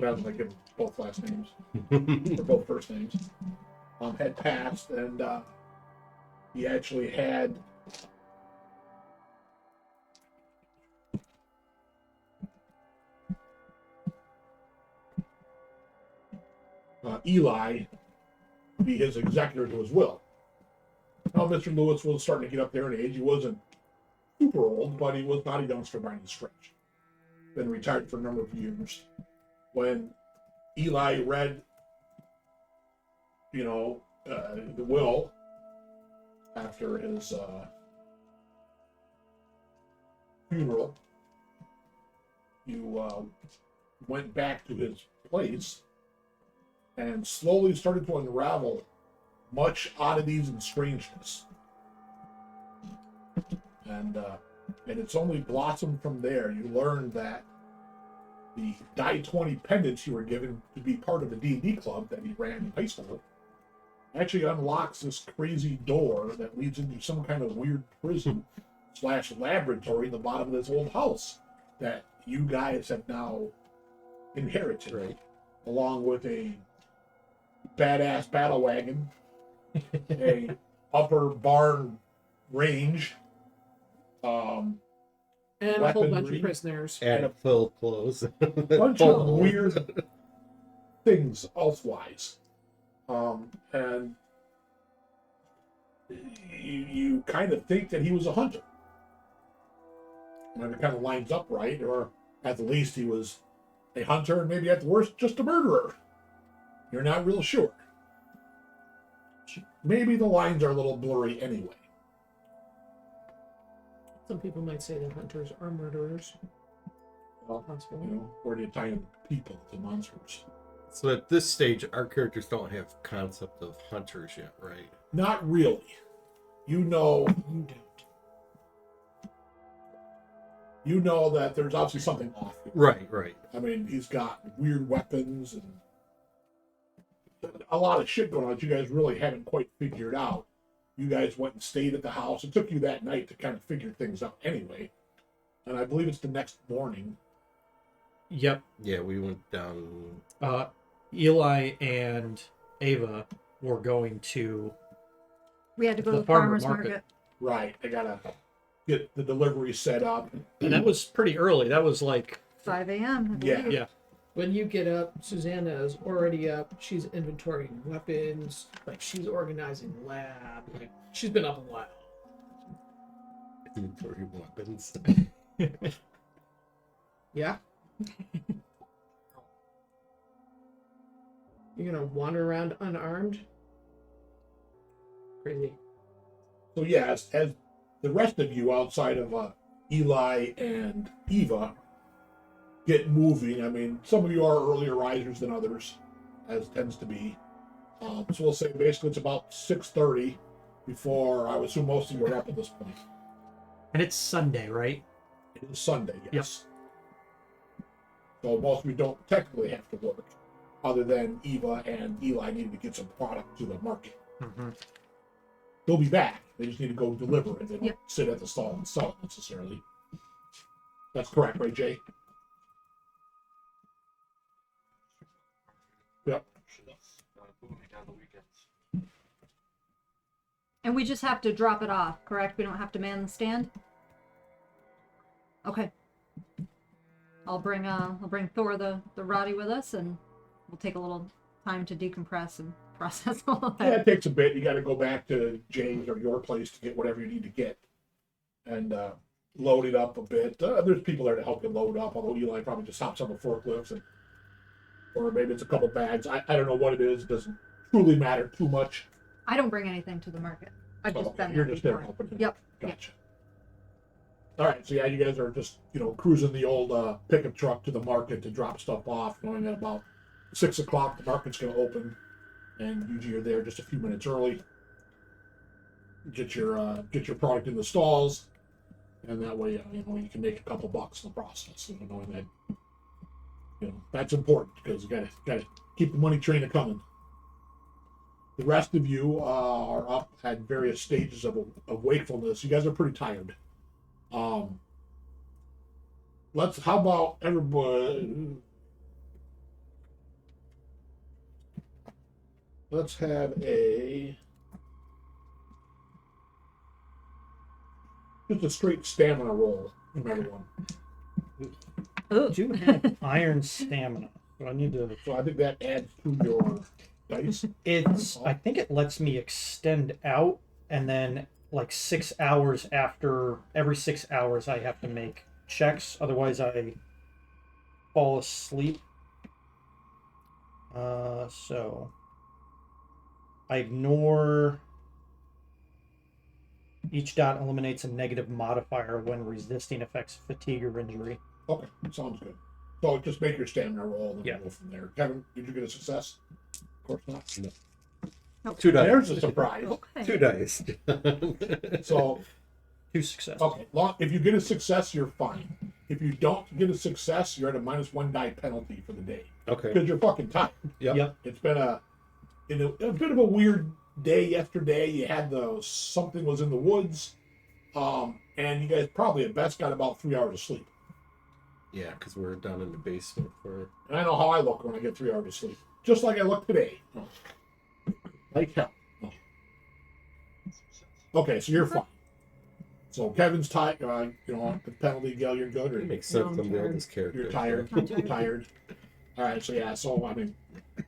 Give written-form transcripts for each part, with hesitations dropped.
but I was like given both last names, or both first names, had passed, and he actually had Eli be his executor to his will. Now, Mr. Lewis was starting to get up there in age. He wasn't super old, but he was not a youngster by any stretch. Been retired for a number of years. When Eli read, the will after his funeral, you went back to his place and slowly started to unravel much oddities and strangeness. And it's only blossomed from there. You learned that the die 20 pendants you were given to be part of the D&D club that he ran in high school actually unlocks this crazy door that leads into some kind of weird prison / laboratory in the bottom of this old house that you guys have now inherited, right, along with a badass battle wagon, a upper barn range, and a whole bunch of prisoners, and full clothes, a bunch of weird things elsewise, and you kind of think that he was a hunter, and it kind of lines up right, or at the least he was a hunter, and maybe at the worst just a murderer. You're not real sure. Maybe the lines are a little blurry anyway. Some people might say that hunters are murderers. Well, possible. or the Italian people, the monsters. So at this stage, our characters don't have concept of hunters yet, right? Not really. You know that there's obviously something off here. Right. I mean, he's got weird weapons and a lot of shit going on that you guys really haven't quite figured out. You guys went and stayed at the house. It took you that night to kind of figure things out anyway. And I believe it's the next morning. Yep. Yeah, we went down. Eli and Ava were going to. We had to go The to the farmer's farmer market. Right. They got to get the delivery set up. And that was pretty early. That was like 5 a.m. I Yeah. believe. Yeah. When you get up, Suzanna is already up. She's inventorying weapons. Like, she's organizing the lab. Like, she's been up a while. Inventory weapons. Yeah? You're gonna wander around unarmed? Crazy. So yes, as the rest of you outside of Eli and Eva get moving, I mean, some of you are earlier risers than others, as tends to be. So we'll say basically it's about 6:30 before I would assume most of you are up at this point. And it's Sunday, right? It is Sunday, yes. So most of you don't technically have to work, other than Eva and Eli needing to get some product to the market. Mm-hmm. They'll be back. They just need to go deliver it. They don't Yep. sit at the stall and sell it necessarily. That's correct, right, Jay? Yep. And we just have to drop it off, correct? We don't have to man the stand? Okay. I'll bring Thor the Roddy with us, and we'll take a little time to decompress and process all of Yeah, that. it takes a bit. You got to go back to Jay's or your place to get whatever you need to get, and load it up a bit. There's people there to help you load up, although Eli probably just hops on the forklifts, and, or maybe it's a couple bags. I don't know what it is. It doesn't truly matter too much. I don't bring anything to the market. I've just been You're there just there before. helping him. Yep. Gotcha. All right, so yeah, you guys are just, cruising the old pickup truck to the market to drop stuff off. Going at about 6 o'clock, the market's going to open, and usually you're there just a few minutes early. Get your product in the stalls, and that way, you can make a couple bucks in the process. Knowing that, that's important because you got to keep the money train coming. The rest of you are up at various stages of wakefulness. You guys are pretty tired. How about everybody? let's have just a straight stamina roll from everyone. I do have iron stamina, so I need to. So I think that adds to your dice. I think it lets me extend out, and then like 6 hours after every 6 hours, I have to make checks. Otherwise, I fall asleep. So I ignore. Each dot eliminates a negative modifier when resisting effects of fatigue or injury. Okay, sounds good. So just make your stamina roll and Yeah. go from there. Kevin, did you get a success? Of course not. No. 2 dice. There's a surprise. Okay. 2 dice. So, 2 successes. okay, if you get a success, you're fine. If you don't get a success, you're at a -1 die penalty for the day Okay. because you're fucking tired. Yep. It's been a bit of a weird day yesterday. You had something was in the woods, and you guys probably at best got about 3 hours of sleep. Yeah, because we're down in the basement for. And I know how I look when I get 3 hours of sleep, just like I look today. Like hell. Okay, so you're fine. So Kevin's tired. The penalty, Gail, you're good. Or It makes sense. I'm I'm the tired. oldest character. you're tired. I'm tired. Tired. All right, so yeah, so I mean,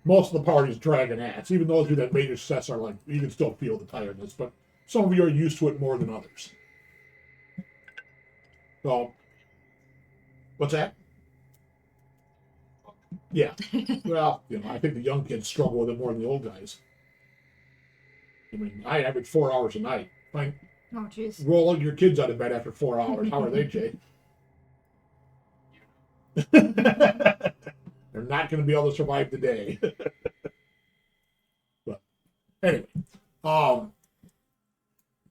most of the party's dragging ass. Even those of you that made your success are like, you can still feel the tiredness, but some of you are used to it more than others. So, what's that? Yeah. Well, I think the young kids struggle with it more than the old guys. I mean, I average 4 hours a night. Fine. Oh, jeez. Roll your kids out of bed after 4 hours. How are they, Jay? They're not going to be able to survive the day. But anyway,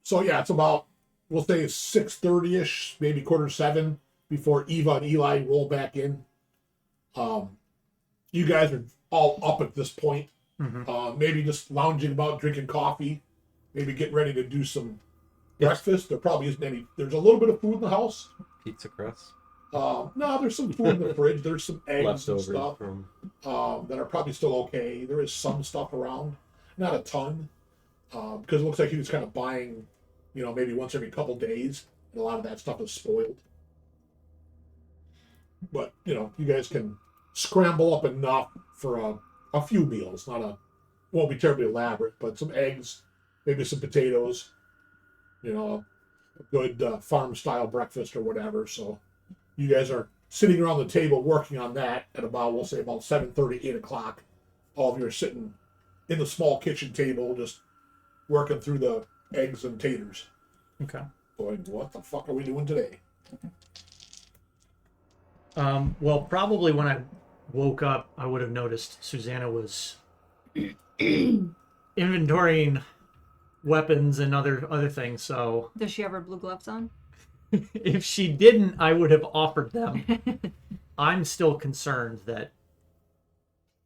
so yeah, it's about, we'll say 6:30ish, maybe 6:45 before Eva and Eli roll back in. You guys are all up at this point. Mm-hmm. Maybe just lounging about, drinking coffee, maybe getting ready to do some breakfast. There probably isn't any. There's a little bit of food in the house. Pizza crust. No, there's some food in the fridge. There's some eggs and Leftovers stuff from. that are probably still okay. There is some stuff around, not a ton, because it looks like he was kind of buying, maybe once every couple days, and a lot of that stuff is spoiled. But you guys can scramble up enough for a few meals. Won't be terribly elaborate, but some eggs, maybe some potatoes. A good farm style breakfast or whatever. So you guys are sitting around the table working on that at we'll say about 7:30, 8 o'clock. All of you are sitting in the small kitchen table just working through the eggs and taters. Okay. Going, what the fuck are we doing today? Well, probably when I woke up, I would have noticed Suzanna was inventorying weapons and other things. So Does she have her blue gloves on? if she didn't, I would have offered them. I'm still concerned that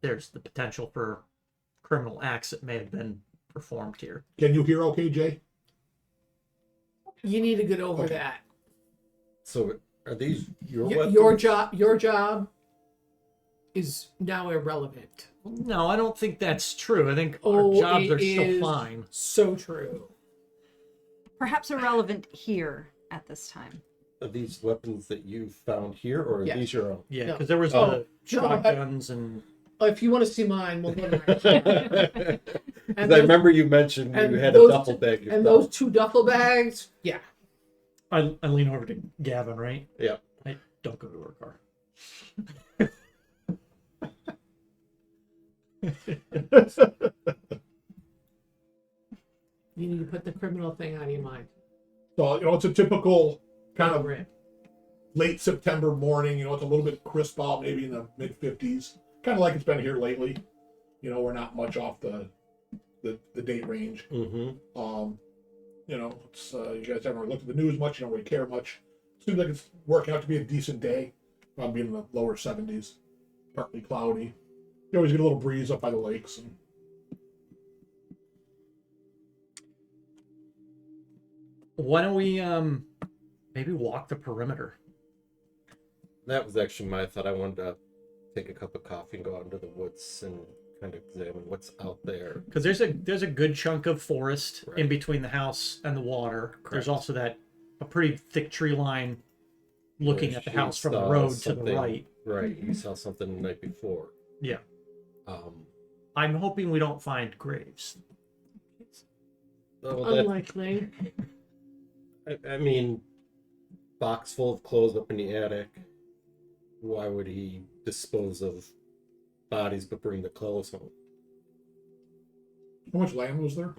there's the potential for criminal acts that may have been performed here. Can you hear okay, Jay? You need to get over Okay. that. So are these your Y- weapons? Your job is now irrelevant. No, I don't think that's true. I think our Oh, jobs it are still is fine. So true. Perhaps irrelevant here at this time. Are these weapons that you found here, or are Yes. these your own? Yeah, No. because there was Oh. the shotguns and If you want to see mine, we'll go to mine. Because I remember you mentioned and you had a those duffel bag. And yourself. those 2 duffel bags, yeah. I lean over to Gavin, right? Yeah. Hey, don't go to her car. You need to put the criminal thing out of your mind. So it's a typical kind of Right. late September morning. It's a little bit crisp out, maybe in the mid 50s. Kind of like it's been here lately. We're not much off the date range. Mm-hmm. It's you guys haven't really looked at the news much. You don't really care much. Seems like it's working out to be a decent day. Probably in the lower 70s, partly cloudy. You always get a little breeze up by the lakes. And Why don't we maybe walk the perimeter? That was actually my thought. I wanted to take a cup of coffee and go out into the woods and kind of examine what's out there. Because there's a good chunk of forest Right. in between the house and the water. There's Correct. also a pretty thick tree line looking Where at the she house from the saw road to the something- right. Right, you saw something the night before. Yeah. Um, I'm hoping we don't find graves. well, that, Unlikely. I mean, box full of clothes up in the attic. Why would he dispose of bodies but bring the clothes home? How much land was there?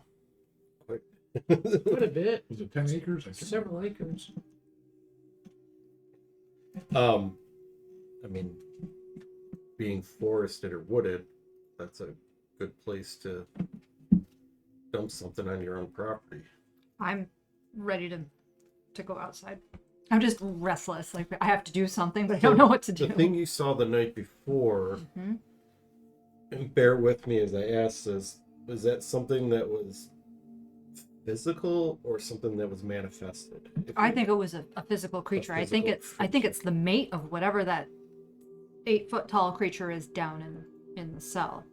Quite a bit. Was it 10 acres? I can't Several acres. I mean, being forested or wooded, that's a good place to dump something on your own property. I'm ready to go outside. I'm just restless. Like I have to do something, but I don't know what to do. The thing you saw the night before, Mhm. and bear with me as I ask this, was that something that was physical or something that was manifested? I think it was a physical creature. I think it's the mate of whatever that 8-foot tall creature is down in the cell.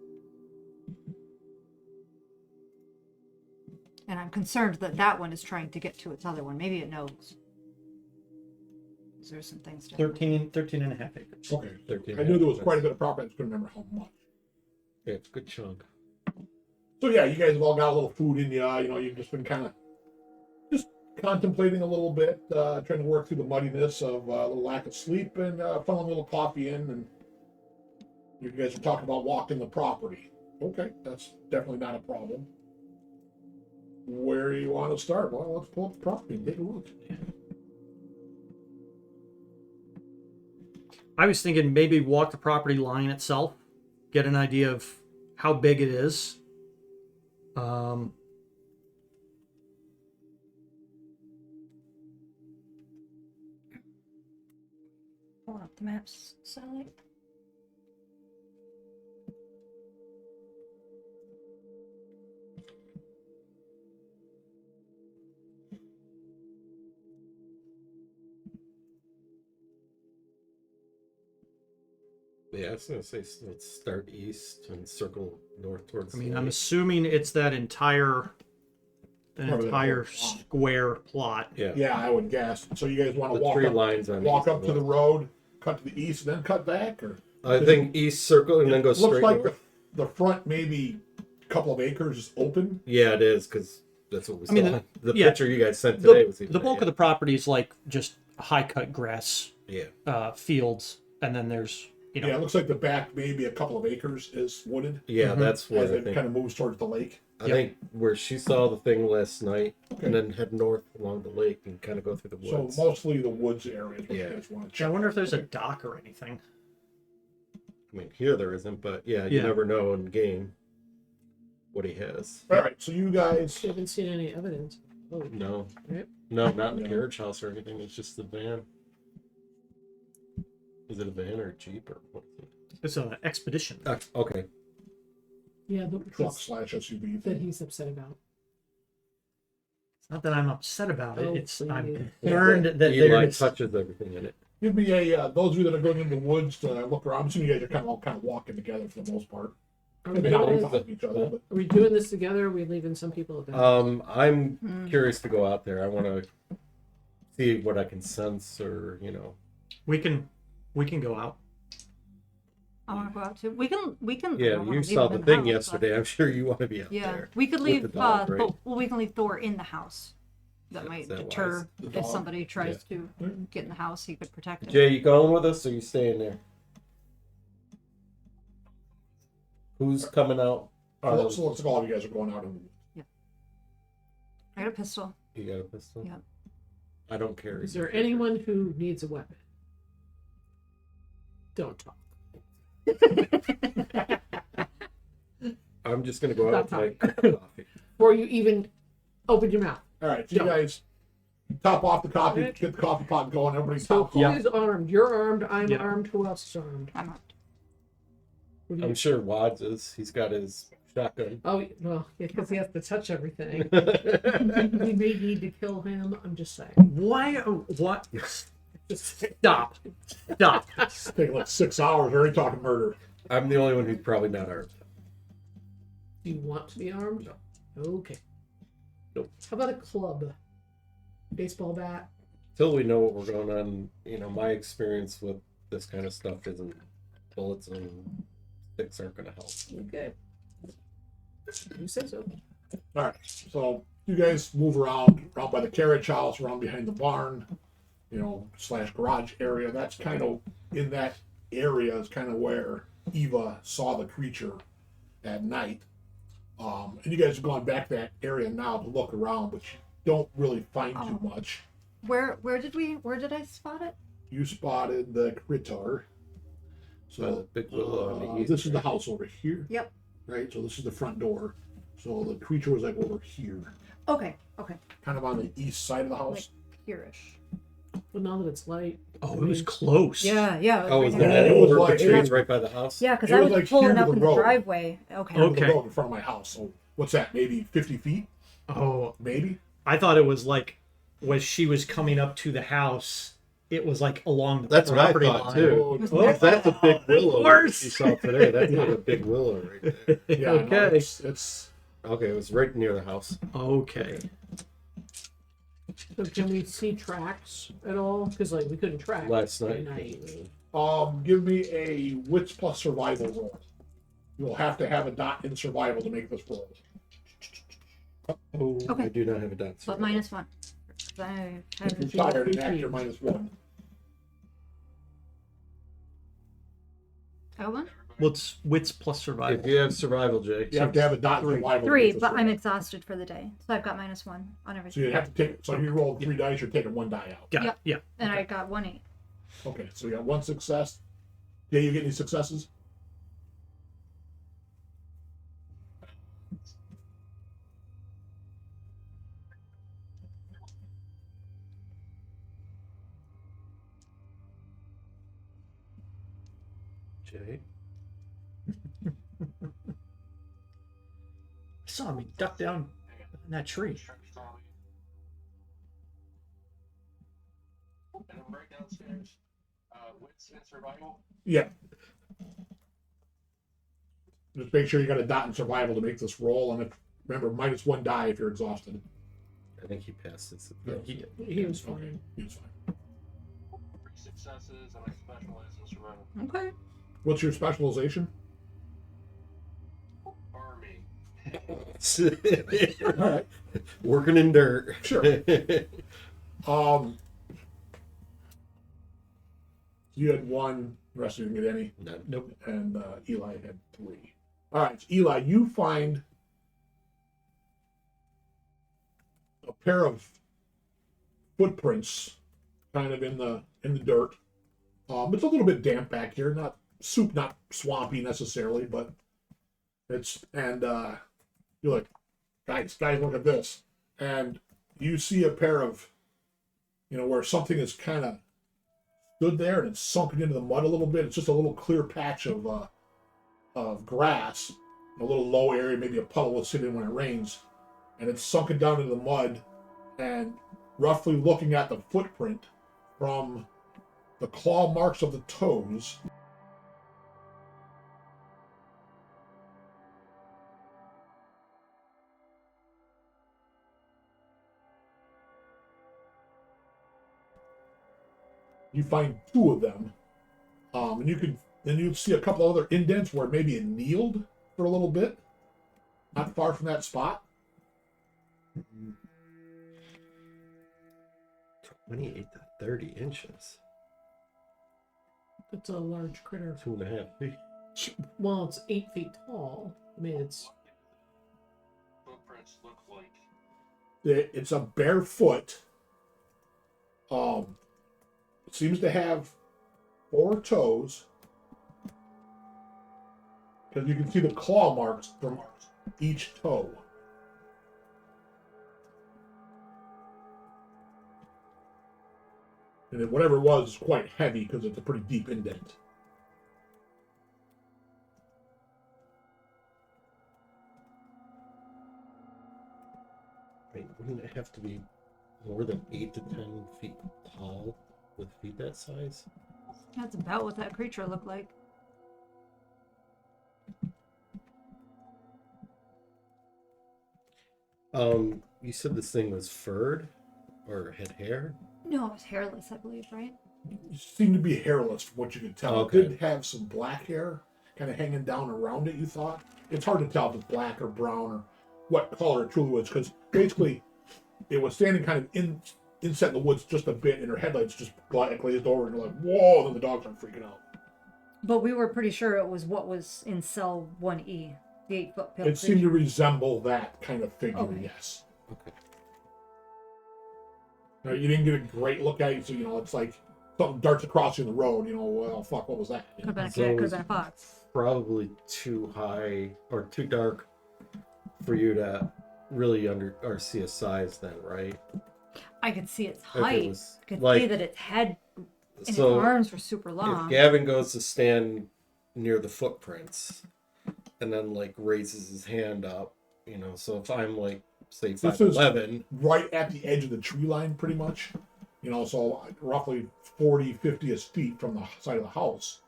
And I'm concerned that one is trying to get to its other one. Maybe it knows. There's some things to 13 and a half acres. Okay. 13 I knew there was quite a bit of property. I just couldn't remember how much. Yeah, it's a good chunk. So yeah, you guys have all got a little food in you. You know, you've just been kind of just contemplating a little bit, trying to work through the muddiness of a little lack of sleep, and filling a little coffee in. And you guys are talking about walking the property. Okay, that's definitely not a problem. Where do you want to start? Well, let's pull up the property and take a look. I was thinking maybe walk the property line itself, get an idea of how big it is. pull up the maps, Sally. Yeah, I was gonna say let's start east and circle north towards. I mean, the I'm lake. assuming it's that entire Probably that whole plot. square plot. Yeah, Yeah, I would guess. So you guys want to the walk tree up, lines on walk east up and to the west. road, cut to the east, and then cut back, or I think east circle and then go looks straight like north. the front maybe a couple of acres is open. Yeah, it is because that's what we saw. I mean, the yeah, picture you guys sent today was even the bulk that, of the property is like just high cut grass, yeah. fields, and then there's Yeah, it looks like the back maybe a couple of acres is wooded Yeah, Mhm. that's what as I it think. kind of moves towards the lake. I think where she saw the thing last night, Okay. and then head north along the lake and kind of go through the So woods. mostly the woods area is what Yeah. you guys want to I check. wonder if there's a dock or anything. I mean, here there isn't, but yeah, you Yeah. never know in game what he has. All right, so you guys, I haven't seen any evidence. Oh, No, Yep. no, not in the No. carriage house or anything. It's just the van. Is it a van or a jeep or what? It's an expedition. Okay. yeah, the truck slash SUV that thing. he's upset about. It's not that I'm upset about it. Oh, It's I'm please. concerned that Eli there's touches everything in it. Give me a those of you that are going into the woods to look around. I'm assuming you guys are kind of walking together for the most part. Are we, Maybe not doing on this, top of each other, but are we doing this together? Or are we leaving some people at that? I'm Mm. curious to go out there. I want to see what I can sense, or we can go out. I want to go out too. We can. I Yeah, don't wanna you leave saw him the in the thing house, yesterday. I'm sure you want to be out But, yeah, there. we could with leave. the dog, right? We can leave Thor in the house. That Is might that deter wise? The if dog? somebody tries to get in the house. He could protect it. Jay, you going with us, or you staying there? Who's coming out? so looks like all of you guys are going out. I got a pistol. You got a pistol? Yeah. I don't carry. Is there anyone who needs a weapon? Don't talk. I'm just gonna go out Stop and make coffee. Before you even open your mouth. All right, so you No. guys top off the coffee, Alright. get the coffee pot going. Everybody So top who off. is armed? You're armed. I'm Yeah. armed. Who else is armed? I'm out. Who do I'm you- sure Wads is. He's got his shotgun. Oh well, yeah, because he has to touch everything. We may need to kill him. I'm just saying. Why? What? Stop! Stop! It's taking like 6 hours. We're already talking murder. I'm the only one who's probably not armed. Do you want to be armed? No. Okay. Nope. How about a club? Baseball bat? Till we know what we're going on, my experience with this kind of stuff isn't bullets and sticks aren't going to help. Okay. You say so. All right, so you guys move around by the carriage house, around behind the barn, / garage area. That's kind of in that area is kind of where Eva saw the creature at night. And you guys have gone back to that area now to look around, but you don't really find too much. Where did I spot it? You spotted the critter. So Big willow on the east. this is the house over here. Yep. Right. So this is the front door. So the creature was like over here, Okay. kind of on the east side of the house. Like here-ish. But now that it's light. Oh, it was close. Yeah. Oh, is right that there. It was over like- the trees right by the house? Yeah, because It I was was like pulling here to up the in the road. driveway. Okay. On the Okay. road in front of my house. So what's that? Maybe 50 feet? Oh, Maybe. I thought it was like when she was coming up to the house. It was like along the That's what I property thought, line. too. Oh, If that's a big willow Worse. you saw today, that's like a big willow right there. yeah. No, Okay. it's Okay, it was right near the house. Okay. So can we see tracks at all? Because we couldn't track Last at night. night. give me a wits plus survival roll. You'll have to have a dot in survival to make this roll. Oh, Okay. I do not have a dot. But -1. 'Cause I If haven't you're tired, and act your -1. got one. What's wits plus survival? If you have survival, Jay. You have to have a dot in survival. to 3, make this but I'm roll. exhausted for the day, so I've got -1 on So everything. you have to take. So you roll 3 dice. You're taking 1 die out. Got it. Yep. Yeah. And I got 1-8. Okay. So you got 1 success. Yeah. You get any successes? Jay. I saw me duck down in that tree. And I'm right downstairs. Wits and survival. Yeah. Just make sure you got a dot in survival to make this roll, and remember -1 die if you're exhausted. I think he passed it. Yeah. He was fine. He was fine. 3 successes, and I specialize in survival. Okay. What's your specialization? Army. All right. Working in dirt. Sure. You had 1. The rest of you didn't get any. None. Nope. And Eli had 3. All right, so Eli, you find a pair of footprints, kind of in the dirt. It's a little bit damp back here, not swampy necessarily, but it's you're like, guys, look at this, and you see a pair of, where something is kind of stood there and it's sunken into the mud a little bit. It's just a little clear patch of grass, a little low area, maybe a puddle will sit in when it rains, and it's sunken down into the mud. And roughly looking at the footprint from the claw marks of the toes, you find 2 of them, and you'd see a couple other indents where maybe it kneeled for a little bit, not far from that spot. 28 to 30 inches. It's a large critter. 2.5 feet. Well, it's 8 feet tall. I mean, it's Footprints look like. It's a bare foot. It seems to have 4 toes, because you can see the claw marks from each toe. And then whatever it was is quite heavy because it's a pretty deep indent. Wait, wouldn't it have to be more than 8 to 10 feet tall with feet that size? That's about what that creature looked like. You said this thing was furred or had hair? No, it was hairless, I believe, right? It seemed to be hairless from what you could tell. Okay. It did have some black hair kind of hanging down around it, you thought. It's hard to tell if it's black or brown or what color it truly was, because basically it was standing kind of inside the woods just a bit, and her headlights just glazed over, and you're like, whoa, and then the dogs are freaking out. But we were pretty sure it was what was in cell 1E, the 8-foot pill. It seemed to resemble that kind of figure, Okay. yes. Okay. Now, you didn't get a great look at it, so, it's like something darts across you in the road, well, fuck, what was that? Could have been a So cat, it could have was been a fox. Probably too high or too dark for you to really or see a size then, right? I could see its If it height. was I could like- see that its head and its So arms were super if long. Gavin goes to stand near the footprints and then like raises his hand up, so if I'm like say This is 5'11", right at the edge of the tree line, pretty much. So roughly 40, 50 feet from the side of the house.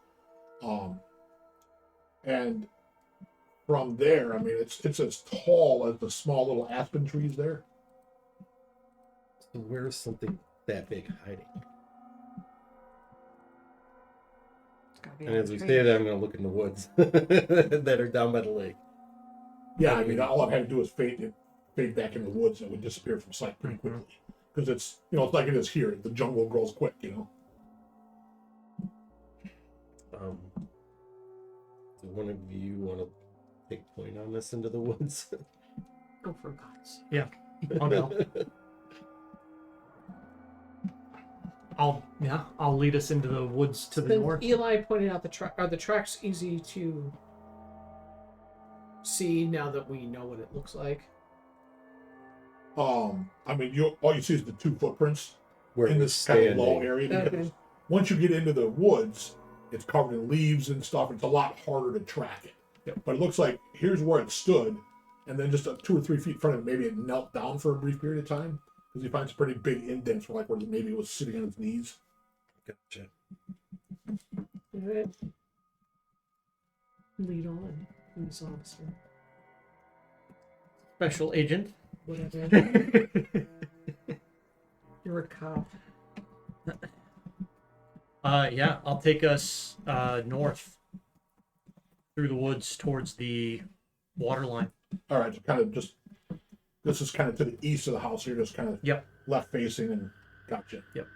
And from there, it's as tall as the small little aspen trees there. so where's something that big hiding? It's gotta be And on as the we tree. say that, I'm gonna look in the woods that are down by the lake. Yeah, all I've had to do is fade back in the woods, and it would disappear from sight pretty quickly. Because it's, it's like it is here. The jungle grows quick, Do one of you want to take point on this into the woods? Go for guys. Yeah. Oh no. I'll lead us into the woods to the Then north. Eli pointed out are the tracks easy to see now that we know what it looks like? all you see is the two footprints Where in we're this kind of low standing. area. Because Okay. once you get into the woods, it's covered in leaves and stuff. It's a lot harder to track it. Yep. But it looks like here's where it stood, and then just 2 or 3 feet in front of it, maybe it knelt down for a brief period of time, because you find some pretty big indents where maybe it was sitting on its knees. Gotcha. Alright. Lead on, police officer. Special agent. Whatever. You're a cop. Yeah, I'll take us north through the woods towards the water line. All right, so this is kind of to the east of the house. You're just kind of Yep. left facing, and gotcha. Yep.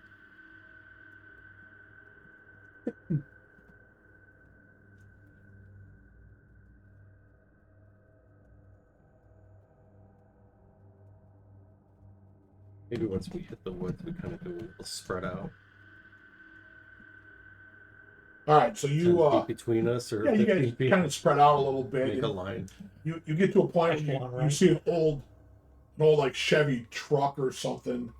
Maybe once we hit the woods, we kind of do a little spread out. All right, so 10 you feet between us, or yeah, you 15 guys feet. kind of spread out a little bit. Make and a line. You get to a point where Echelon, you right? see an old like Chevy truck or something,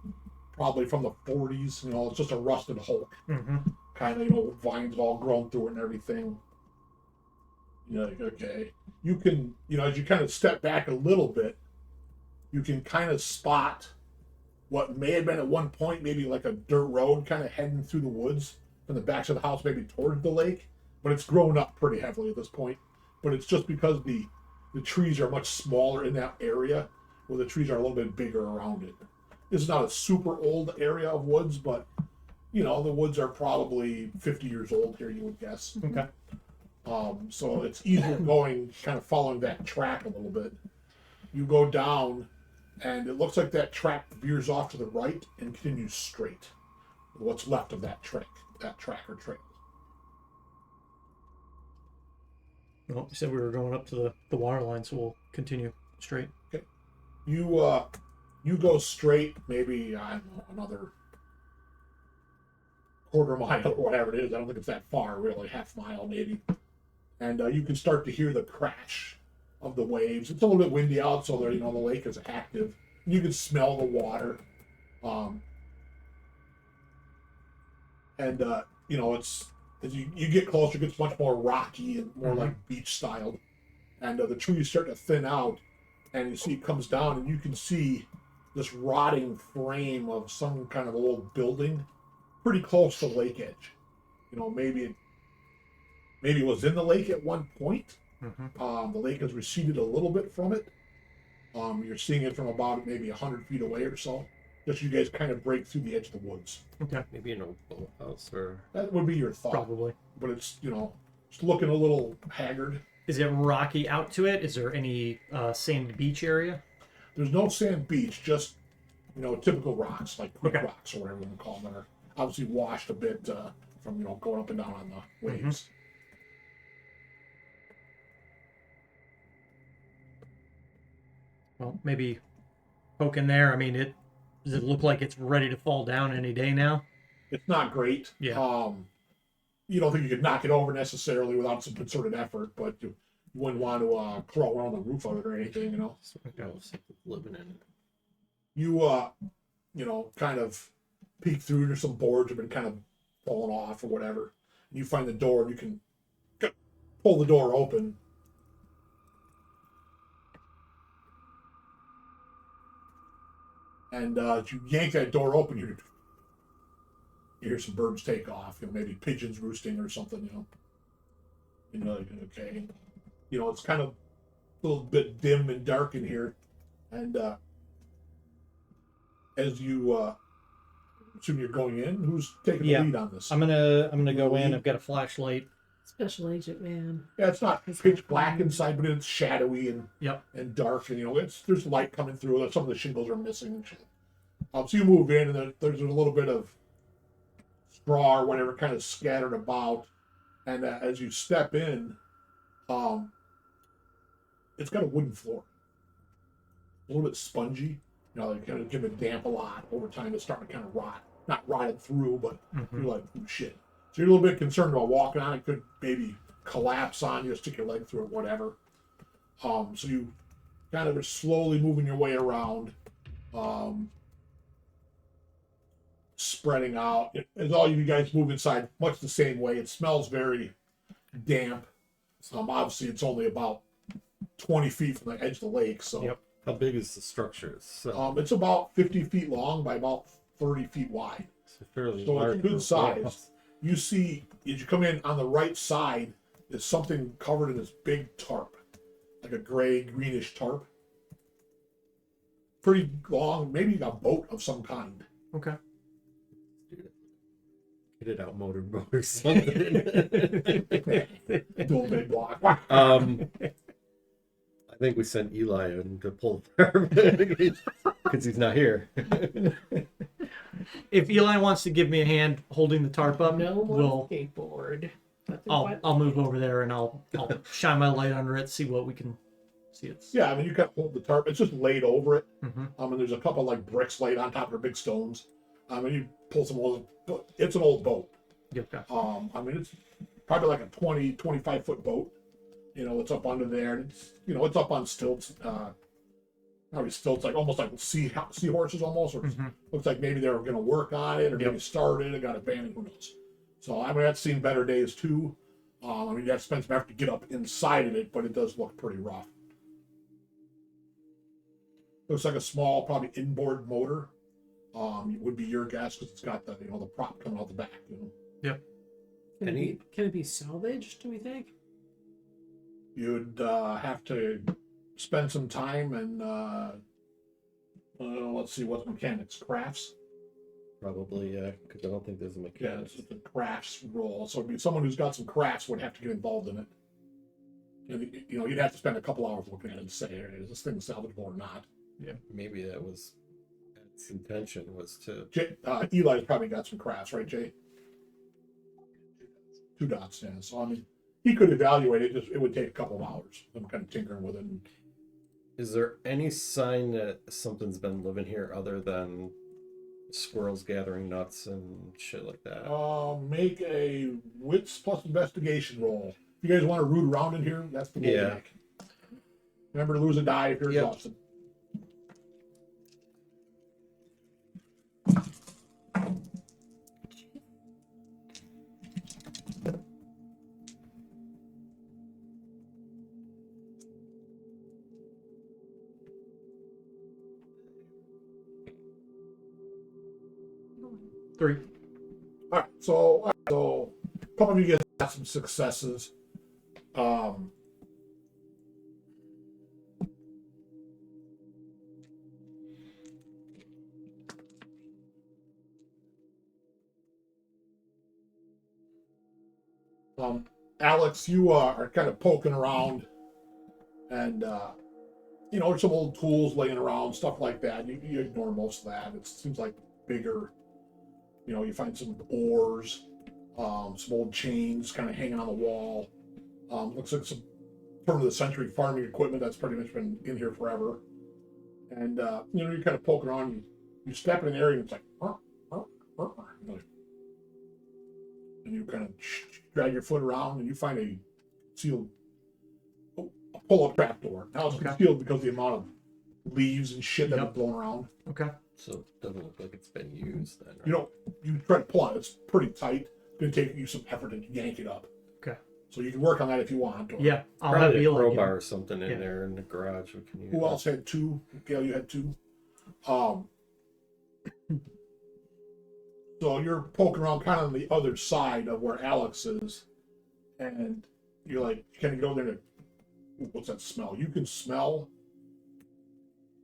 probably from the 40s. It's just a rusted Hulk, Mm-hmm. kind of vines all grown through it and everything. Like, okay, you can as you kind of step back a little bit, you can kind of spot what may have been at one point maybe like a dirt road kind of heading through the woods from the backs of the house, maybe towards the lake, but it's grown up pretty heavily at this point. But it's just because the trees are much smaller in that area, where the trees are a little bit bigger around it. This is not a super old area of woods, but the woods are probably 50 years old here, you would guess. Okay. So it's easier going, kind of following that track a little bit. You go down, and it looks like that track veers off to the right and continues straight. What's left of that track or trail. Well, you said we were going up to the water line, so we'll continue straight. You go straight, maybe I don't know, another quarter mile or whatever it is. I don't think it's that far, really, half mile maybe. And you can start to hear the crash of the waves. It's a little bit windy out, so there, the lake is active. You can smell the water. It's as you get closer, it gets much more rocky and more like beach styled. And the trees start to thin out, and you see it comes down, and you can see this rotting frame of some kind of old building, pretty close to the lake edge. Maybe it was in the lake at one point. Mm-hmm. The lake has receded a little bit from it, You're seeing it from about maybe 100 feet away or so. Just you guys kind of break through the edge of the woods. Okay. Maybe an old boathouse or That would be your thought. Probably. But it's, it's looking a little haggard. Is it rocky out to it? Is there any sandy beach area? There's no sand beach, just, typical rocks, like creek Okay. rocks or whatever you want to call them, that are obviously washed a bit from, going up and down on the waves. Well, maybe poke in there. I mean, does it look like it's ready to fall down any day now? It's not great. Yeah. You don't think you could knock it over necessarily without some concerted effort, but you wouldn't want to crawl around the roof of it or anything, living in it. You, kind of peek through. There's some boards have been kind of falling off or whatever. And you find the door and you can pull the door open. And as you yank that door open, you hear some birds take off. Maybe pigeons roosting or something. And you're like, okay. It's kind of a little bit dim and dark in here. And as you assume you're going in, who's taking the lead on this? I'm gonna go in. I've got a flashlight. Special agent man. Yeah, it's not pitch black inside, but it's shadowy and Yep. and dark, and there's light coming through. Some of the shingles are missing and shit. So you move in, and there's a little bit of straw or whatever kind of scattered about, and as you step in, it's got a wooden floor, a little bit spongy. They kind of give it damp a lot over time. It's starting to kind of rot, not rotted through, but you're like, oh, shit. So you're a little bit concerned about walking on it. Could maybe collapse on you, stick your leg through it, whatever. So you kind of are slowly moving your way around, spreading out. As all you guys move inside, much the same way. It smells very damp. Obviously, it's only about 20 feet from the edge of the lake. So Yep. How big is the structure? it's about 50 feet long by about 30 feet wide. It's a fairly So large it's good group. size. You see, as you come in on the right side, is something covered in this big tarp, like a gray, greenish tarp. Pretty long, maybe a boat of some kind. Okay. Get it out, motorboat or something. Dual big block. I think we sent Eli in to pull the because he's not here. If Eli wants to give me a hand holding the tarp up, No more we'll skateboard. Nothing I'll but- I'll move over there and I'll shine my light under it, see what we can see. It's Yeah, I mean, you can hold the tarp. It's just laid over it. Mhm. And there's a couple like bricks laid on top of big stones. And you pull some old. It's an old boat. Okay. I mean, it's probably like a 20, 25 foot boat. It's up under there. And it's up on stilts. Probably stilts, like almost like seahorses almost. Or looks like maybe they were going to work on it or maybe started and got abandoned. Who knows? So, I mean, that's seen better days too. I mean, you have to spend some effort to get up inside of it, but it does look pretty rough. Looks like a small, probably inboard motor. Would be your guess because it's got the the prop coming out the back. Can it be salvaged, do we think? You'd have to spend some time and let's see what mechanics, crafts. Probably, yeah, because I don't think there's a Yeah, mechanic. it's just a crafts role. So it'd be someone who's got some crafts would have to get involved in it. And you'd have to spend a couple hours looking at it and say, is this thing salvageable or not? Yeah, maybe that was its intention was to. Eli's probably got some crafts, right, Jay? 2 dots, yeah. So I mean, he could evaluate it. It would take a couple of hours. I'm kind of tinkering with it. Is there any sign that something's been living here other than squirrels gathering nuts and shit like that? Make a wits plus investigation roll. If you guys want to root around in here, that's the roll Yeah. back. Remember to lose a die if you're Yep. exhausted. Three. All right, so a couple of you guys got some successes. Alex, you are kind of poking around, and there's some old tools laying around, stuff like that. You ignore most of that. It seems like bigger. You find some oars, some old chains kind of hanging on the wall. Looks like some turn of the century farming equipment that's pretty much been in here forever. And you're kind of poking around. You step in an area and it's like, and you kind of drag your foot around and you find a sealed, a pull-up trapdoor. Now it's concealed because of the amount of leaves and shit that have blown around. Okay. So it doesn't look like it's been used then, right? You try to pull it. It's pretty tight. It's going to take you some effort to yank it up. Okay. So you can work on that if you want. Or Yeah, I'll have Probably a Eli crowbar or something in there in the garage. We can use. Who else had 2? Gail, you had 2. So you're poking around kind of on the other side of where Alex is, and you're like, can you go there and, what's that smell? You can smell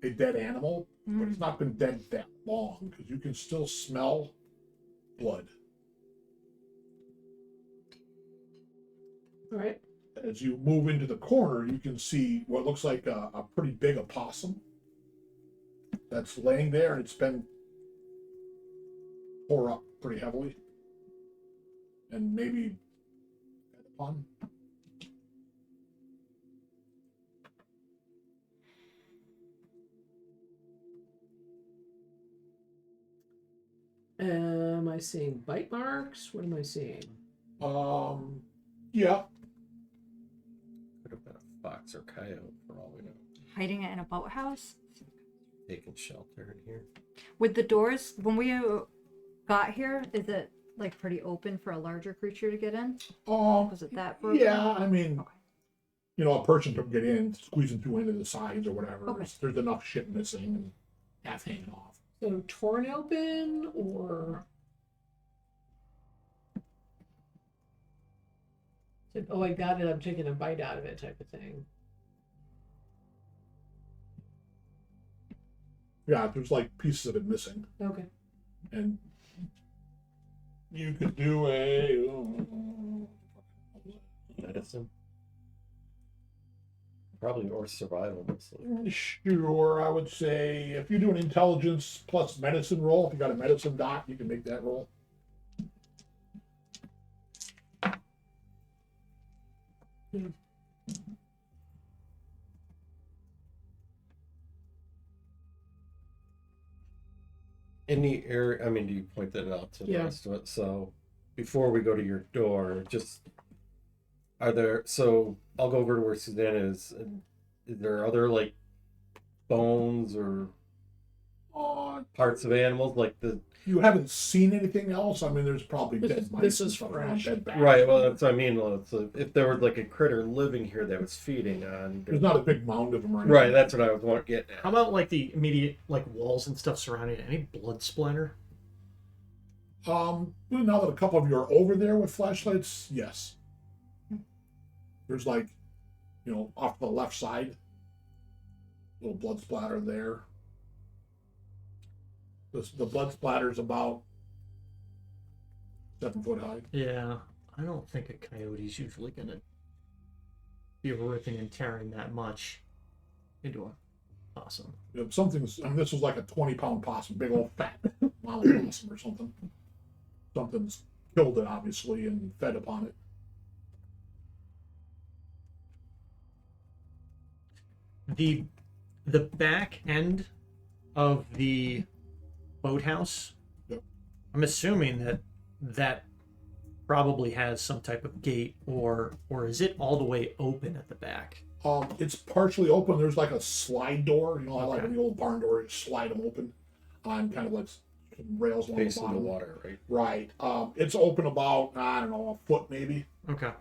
a dead animal, but it's not been dead that long, because you can still smell blood. All right. As you move into the corner, you can see what looks like a pretty big opossum that's laying there, and it's been tore up pretty heavily, and maybe upon. Am I seeing bite marks? What am I seeing? Yeah. Could have been a fox or coyote for all we know. Hiding it in a boathouse? Taking shelter in here. With the doors, when we got here, is it like pretty open for a larger creature to get in? Was it that broken? Yeah, I mean, Okay. a person could get in, squeezing through into the sides or whatever. Okay. There's enough shit missing and half hanging off. So torn open or? Oh, I got it. I'm taking a bite out of it, type of thing. Yeah, there's like pieces of it missing, Okay. and you could do a Medicine. Probably or survival mostly. sure. I would say if you do an intelligence plus medicine roll, if you got a medicine dot, you can make that roll. In the area, I mean, do you point that out to the Yeah. rest of it? So before we go to your door, just are there? So I'll go over to where Suzanna is. And is there other like bones or parts of animals like the? You haven't seen anything else. I mean, there's probably This dead is- mice. this and is stuff around, fresh. dead bats. Right. Well, that's what I mean. Well, so if there was like a critter living here that was feeding on. There's not a big mound of them or anything. Right. That's what I was getting How at. about like the immediate like walls and stuff surrounding it? Any blood splatter? Well, now that a couple of you are over there with flashlights, yes. There's like, off the left side, little blood splatter there. The blood splatter is about 7 foot high. Yeah, I don't think a coyote's usually gonna be ripping and tearing that much into a possum. This was like a 20-pound possum, big old fat mama possum or something. Something's killed it, obviously, and fed upon it. The back end of the boathouse. Yep. I'm assuming that probably has some type of gate, or is it all the way open at the back? It's partially open. There's like a slide door. I like Okay. the old barn door. You slide them open on kind of like rails along the Face of the bottom. water, right? Right. It's open about, I don't know, a foot maybe. Okay.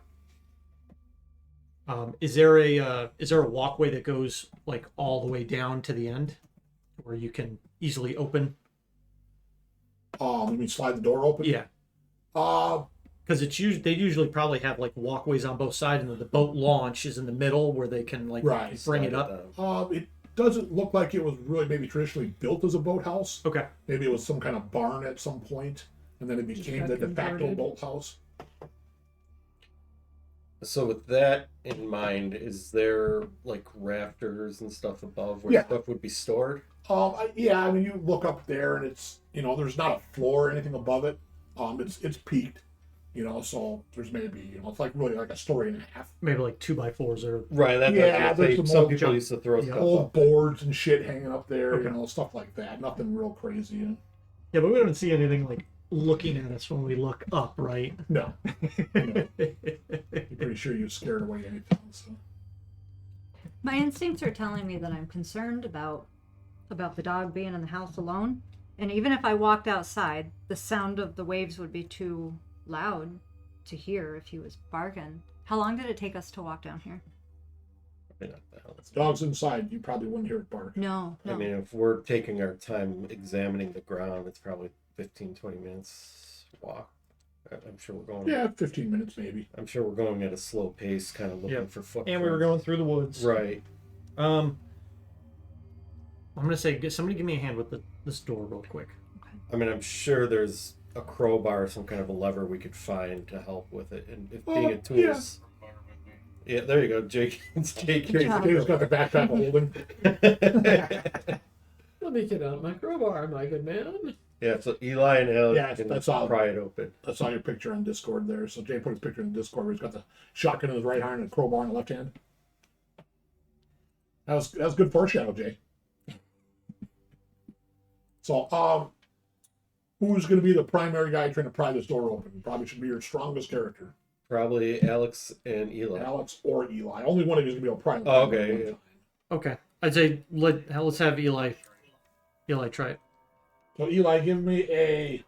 Is there a walkway that goes like all the way down to the end, where you can easily open? You mean slide the door open? Yeah, because they usually probably have like walkways on both sides, and then the boat launch is in the middle where they can like Right. bring it Slide up. down. It doesn't look like it was really maybe traditionally built as a boathouse. Okay. Maybe it was some kind of barn at some point, and then it became the de facto converted. boathouse. So with that in mind, is there like rafters and stuff above where Yeah. stuff would be stored? Yeah, I mean, you look up there and it's, there's not a floor or anything above it. It's peaked, so there's maybe, it's like really like a story and a half. Maybe like 2x4s or Right. That's Yeah, what there's some some old people junk- used to throw yeah. stuff Old up. boards and shit hanging up there, Okay. Stuff like that. Nothing real crazy. yeah, but we don't see anything like looking at us when we look up, right? No, you're pretty sure you scared away anything. So. My instincts are telling me that I'm concerned about the dog being in the house alone. And even if I walked outside, the sound of the waves would be too loud to hear if he was barking. How long did it take us to walk down here? Probably not that long. Dogs inside, you probably wouldn't hear it bark. No. I mean, if we're taking our time examining the ground, it's probably 15, 20 minutes walk. I'm sure we're going. Yeah, 15 minutes maybe. I'm sure we're going at a slow pace, kind of looking Yep. for footprints. And we were going through the woods. Right. I'm gonna say, somebody give me a hand with this door real quick. I mean, I'm sure there's a crowbar or some kind of a lever we could find to help with it. And if being a tools. Yeah, there you go, Jake. Jake. Dave's got the backpack holding. Let me get out my crowbar, my good man. Yeah, so Eli and Alex Yeah, can that's all. pry it open. I saw your picture on Discord there. So Jay put his picture in Discord where he's got the shotgun in his right hand and a crowbar in the left hand. That was good foreshadow, Jay. So, who's going to be the primary guy trying to pry this door open? Probably should be your strongest character, Probably Alex and Eli. Alex or Eli. Only one of you is going to be able to pry. Oh, okay, yeah. Okay, I'd say let's have Eli try it. So Eli, give me a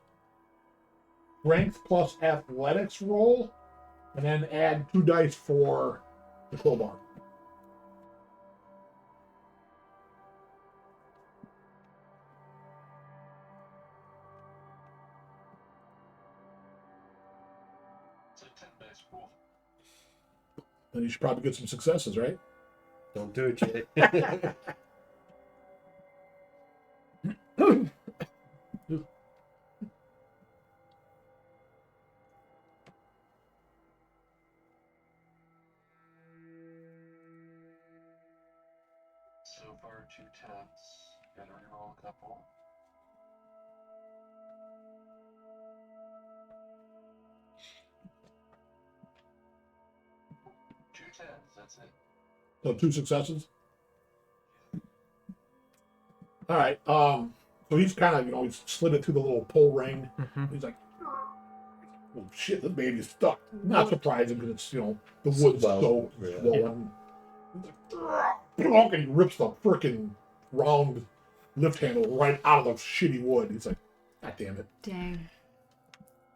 strength plus athletics roll, and then add 2 dice for the crowbar. It's a 10-dice pool. Then you should probably get some successes, right? Don't do it, Jake. So far, 2 10s. Gotta reroll a couple. Two 10s, that's it. So 2 successes. All right. So he's kind of, he's slid it through the little pull ring. Mm-hmm. He's like, oh shit, the baby's stuck. Not surprising because it's, the wood's so Yeah. swollen. He's like, and he rips the freaking round lift handle right out of the shitty wood. He's like, God damn it. Dang.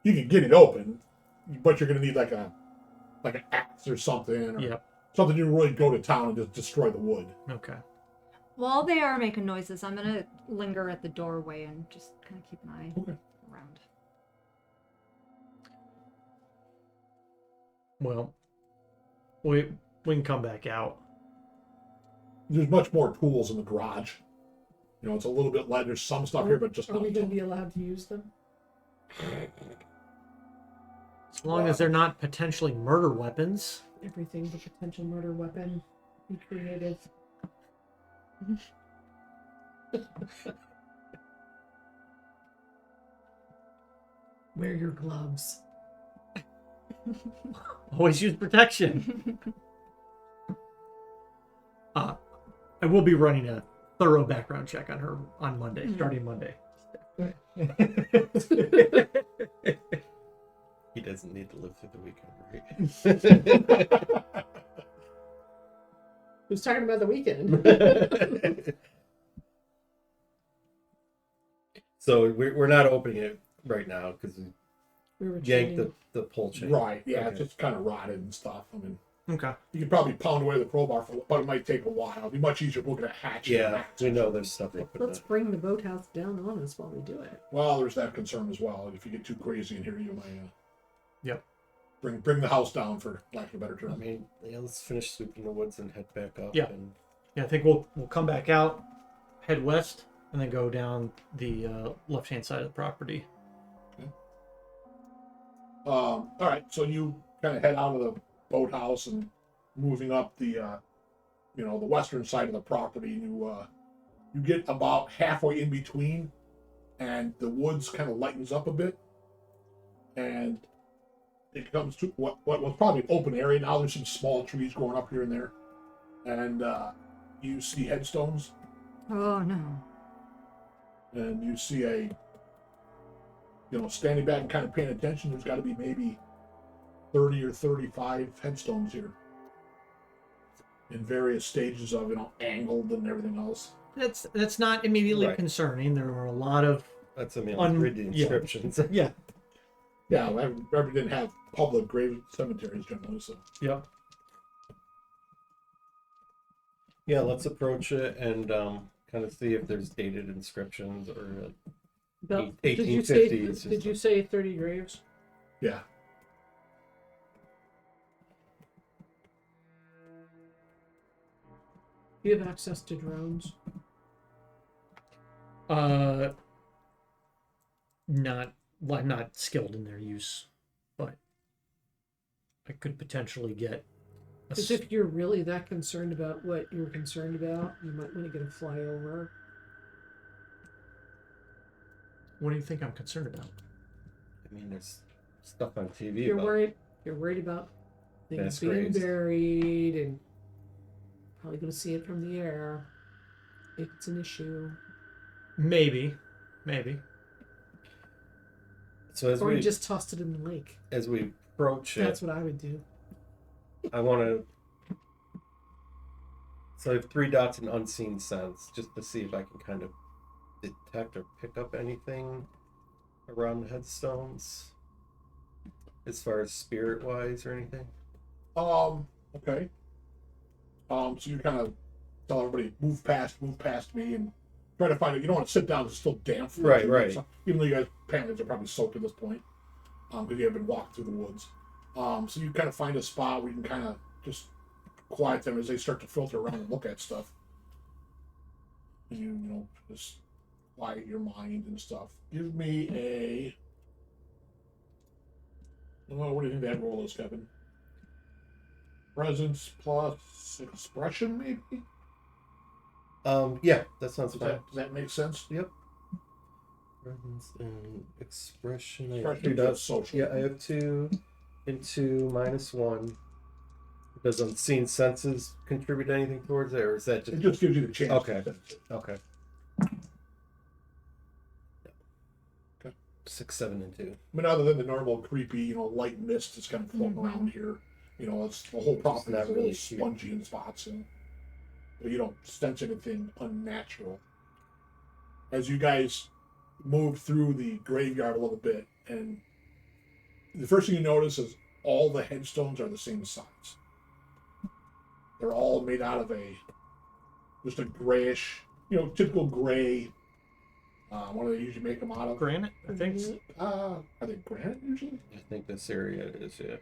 You can get it open, but you're gonna need like an axe or something, or Yep. something you really go to town and just destroy the wood. Okay. While they are making noises, I'm gonna linger at the doorway and just kind of keep an eye Okay. around. Well, we can come back out. There's much more tools in the garage. It's a little bit light. There's some stuff here, but just Are not. we going to be allowed to use them? As long as they're not potentially murder weapons. Everything's a potential murder weapon. Be creative. Wear your gloves. Always use protection. I will be running a thorough background check on her on Monday, starting Monday. He doesn't need to live through the weekend, right? Who's talking about the weekend? So we're not opening it right now because We were yanked trading. the pull chain. Right. Yeah, Okay. it's just kind of rotted and stuff. I mean, Okay. you could probably pound away the crowbar, but it might take a while. It'd be much easier looking at hatch. Yeah, we know there's stuff up in Let's bring the boathouse down on us while we do it. Well, there's that concern as well. If you get too crazy in here, you might. Yep. Bring the house down, for lack of a better I term. mean, yeah, let's finish sweeping the woods and head back up. Yeah. And Yeah, I think we'll come back out, head west, and then go down the left-hand side of the property. All right, so you kind of head out of the boathouse and moving up the the western side of the property. You get about halfway in between, and the woods kind of lightens up a bit, and it comes to what was probably an open area. Now there's some small trees growing up here and there, and you see headstones, Oh no. and you see standing back and kind of paying attention. There's got to be maybe 30 or 35 headstones here in various stages of angled and everything else. That's not immediately Right. concerning. There were a lot of That's I mean, Un- read the yeah. inscriptions. yeah. Yeah, Reverend didn't have public grave cemeteries generally, so. Yeah. Yeah, let's approach it and kind of see if there's dated inscriptions or About, 1850s. did you say 30 graves? Yeah. Do you have access to drones? Not well, I'm not skilled in their use, but I could potentially get a Because if you're really that concerned about what you're concerned about, you might want to get a flyover. What do you think I'm concerned about? I mean, there's stuff on TV. You're about worried about things Mass being graves. buried and probably going to see it from the air if it's an issue. Maybe. So as Or we you just tossed it in the lake. as we approach it, That's what I would do. I want to. So I have 3 dots in unseen sense, just to see if I can kind of detect or pick up anything around the headstones, as far as spirit wise or anything. Okay. So you kind of tell everybody move past me, and try to find it. You don't want to sit down; it's still damp. for Right, 2 right. minutes. Even though you guys' pants are probably soaked at this point, because you have been walking through the woods. So you kind of find a spot where you can kind of just quiet them as they start to filter around and look at stuff. You just quiet your mind and stuff. Give me a. Well, what do you think that roll is, Kevin? Presence plus expression, maybe? Yeah, that sounds Does fine. that make sense? Yep. Presence and expression. I have Expression 2 plus dots. social. Yeah, I have 2 into -1. Does unseen senses contribute anything towards it, or is that It just just gives you the chance. Okay. to sense it. okay? Okay. 6, 7, and 2. I mean, other than the normal creepy, light mist that's kind of floating Mhm. around here, it's the whole property not is a little really cute. spongy in spots, but you don't sense anything unnatural. As you guys move through the graveyard a little bit, and the first thing you notice is all the headstones are the same size. They're all made out of just a grayish, typical gray. What do they usually make them out of? Granite, I think. Are they granite usually? I think this area is, yeah.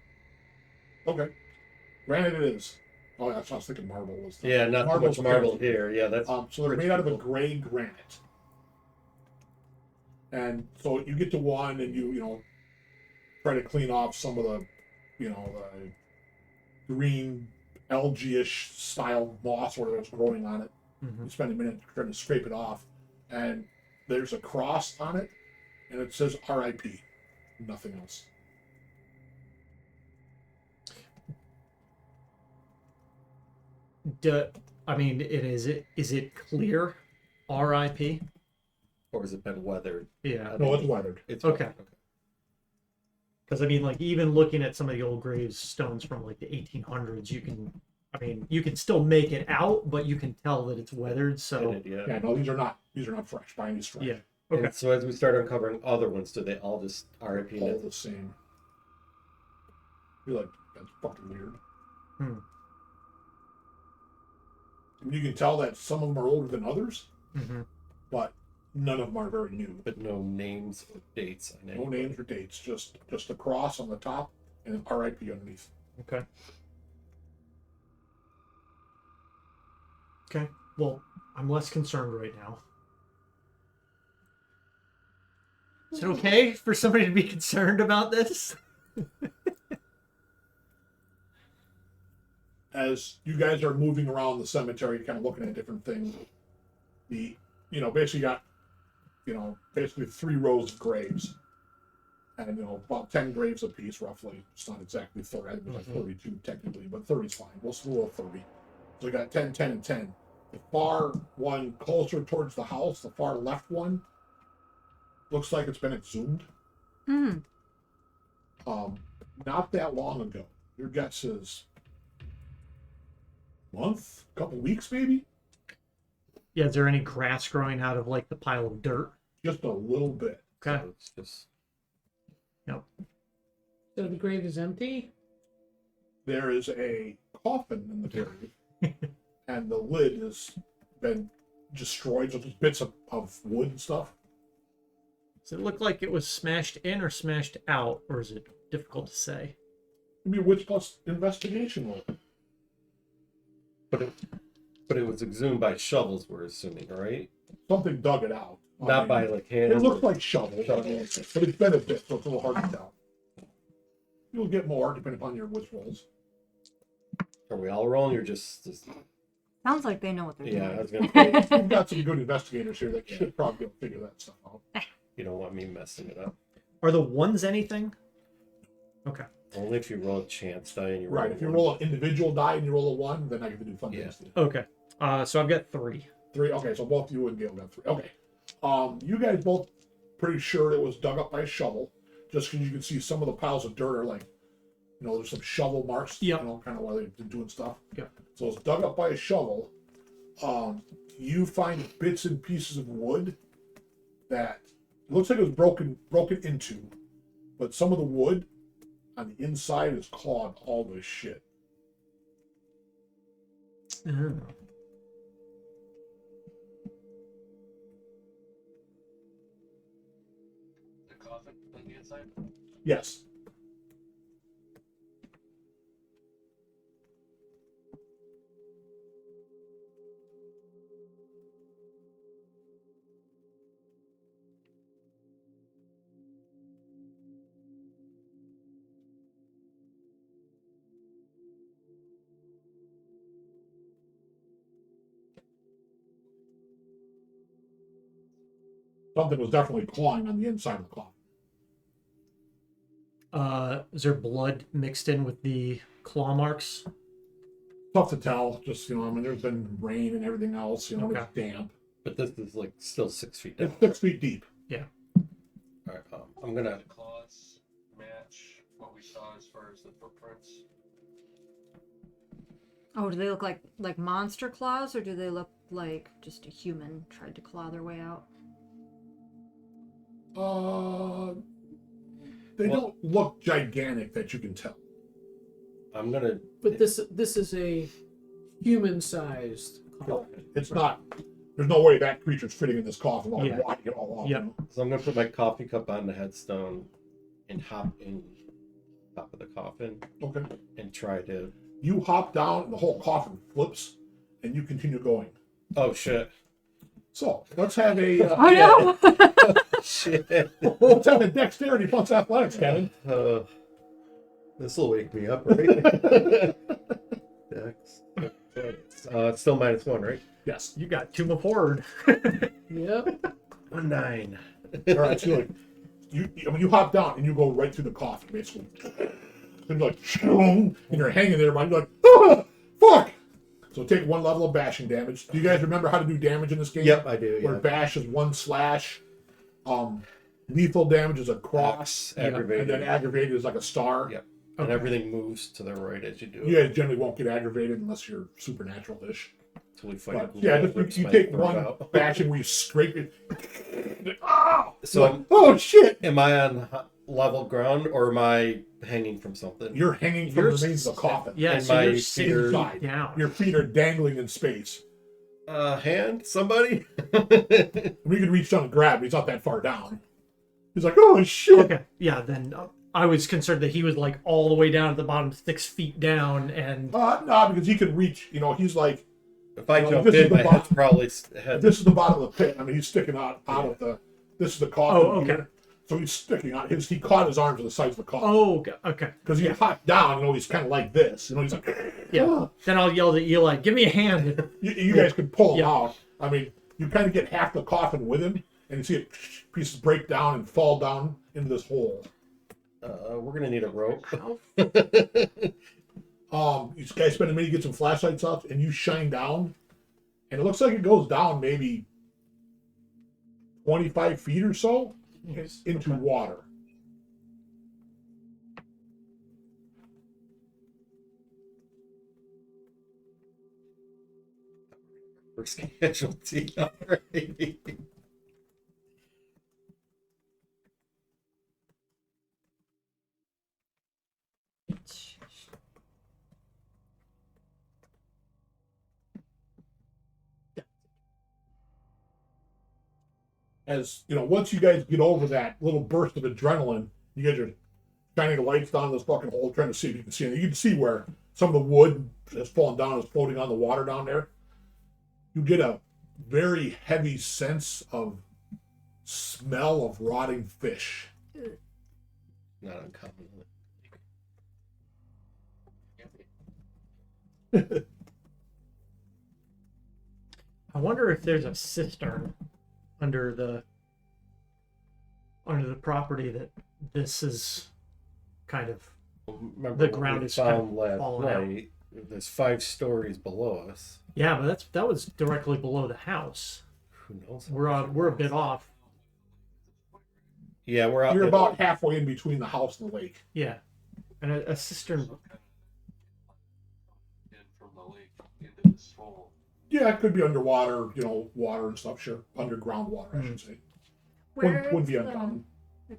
Okay. Granite it is. Oh, that's what I was thinking marble was. Yeah, not so Marble's much marble granite. here. Yeah, that's So they're rich made out of a people. gray granite. And so you get to one and you try to clean off some of the, the green algae-ish style moss or whatever that's growing on it. Mhm. You spend a minute trying to scrape it off, and there's a cross on it, and it says RIP. Nothing else. Is it clear? R.I.P. Or has it been weathered? Yeah. No, it's weathered. It's Okay. weathered, Because even looking at some of the old gravestones from the 1800s, you can still make it out, but you can tell that it's weathered. So It did, yeah. Yeah, no, these are not fresh by any stretch. yeah. And Okay. so as we start uncovering other ones, do they all just RIP? All the same. You're like, that's fucking weird. Hmm. And you can tell that some of them are older than others, hmm but none of them are very new. But no names or dates on No any. names or dates, just a cross on the top and an RIP underneath. Okay. Okay. Well, I'm less concerned right now. Is it okay for somebody to be concerned about this? as you guys are moving around the cemetery, kind of looking at different things, basically got, basically 3 rows of graves. And, about 10 graves apiece, roughly. It's not exactly 30. I think it was like 32 technically, but 30's fine. We'll roll 30. So we got 10, 10, and 10. The far one closer towards the house, the far left one, looks like it's been exhumed. Mm. Not that long ago. Your guess is month, couple weeks maybe? Yeah, is there any grass growing out of like the pile of dirt? Just a little bit. Okay. So it's just So the grave is empty? There is a coffin in the grave, and the lid has been destroyed, so just bits of wood and stuff. Does it look like it was smashed in or smashed out, or is it difficult to say? Maybe witch plus investigation roll. but it was exhumed by shovels, we're assuming, right? Something dug it out. Not by like hand. It looks like shovels, but it's been a bit, so it's a little hard to tell. You'll get more depending upon your witch rolls. Are we all rolling or just Sounds like they know what they're yeah, I doing. was gonna say We've got some good investigators here that should probably be able to figure that stuff out. you don't want me messing it up. Are the ones anything? Okay. Only if you roll a chance die and you Right, if you roll an individual die and you roll a 1, then I get to do fun Yeah. things. Okay. So I've got 3. 3, okay, so both you and Gail got 3. Okay. You guys both pretty sure it was dug up by a shovel, just because you can see some of the piles of dirt are like, there's some shovel marks, Yep. kind of while they've been doing stuff. Yep. So it's dug up by a shovel. You find bits and pieces of wood that looks like it was broken into, but some of the wood on the inside is clawed all to shit. Oh. The coffin on the inside? Yes. Something was definitely clawing on the inside of the cloth. Is there blood mixed in with the claw marks? Tough to tell. Just, there's been rain and everything else. Okay. It's damp. But this is like still 6 feet down. It's 6 feet deep. Yeah. Alright, I'm gonna The claws match what we saw as far as the footprints. Oh, do they look like monster claws, or do they look like just a human tried to claw their way out? They don't look gigantic that you can tell. I'm gonna But this is a human-sized coffin. It's not. There's no way that creature's fitting in this coffin while Yeah. you're walking it all off. Yep. so I'm gonna put my coffee cup on the headstone and hop in top of the coffin Okay. and try to You hop down, and the whole coffin flips, and you continue going. oh shit. So let's have a Oh no! Shit. let's have a dexterity plus athletics, Kevin. This will wake me up, right? Dex. It's still -1, right? Yes. You got Tomb of Horde. Yep. 9. All right. So you hop down and you go right through the coffin, basically. And you're like, and you're hanging there, and you're like, ah, fuck. So take 1 level of bashing damage. Do you guys remember how to do damage in this game? Yep, I do. Where Yeah. bash is 1 slash, lethal damage is a cross, Aggravated. and then aggravated is like a star. Yep. And everything moves to the right as you do it. You guys generally won't get aggravated unless you're supernatural-ish. Until we fight a But ghoul yeah, that rips just you my take throat 1 out. bashing where you scrape it. Oh, So I'm- oh shit! Am I on level ground or am I hanging from something? You're hanging from the remains of the coffin. Yeah, And so my you're feet sitting are inside. down. Your feet are dangling in space. Hand? Somebody? We could reach down and grab him. He's not that far down. He's like, oh shit! Okay, yeah, then I was concerned that he was like all the way down at the bottom, 6 feet down, and No, because he can reach. He's like, If I Well, jump this is in, the my box. head's probably head. this is the bottom of the pit. I mean, he's sticking out of the. This is the coffin. Oh, okay. here. So he's sticking out. He caught his arms to the sides of the coffin. Oh, okay. Because he hopped down, he's kind of like this. He's like, Yeah. Then I'll yell at Eli, give me a hand. you guys could pull him out. I mean, you kind of get half the coffin with him, and you see it pieces break down and fall down into this hole. We're gonna need a rope. These guys spend a minute, get some flashlights out, and you shine down, and it looks like it goes down maybe 25 feet or so into water. First casualty already. As once you guys get over that little burst of adrenaline, you guys are shining the lights down this fucking hole, trying to see if you can see anything. You can see where some of the wood has fallen down, is floating on the water down there. You get a very heavy sense of smell of rotting fish. Not uncommon. I wonder if there's a cistern under the property that this is kind of Remember the ground we is kind found of last falling out. night? There's 5 stories below us. Yeah, but that was directly below the house. Who knows? We're a bit off. Yeah, we're out. You're about halfway in between the house and the lake. Yeah, and a cistern. In from the lake into this hole. Yeah, it could be underwater, water and stuff. Sure, underground water, I should say. Wouldn't be uncommon.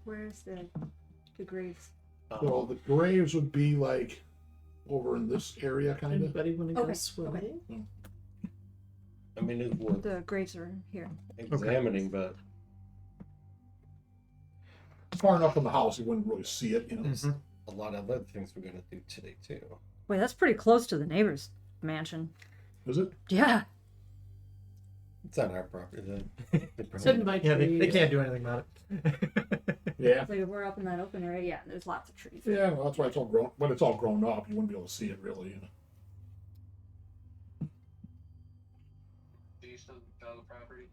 Where's the graves? So the graves would be like over in this area, kind of. Anybody want to go Okay, swimming? I mean, it's worth The graves are here. examining, but Far enough from the house, you wouldn't really see it. Mhm. a lot of other things we're gonna do today too. Wait, that's pretty close to the neighbor's mansion. Is it? Yeah. It's on our property. Then. It's in my Yeah, they trees. can't do anything about it. Yeah. Like if we're up in that open area, yeah, there's lots of trees. Yeah, well, that's why it's all grown. When it's all grown up, you wouldn't be able to see it really. East of the property.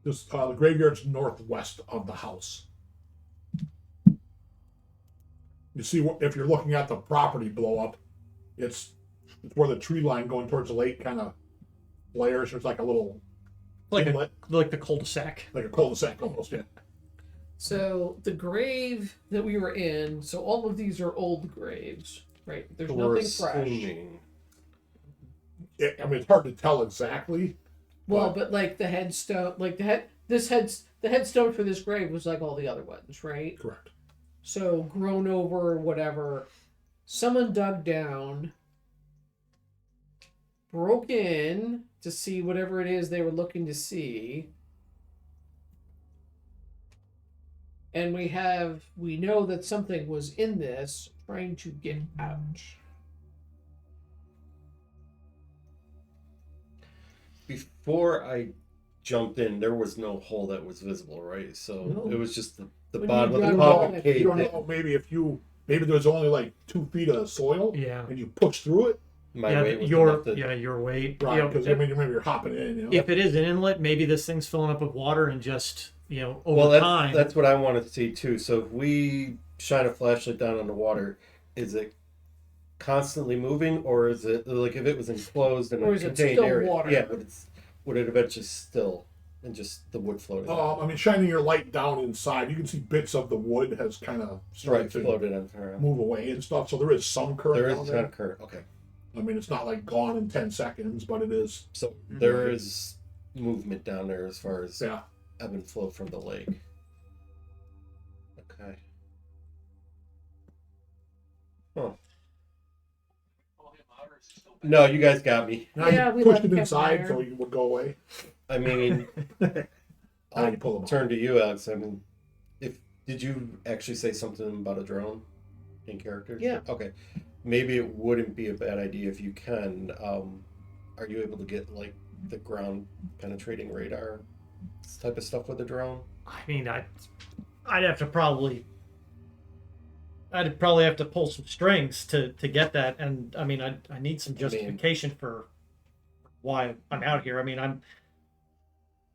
This the graveyard's northwest of the house. You see, if you're looking at the property blow up, it's where the tree line going towards the lake kind of flares. There's like a little inlet, Like the cul-de-sac. like a cul-de-sac almost. Yeah. So the grave that we were in. So all of these are old graves, right? There's We're nothing fresh. assuming. I mean, it's hard to tell exactly. Well, but like the headstone, like the headstone for this grave was like all the other ones, right? Correct. So grown over, whatever. Someone dug down, broke in to see whatever it is they were looking to see. And we know that something was in this trying to get out. Before I jumped in, there was no hole that was visible, right? So No. it was just the When bottom you of the dug coffin down, You cave. don't know. Maybe there's only like 2 feet of soil, Yeah. and you push through it. My weight was your enough to, your weight. Right, You know, because maybe you're hopping in. if it is an inlet, maybe this thing's filling up with water and just over well, time. that's what I wanted to see too. So if we shine a flashlight down on the water, is it constantly moving, or is it like if it was enclosed in Or a is it contained still area? water? Yeah, would it eventually still and just the wood floating? I mean, shining your light down inside, you can see bits of the wood has kind of started right, to floated on around. move away and stuff. So there is some current There is down a there. kind of current. Okay, I mean, it's not like gone in 10 seconds, but it is. so there is movement down there as far as Yeah. ebb and flow from the lake. Okay. Huh. Pull him out, or is he still back? No, you guys got me. Now Yeah, you we pushed left it him inside there. so he would go away. I mean, Now I'll you pull him out. turn to you, Alex. I mean, did you actually say something about a drone in characters? Yeah. Okay. Maybe it wouldn't be a bad idea if you can. Are you able to get like the ground penetrating radar type of stuff with a drone? I mean, I'd probably have to pull some strings to get that, and I mean, I need some justification for why I'm out here. I mean,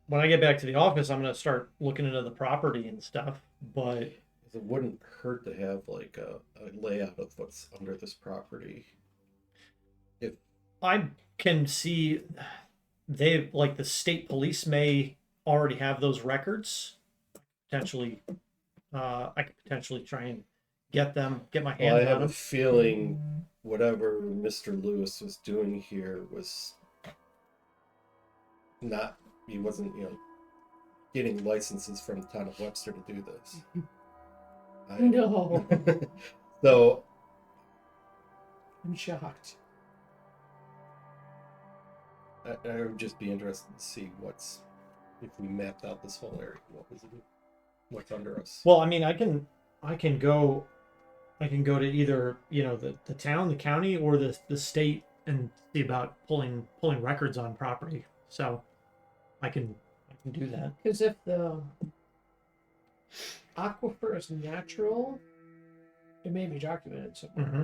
when I get back to the office, I'm gonna start looking into the property and stuff. But it wouldn't hurt to have like a layout of what's under this property. If I can see they like the state police may already have those records. Potentially, I could potentially try and get my well, hands I on have a them. feeling whatever Mr. Lewis was doing here was not, he wasn't, getting licenses from the town of Webster to do this. No. So I'm shocked. I would just be interested to see if we mapped out this whole area, what's under us. Well, I mean, I can go to either the town, the county, or the state and see about pulling records on property. So I can do that. Because if the aquifer is natural, it may be documented somewhere. Mm-hmm.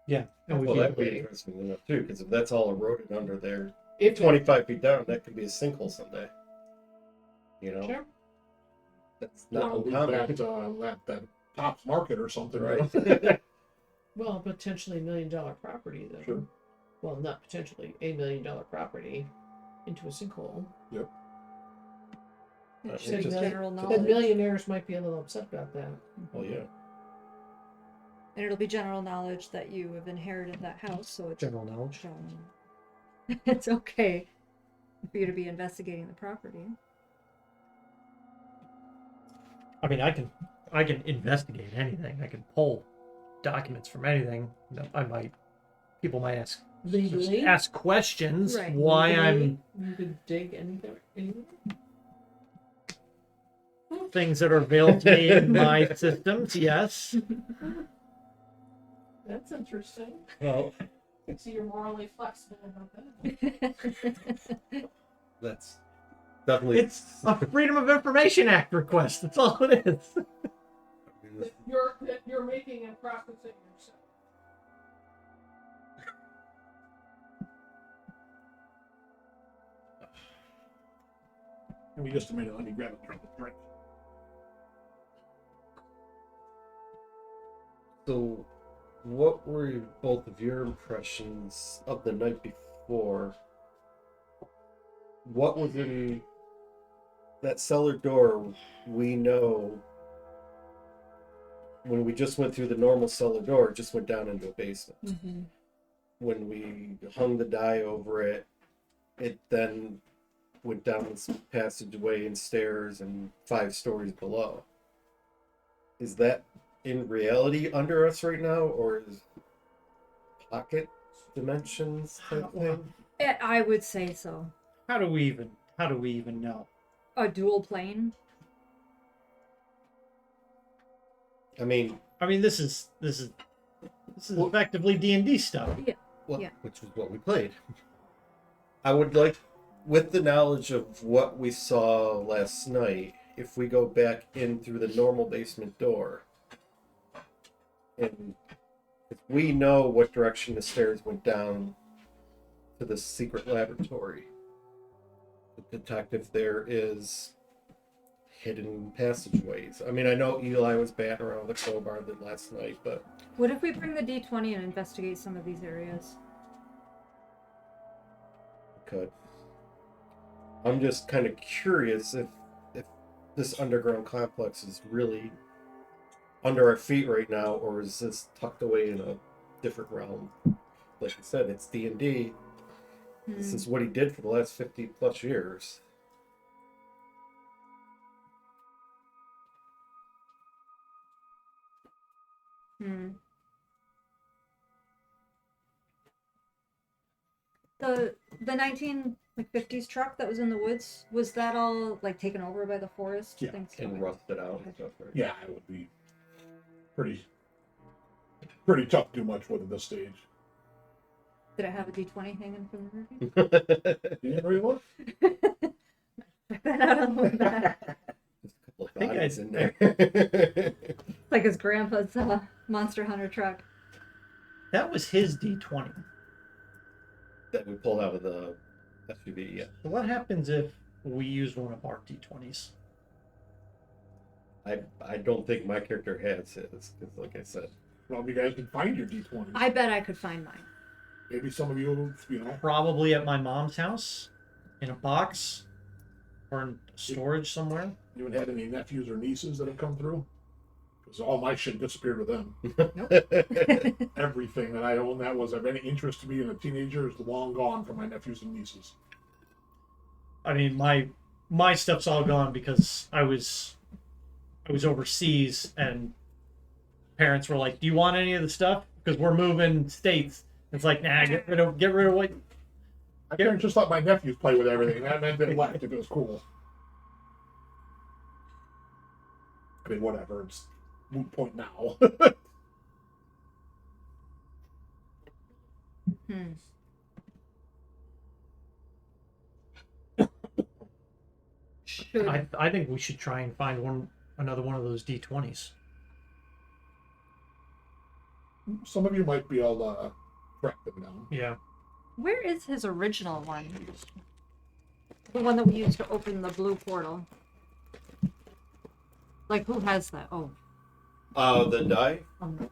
Yeah, and Well, that'd be interesting enough too, because if that's all eroded under there, If 25 feet down, that could be a sinkhole someday. Sure. That's not Well, uncommon. that Tops Market or something, Right. Well, potentially $1 million property, though. Sure. Well, not potentially $1 million property into a sinkhole. Yep. It's Said just million- general The knowledge. millionaires might be a little upset about that. Oh yeah. And it'll be general knowledge that you have inherited that house, so it's General knowledge. it's okay for you to be investigating the property. I mean, I can investigate anything. I can pull documents from anything. People might Legally, ask questions Right. why legally, you could dig anything. things that are available to me in my systems. Yes. That's interesting. Well, So you're morally flexible about that. that's definitely. It's a Freedom of Information Act request. That's all it is. That you're making and processing yourself. Give me just a minute. Let me grab a drink. So, what were both of your impressions of the night before? What was in that cellar door? We know when we just went through the normal cellar door, it just went down into a basement. Mm-hmm. When we hung the dye over it, it then went down this passageway and stairs and 5 stories below. Is that in reality under us right now, or is pocket dimensions type thing? I would say so. How do we even know? A dual plane. I mean, This is effectively D&D stuff. well, Yeah. which is what we played. I would like, with the knowledge of what we saw last night, if we go back in through the normal basement door, and if we know what direction the stairs went down to the secret laboratory, to detect if there is hidden passageways. I mean, I know Eli was batting around with a crowbar last night, but What if we bring the D20 and investigate some of these areas? could. I'm just kind of curious if this underground complex is really under our feet right now, or is this tucked away in a different realm? Like I said, it's D&D. This is what he did for the last 50 plus years. The 1950s truck that was in the woods, was that all like taken over by the forest? Yeah, Things And rusted out and stuff, right? Yeah, it would be pretty tough to do much with at this stage. Did it have a D20 hanging from the roof? You didn't really look? Check that out on the way back. Just a couple of I think I guys in there. Like his grandpa's Monster Hunter truck. That was his D20. That we pulled out of the SUV, yeah. So what happens if we use one of our D20s? I don't think my character has his, because like I said. Well, you guys can find your D20. I bet I could find mine. Maybe some of you know. Probably at my mom's house, in a box, or in storage somewhere. You haven't had any nephews or nieces that have come through? Because all my shit disappeared with them. Everything that I own that was of any interest to me in a teenager is long gone from my nephews and nieces. I mean, my stuff's all gone because I was overseas and parents were like, "Do you want any of the stuff? Because we're moving states." It's like, nah, get rid of what. My parents just let my nephews play with everything. That meant they left if it was cool. I mean, whatever. It's moot point now. Should I think we should try and find another one of those D20s. Some of you might be able to track them down. Yeah. Where is his original one? The one that we used to open the blue portal. Like, who has that? Oh. The die? Um,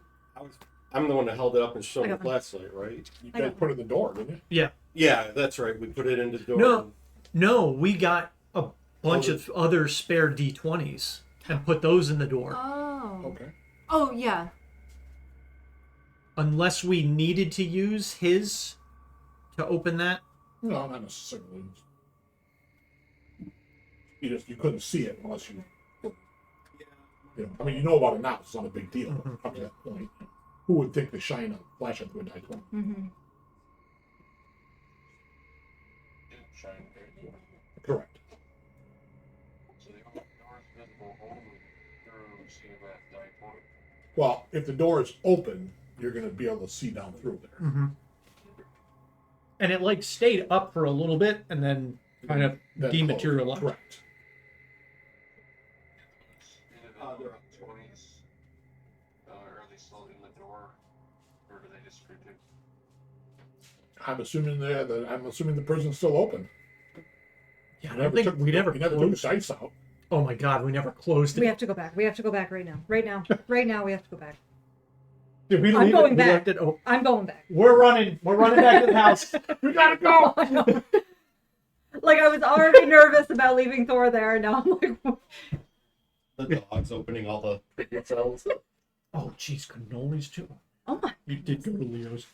I'm the one that held it up and showed I the got one. flashlight, right? You I guys got put it in the door, didn't you? Yeah. Yeah, that's right. We put it in the door. No. No, we got a bunch of other spare D20s and put those in the door. oh. Okay. Oh, yeah. Unless we needed to use his to open that. No, not necessarily. You couldn't see it unless you. I mean, you know about it now. It's not a big deal. Up to that point, who would think to shine a flashlight through a die 20? Mm-hmm. Shine very Correct. So the door is visible only through seeing that die point. Well, if the door is open, you're going to be able to see down through there. Mm-hmm. And it like stayed up for a little bit and then kind of Then dematerialized. close. Correct. Individual 20s, are they still in the door, or do they just predict? I'm assuming the prison's still open. Yeah, I You don't think we never took the closed. dice out. Oh my god, we never closed it. We have to go back. We have to go back right now. Right now. Right now, we have to go back. Did we I'm leave going it? We back. left it open. I'm going back. We're running back to the house. We gotta go. Like, I was already nervous about leaving Thor there, and now I'm like, The dog's opening all the cricket cells. Oh jeez, cannolis too. oh my. You did go to Leo's.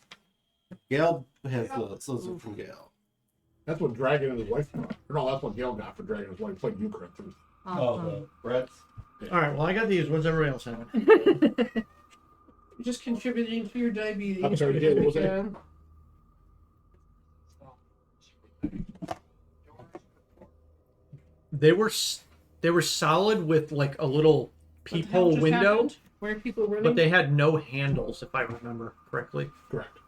Gail has those are from Gail. That's what Dragon and his wife got. Or no, that's what Gail got for Dragon and his wife. Played Euchre through. Awesome. Brett's. Alright, well I got these. What's everybody else having? Just contributing to your diabetes. I'm sorry, Gail, what was that? Yeah. They were solid with like a little What the hell peephole just window, happened? Where people running? but they had no handles if I remember correctly. Correct.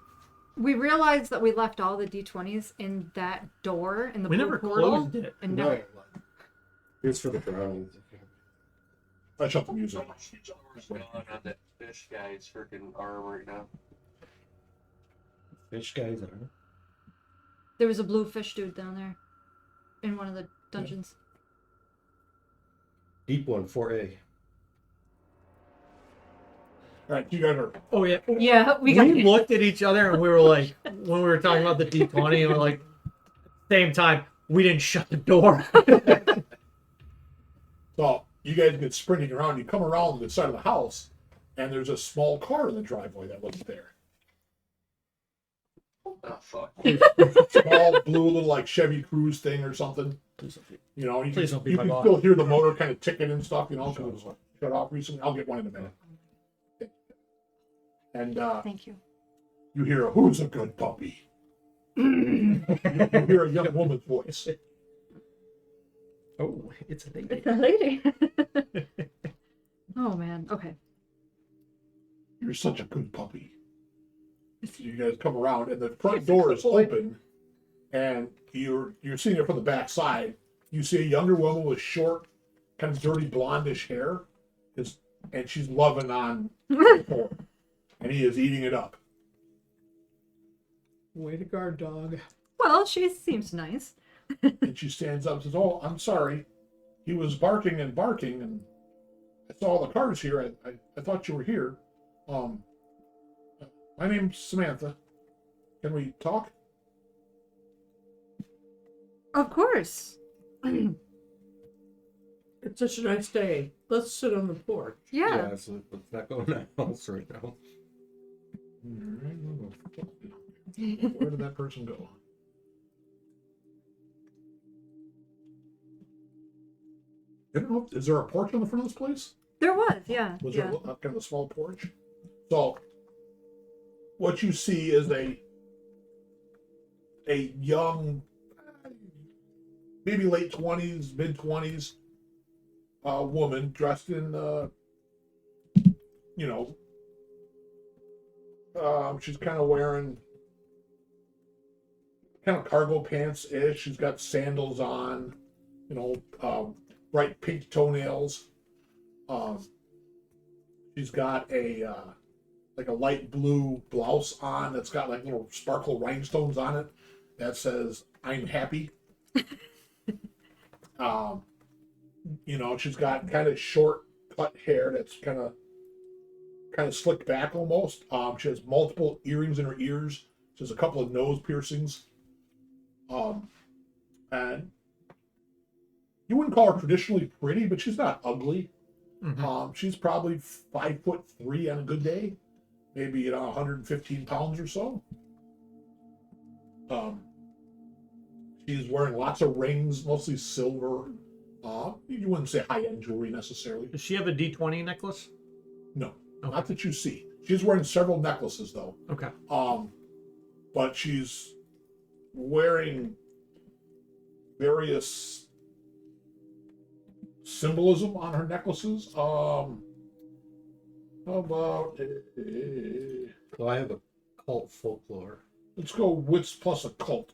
We realized that we left all the D20s in that door in the We blue never portal. closed it. And No. never, Here's for the brownies. I shut the music. What's going on that fish guy's freaking arm right now? Fish guys are. there was a blue fish dude down there in one of the dungeons. Deep one, 4A. All right, you guys are. Oh yeah. Yeah, We looked at each other and we were like, when we were talking about the D20, and we're like, same time, we didn't shut the door. So you guys get sprinting around. You come around the side of the house, and there's a small car in the driveway that wasn't there. Oh fuck. Small blue little like Chevy Cruze thing or something. You know, you Please can, don't be you my can boss. still hear the motor kind of ticking and stuff. You know, because it was shut off recently. I'll get one in a minute. And Thank you. you hear a "Who's a good puppy?" You hear a young woman's voice. Oh, it's a lady. It's a lady. Oh man. Okay. You're such a good puppy. So you guys come around, and the front door is open, and you're seeing it from the back side. You see a younger woman with short, kind of dirty blondish hair, and she's loving on pork, and he is eating it up. Way to guard, dog. Well, she seems nice. And she stands up and says, "Oh, I'm sorry. He was barking and barking, and I saw all the cars here. I thought you were here. My name's Samantha. Can we talk?" Of course. It's such a nice day. Let's sit on the porch. Yeah. So let's not go in that house right now. Where did that person go? I don't know. Is there a porch on the front of this place? There was, yeah. Was yeah. there kind of a small porch? So, what you see is a young, maybe late 20s, mid 20s, woman dressed in, she's kind of wearing kind of cargo pants-ish. She's got sandals on, bright pink toenails. She's got a like a light blue blouse on that's got like little sparkle rhinestones on it that says "I'm happy." She's got kind of short cut hair that's kind of slicked back almost. She has multiple earrings in her ears. She has a couple of nose piercings. And you wouldn't call her traditionally pretty, but she's not ugly. Mhm. She's probably 5'3" on a good day, maybe 115 pounds or so. She's wearing lots of rings, mostly silver. You wouldn't say high-end jewelry necessarily. Does she have a D20 necklace? No, Okay. not that you see. She's wearing several necklaces though. Okay. But she's wearing various symbolism on her necklaces. How about So I have a cult folklore. let's go wits plus occult.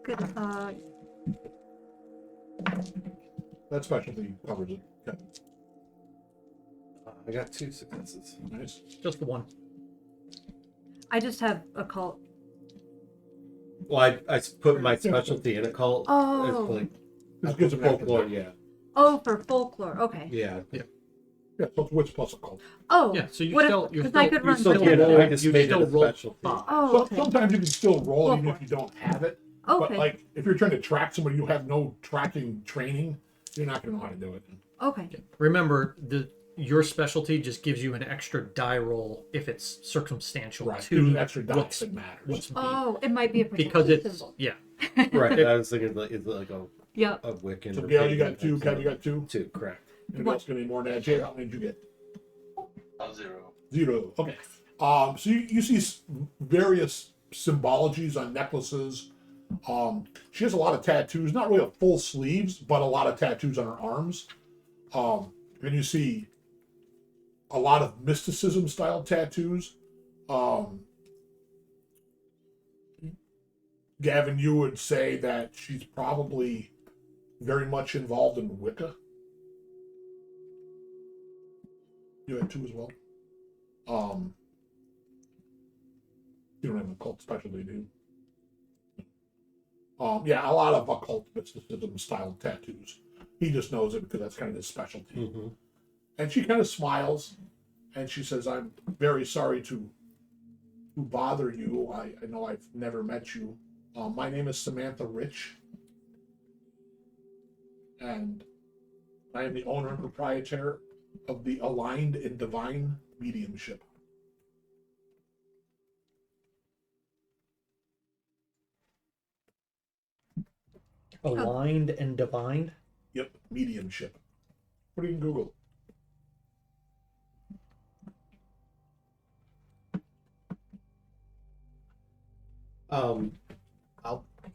Good. That specialty covers it. Okay, I got 2 successes. nice. Just the one. I just have a cult. Well, I put my specialty in a cult. Oh. It's like This I gives put them extra folklore. die. Yeah, Oh, for folklore. Okay. yeah. Yeah, so it's wits plus occult. Oh. Yeah, so you what still, if, you're 'cause still, I could you run still still both. get roll, I just you made it still a roll specialty. 5. Oh, okay. Sometimes you can still roll Go even for if you don't have it. Okay. But like if you're trying to track somebody you have no tracking training, you're not going to know how to do it. Okay. Remember, your specialty just gives you an extra die roll if it's circumstantial Right. to Gives you an extra dice what's, that matters. what's being, Oh, it might be a because protection it's symbol. yeah. Right. I was thinking it's like a Yep. Wiccan. So or Gail, you pagan got 2. type Kev, you got 2. 2, correct. Anybody else going to need more than that? Jay, how many did you get? 0. 0. Okay. So you see various symbologies on necklaces. She has a lot of tattoos, not really full sleeves, but a lot of tattoos on her arms. And you see a lot of mysticism style tattoos. Gavin, you would say that she's probably very much involved in Wicca. You had 2 as well. You don't have an occult specialty, do you? Yeah, a lot of occult mysticism style tattoos. He just knows it because that's kind of his specialty. Mm-hmm. And she kind of smiles, and she says, "I'm very sorry to bother you. I know I've never met you. My name is Samantha Rich, and I am the owner and proprietor of the Aligned in Divine Mediumship." Aligned and divined. Yep, mediumship. What do you Google? I'll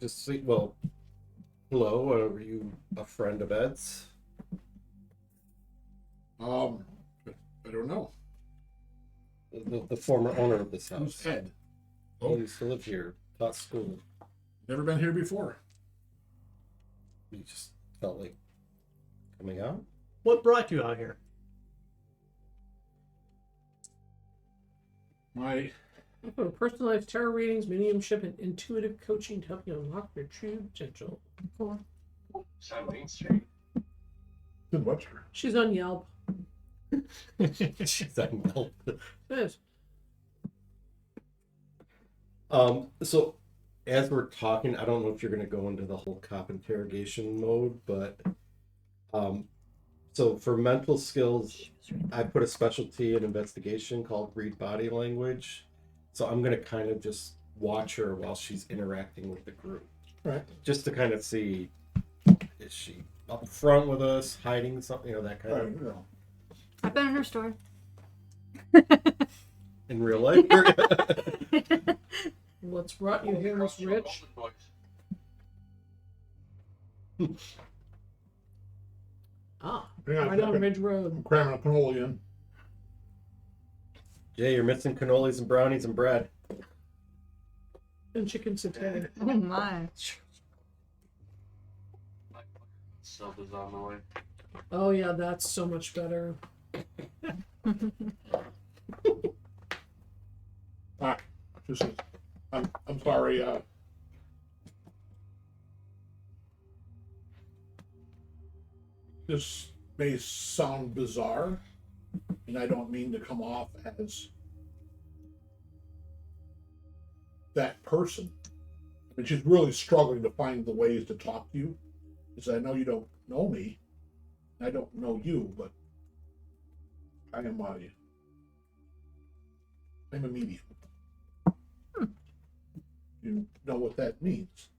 just see. Well, hello. Are you a friend of Ed's? I don't know. The former owner of this Who's house. Ed? He used to live here, taught school. Never been here before. You just felt like coming out? What brought you out here? My For personalized tarot readings, mediumship, and intuitive coaching to help you unlock your true potential. Cool. It's on Main Street. in Webster. She's on Yelp. She's on Yelp. Yes. So as we're talking, I don't know if you're gonna go into the whole cop interrogation mode, but so for mental skills, I put a specialty in investigation called read body language. So I'm gonna kind of just watch her while she's interacting with the group. Right. Just to kind of see, is she up front with us, hiding something, that kind Right, of you know. I've been in her store. in real life. What's brought you here, Miss Rich? Ah, Hang on a right on second. Ridge I'm Road. cramming a cannoli in. Jay, you're missing cannolis and brownies and bread. And chicken satay. Oh my. Sub is on the way. Oh yeah, that's so much better. Just, I'm sorry. This may sound bizarre, and I don't mean to come off as that person. I mean, she's really struggling to find the ways to talk to you. Because I know you don't know me. I don't know you, but I'm a medium. You know what that means?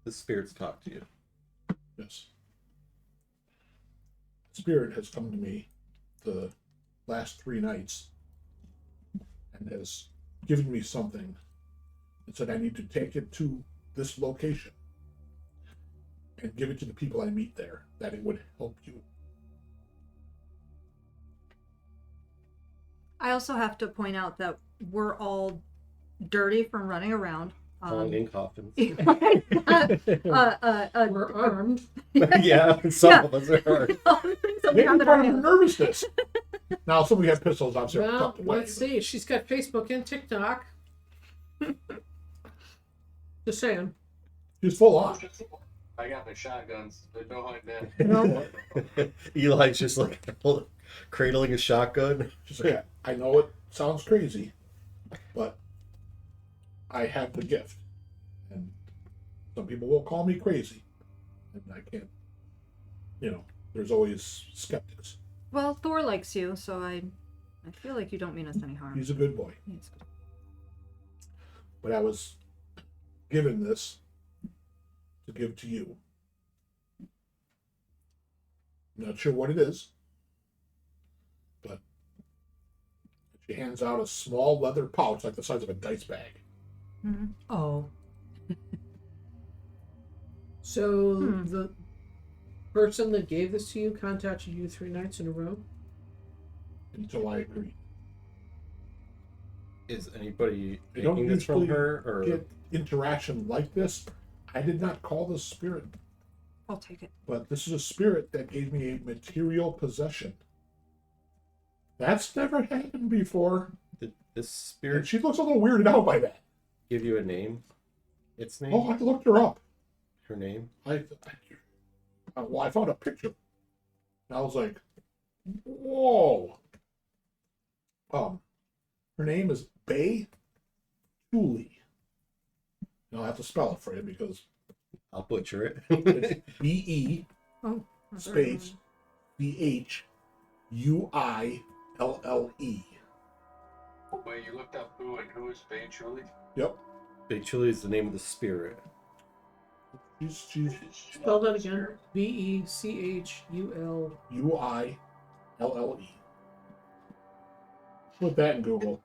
The spirits talk to you. Yes. Spirit has come to me the last 3 nights and has given me something and said I need to take it to this location and give it to the people I meet there, that it would help you. I also have to point out that we're all dirty from running around. Falling in coffins. We're armed. Yeah, some of us are. Maybe part of her nervousness. Now, somebody had pistols on there. Well, let's see. She's got Facebook and TikTok. Just saying. She's full on. I got my shotguns. There's no hiding that. Eli's just like cradling a shotgun. She's like, I know it sounds crazy, but I have the gift. And some people will call me crazy. And I can't, there's always skeptics. Well, Thor likes you, so I feel like you don't mean us any harm. He's a good boy. He's good. But I was given this to give to you. I'm not sure what it is, but she hands out a small leather pouch like the size of a dice bag. Mm-hmm. Oh. So the person that gave this to you contacted you 3 nights in a row? Until I agreed. Is anybody I don't taking this from usually her? Or get interaction like this. I did not call this spirit, I'll take it. but this is a spirit that gave me a material possession. That's never happened before. did this And spirit she looks a little weirded out by that. give you a name? Its name? Oh, I looked her up. Her name? I found a picture. And I was like, whoa. Her name is Bay Julie. I'll have to spell it for you because I'll butcher it. it's B-E Oh. space B-H-U-I-L-L-E. Wait, you looked up who and who is Bay Truly? Yep. Big Chili is the name of the spirit. She's Spell that again. B-E-C-H-U-L. U-I-L-L-E. Put that in Google.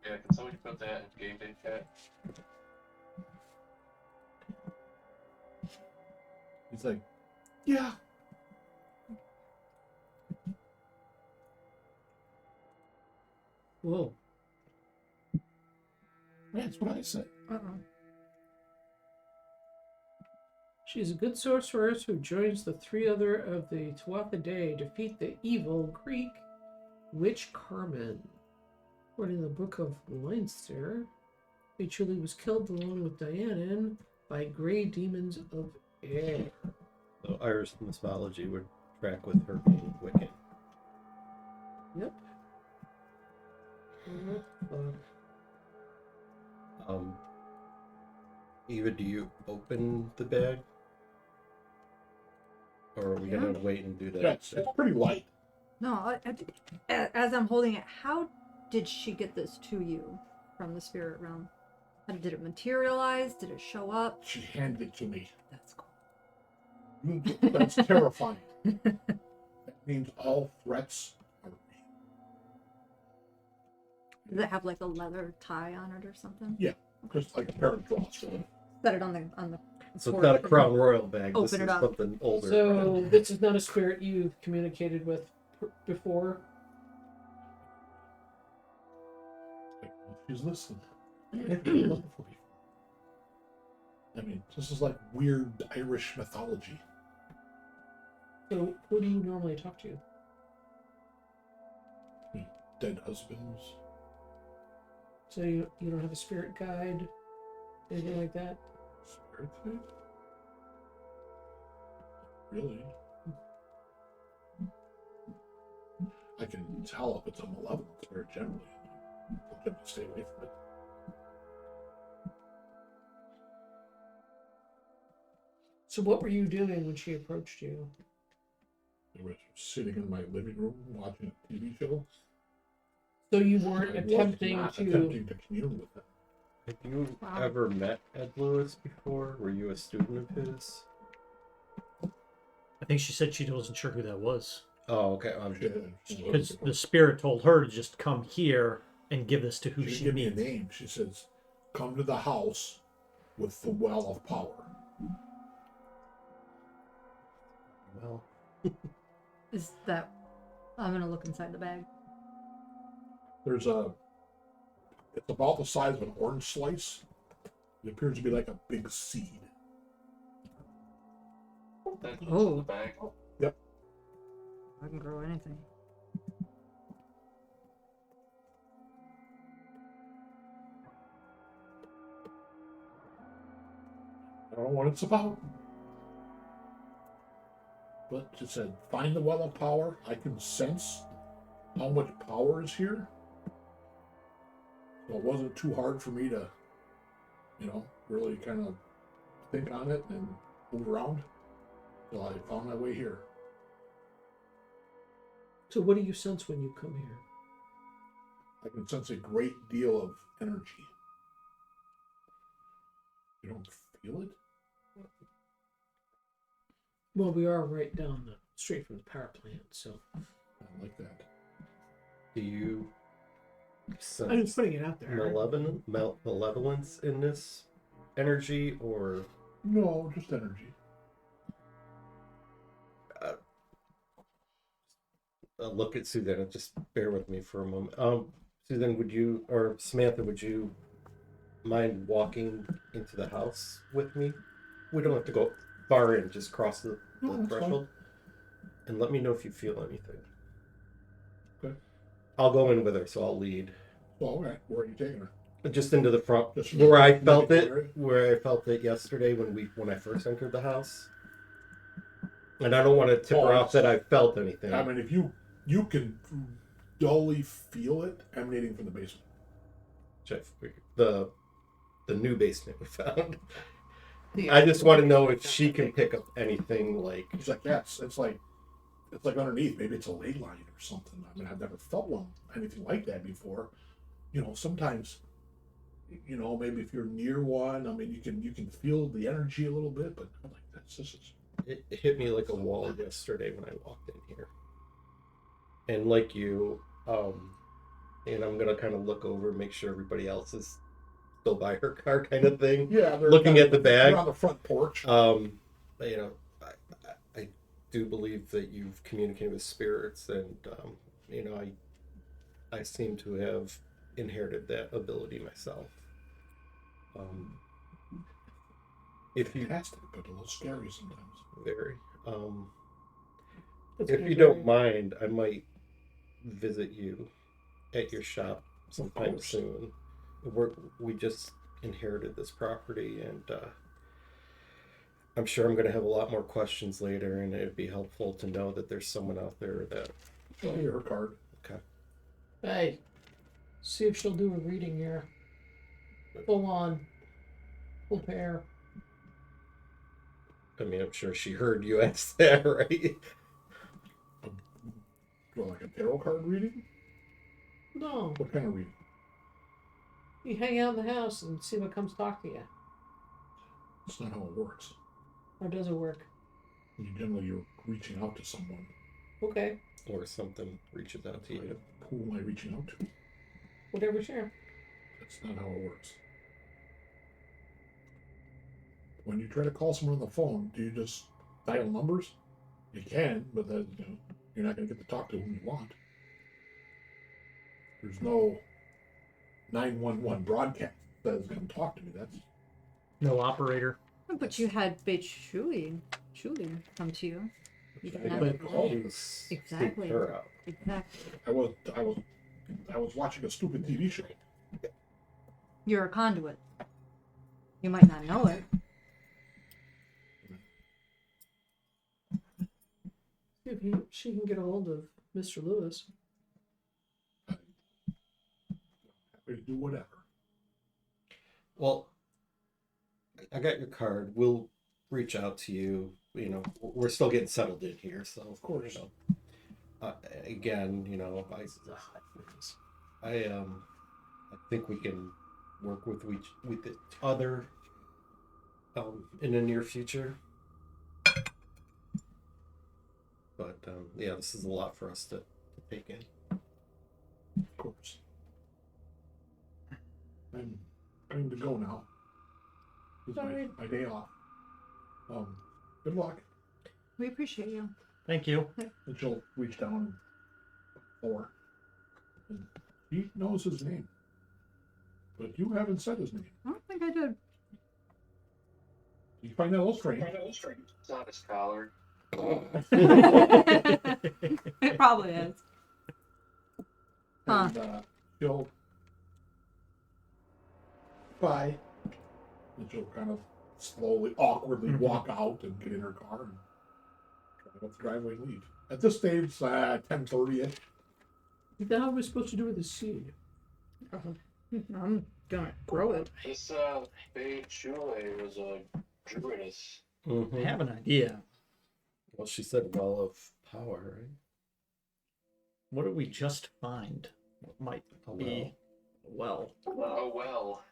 Yeah, can somebody put that in game day chat? He's like, yeah. Whoa. That's what I said. Uh-oh. She's a good sorceress who joins the three other of the Tuatha Dé defeat the evil Greek witch Carmen. According to the Book of Leinster, Vigil was killed along with Dianan by grey demons of air. So Irish mythology would track with her being wicked. Yep. Eva, do you open the bag? Or are we gonna wait and do that? Yeah, it's pretty light. No, as I'm holding it, how did she get this to you from the spirit realm? How did it materialize? Did it show up? She handed it to me. That's cool. That's terrifying. That means all threats are real. Does it have like a leather tie on it or something? Yeah, just like a pair of drawers. Set it on the So it's sword not a and Crown Royal bag. This open is it up. something older. So this is not a spirit you've communicated with before. Like, she's listening. I mean, this is like weird Irish mythology. So who do you normally talk to? Dead husbands. So you don't have a spirit guide, anything like that? Spirit guide? Really? I can tell if it's a malevolent spirit generally. I'll generally stay away from it. So what were you doing when she approached you? I was sitting in my living room watching a TV show. So you weren't I was attempting not to. attempting to commune with him. Have you Wow. ever met Ed Lewis before? Were you a student of his? I think she said she wasn't sure who that was. Oh, okay. Because the spirit told her to just come here and give this to who She she didn't give me a meets. name. She says, "Come to the house with the well of power." Well, Is that? I'm gonna look inside the bag. There's it's about the size of an orange slice. It appears to be like a big seed. That goes Oh. in the bag. I can grow anything. I don't know what it's about. But it said, find the well of power. I can sense how much power is here. So it wasn't too hard for me to, really kind of think on it and move around. So I found my way here. So what do you sense when you come here? I can sense a great deal of energy. You don't feel it? Well, we are right down the street from the power plant, so I like that. do you I'm just sense putting it out there. malevolence in this energy, or No, just energy. look at Suzanna? Just bear with me for a moment. Susan, or Samantha, would you mind walking into the house with me? We don't have to go far in, just cross the No, that's threshold. And let me know if you feel anything. Okay. I'll go in with her, so I'll lead. Well, all right. Where are you taking her? Just into the front, Just where I felt living it, area? where I felt it yesterday when I first entered the house. And I don't want to tip her off that I felt anything. I mean, if you can dully feel it emanating from the basement. The new basement we found. I just want to know if she can pick up anything like. It's like, yes, it's like underneath. Maybe it's a ley line or something. I mean, I've never felt anything like that before. Sometimes, maybe if you're near one, I mean, you can feel the energy a little bit, but I'm like, this is. It hit me like a wall yesterday when I walked in here. And like you, and I'm gonna kind of look over, make sure everybody else is still by her car, kind of thing. Yeah, they're Looking at the bag. They're on the front porch. I do believe that you've communicated with spirits, and I seem to have inherited that ability myself. If you fantastic, but a little scary sometimes. very, That's if gonna you be don't very- mind, I might visit you at your shop sometime course. soon. We just inherited this property, and I'm sure I'm going to have a lot more questions later, and it'd be helpful to know that there's someone out there that. Show me her card. Okay. Hey, see if she'll do a reading here. Full on. Full pair. I mean, I'm sure she heard you ask that, right? Well, like a tarot card reading? No. What kind of reading? You hang out in the house and see what comes talk to you. That's not how it works. Or does it work? You're reaching out to someone. Okay. Or something reaches out to you. Who am I reaching out to? Whatever, sure. That's not how it works. When you try to call someone on the phone, do you just dial numbers? You can, but then you're not going to get to talk to whom you want. There's no 911 broadcast that is going to talk to me. That's No operator. But you had Shuli come to you. You didn't have But- Exactly. Her out. Exactly. I was watching a stupid TV show. You're a conduit. You might not know it. See if she can get a hold of Mr. Lewis. Happy to do whatever. Well, I got your card. We'll reach out to you. You know, we're still getting settled in here, so Of course. you know, again, you know, I think we can work with each other in the near future. But yeah, this is a lot for us to take in. Of course. I'm going to go now. This is Sorry. my day off. Good luck. We appreciate you. Thank you. And she'll reach down for. And he knows his name. But you haven't said his name. I don't think I did. You find that a little strange. It's not a scholar. It probably is. Huh. And she'll bye. And she'll kind of slowly, awkwardly walk out and get in her car and drive up the driveway and leave. At this stage, 10:30ish. What the hell are we supposed to do with the seed? I'm gonna grow it. This Fade Shule was a druidess. I have an idea. Well, she said well of power, right? What did we just find? What might be well? Oh well.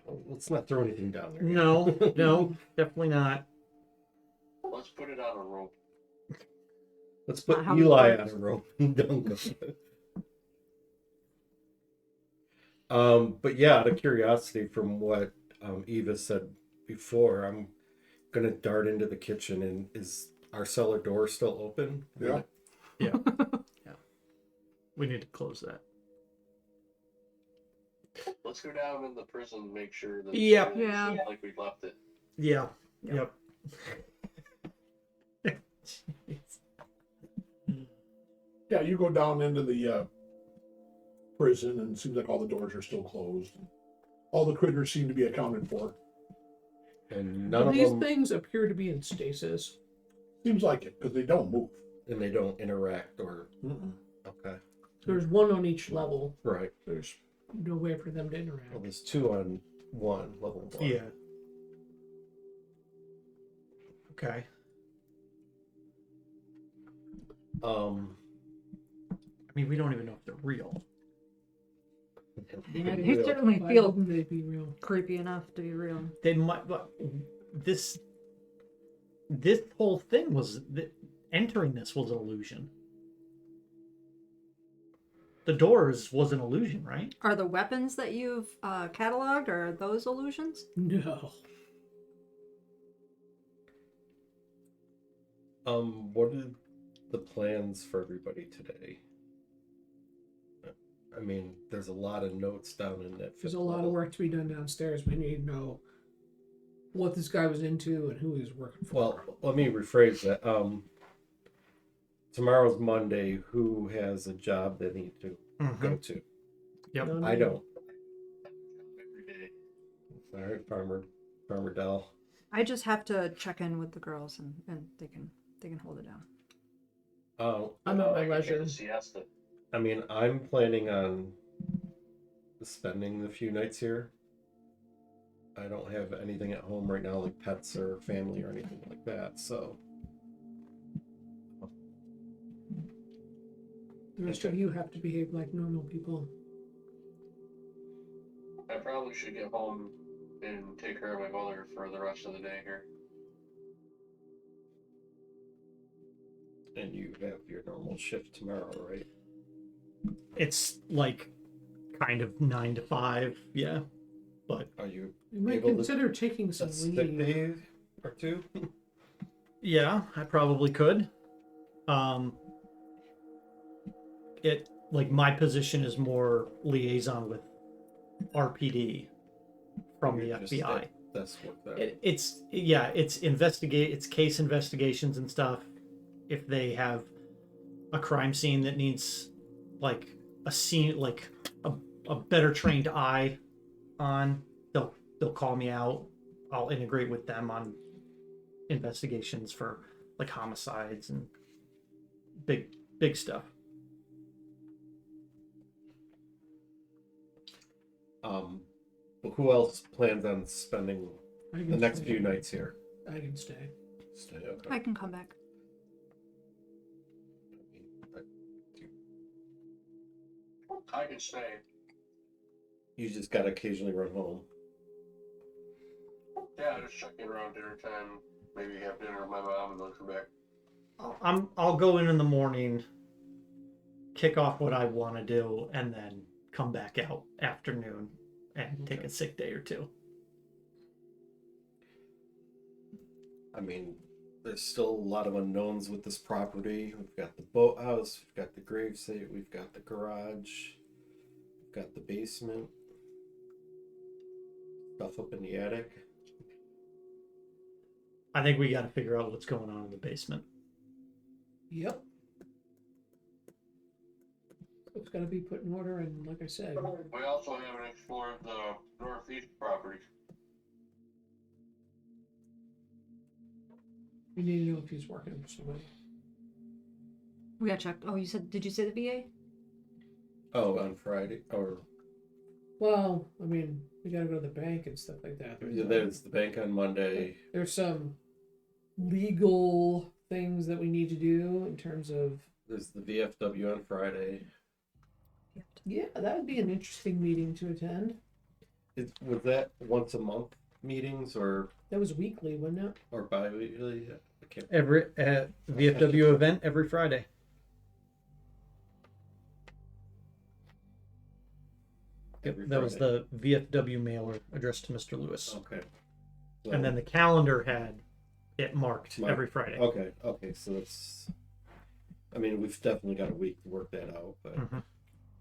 Well, let's not throw anything down there. No, no, definitely not. Let's put it on a rope. Let's put Not how it Eli on works. a rope and don't go. But yeah, out of curiosity, from what Eva said before, I'm gonna dart into the kitchen. And is our cellar door still open? Yeah. Yeah. Yeah. We need to close that. Let's go down in the prison and make sure that Yep. Yeah. like we left it. Yeah. Yep. Yep. Yeah, you go down into the prison, and it seems like all the doors are still closed. All the critters seem to be accounted for. And none of These them, things appear to be in stasis. Seems like it, because they don't move. and they don't interact or Mm-mm. okay, There's one on each level. right? There's no way for them to interact. Well, there's two on level one. Yeah. Okay. I mean, we don't even know if they're real. Yeah, they certainly Why feel wouldn't they be real? creepy enough to be real. They might, but this whole thing was entering this was an illusion. The doors was an illusion, right? Are the weapons that you've cataloged, are those illusions? No. What are the plans for everybody today? I mean, there's a lot of notes down in that. There's a lot of work to be done downstairs. We need to know what this guy was into and who he was working for. Well, let me rephrase that. Tomorrow's Monday. Who has a job they need to go to? Yep. None I of don't. Every day. All right, Farmer Dell. I just have to check in with the girls and they can hold it down. Oh, I'm at my I can leisure. take a siesta. I mean, I'm planning on spending a few nights here. I don't have anything at home right now, like pets or family or anything like that. So The rest of you have to behave like normal people. I probably should get home and take care of my mother for the rest of the day here. and you have your normal shift tomorrow, right? It's like kind of 9 to 5, yeah. But Are you You might able to consider taking some a sick leave. day or two? yeah, I probably could. It like my position is more liaison with RPD from the You're just FBI. at That's what that. It's case investigations and stuff. If they have a crime scene that needs like a scene, like a better trained eye on, they'll call me out. I'll integrate with them on investigations for like homicides and big stuff. But who else plans on spending I the can next stay. few nights here? I can stay. Stay, okay. I can come back. I can stay. You just gotta occasionally run home. Yeah, just checking around dinner time. Maybe have dinner with my mom and then come back. I'll go in the morning, kick off what I want to do, and then come back out afternoon and take a sick day or two. I mean, there's still a lot of unknowns with this property. We've got the boathouse, we've got the gravesite, we've got the garage, we've got the basement, stuff up in the attic. I think we got to figure out what's going on in the basement. Yep. It's got to be put in order, and like I said, We also haven't explored the northeast property. we need to know if he's working for somebody. We got checked. Oh, did you say the VA? Oh, on Friday, or Well, I mean, we got to go to the bank and stuff like that. there's the bank on Monday. There's some legal things that we need to do in terms of. There's the VFW on Friday. Yeah, that would be an interesting meeting to attend. Was that once a month meetings or That was weekly, wasn't it? bi-weekly? I can't. Every VFW event every Friday. Every That was Friday. the VFW mailer addressed to Mr. Lewis. Okay. And then the calendar had it marked Marked. every Friday. Okay, so it's. I mean, we've definitely got a week to work that out, but. Mhm.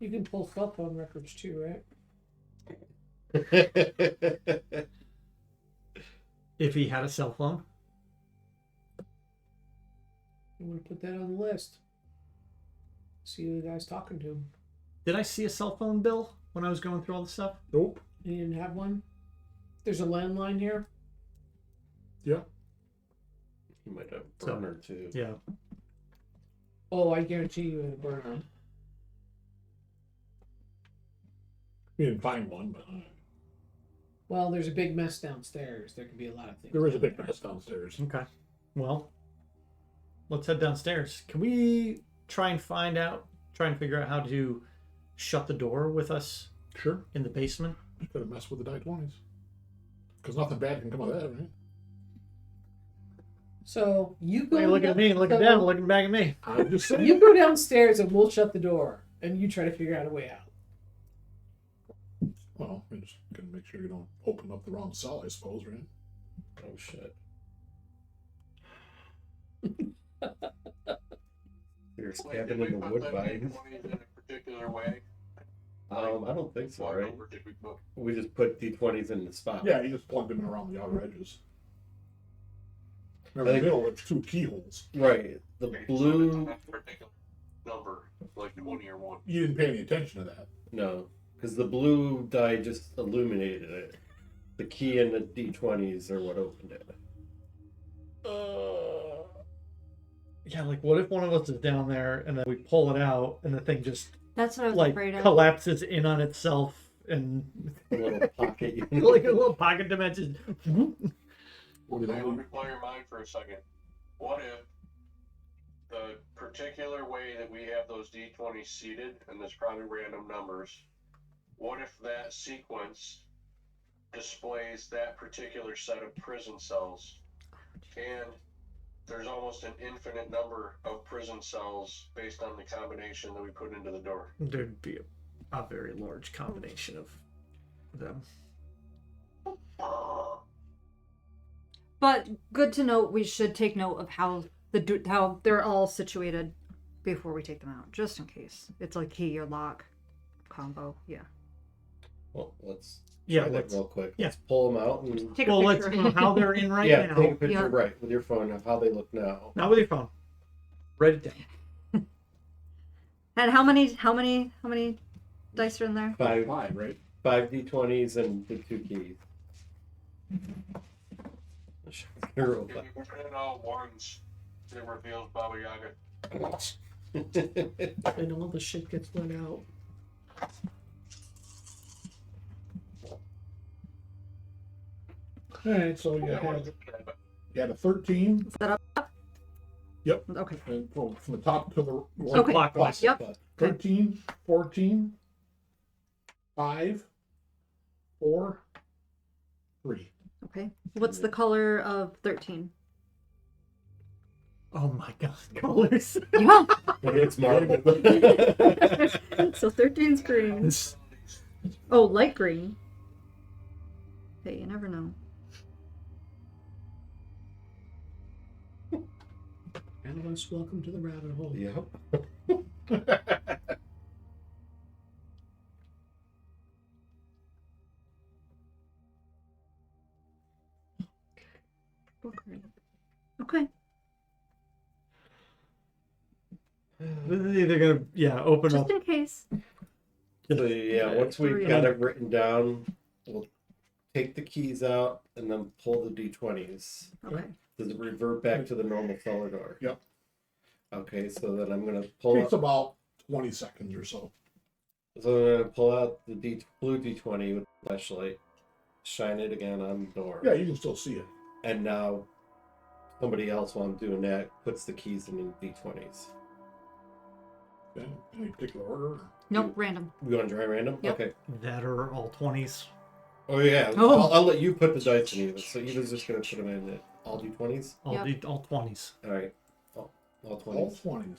You can pull cell phone records too, right? If he had a cell phone. You want to put that on the list. See who the guy's talking to. Did I see a cell phone bill when I was going through all the stuff? Nope. You didn't have one? There's a landline here. Yeah. He might have a So- burner too. Yeah. Oh, I guarantee you had a burner. We didn't find one, but Well, there's a big mess downstairs. There could be a lot of things. there is a down big there. mess downstairs. Okay. Well, let's head downstairs. Can we try and figure out how to shut the door with us Sure. in the basement? Just gotta mess with the die 20s. Because nothing bad can come of that, right? So you go. Hey, look at me, looking so down, looking back at me. I'm just saying. You go downstairs and we'll shut the door, and you try to figure out a way out. Well, we're just gonna make sure you don't open up the wrong cell, I suppose, right? Oh shit. There's Wait, cabin did in we the put the woodbine. D20s in a particular way? I don't think so, What right? number did we put? We just put D20s in the spot. Yeah, you just plug them in around the outer edges. Remember, I in the think- middle, there's 2 keyholes. Right. The Okay, so it's blue. on that particular number, like 20 or 1. You didn't pay any attention to that. No, because the blue die just illuminated it. The key and the D20s are what opened it. Yeah, like what if one of us is down there and then we pull it out and the thing just That's what I was like afraid of. collapses in on itself and A little pocket. like a little pocket dimension. What did I Let me do? blow your mind for a second. What if the particular way that we have those D20s seated, and there's probably random numbers, what if that sequence displays that particular set of prison cells, and there's almost an infinite number of prison cells based on the combination that we put into the door? There'd be a very large combination of them. But good to note. We should take note of how how they're all situated before we take them out, just in case it's a key or lock combo. Yeah. Well, let's Yeah, try that let's real quick. yeah. Let's pull them out and Take well, a let's picture. know how they're in right yeah, now. take a picture Yeah. right with your phone of how they look now. Not with your phone. Write it down. And how many dice are in there? 5 5, right? D20s and the 2 keys. Hero. If we put in all ones, it reveals Baba Yaga. And all the shit gets let out. Alright, so you had a 13. Is that up? Yep. Okay. And from the top to the Okay. Clockwise. Yep. 13, 14, 5, 4, 3. Okay. What's the color of 13? Oh my god, colors. Yeah. It's marble. So 13's green. Oh, light green. Hey, you never know. Analysts, welcome to the rabbit hole. Yep. Book green. Okay. This is either gonna open Just up. in case. So yeah, once we've Three. got it written down, we'll take the keys out and then pull the D20s. Okay. Does it revert back to the normal cellar door? Yep. Okay, so then I'm gonna pull Takes up. about 20 seconds or so. So I'm gonna pull out the blue D20 with the flashlight, shine it again on the door. Yeah, you can still see it. And now somebody else, while I'm doing that, puts the keys in the D20s. Okay. Any particular order? Nope, random. We want to try random? Yep. Okay. That are all 20s. Oh yeah. Oh. I'll let you put the dice in Eva. So Eva's just gonna put them in the all D20s. All, Yep. all 20s. All right. All All 20s. 20s,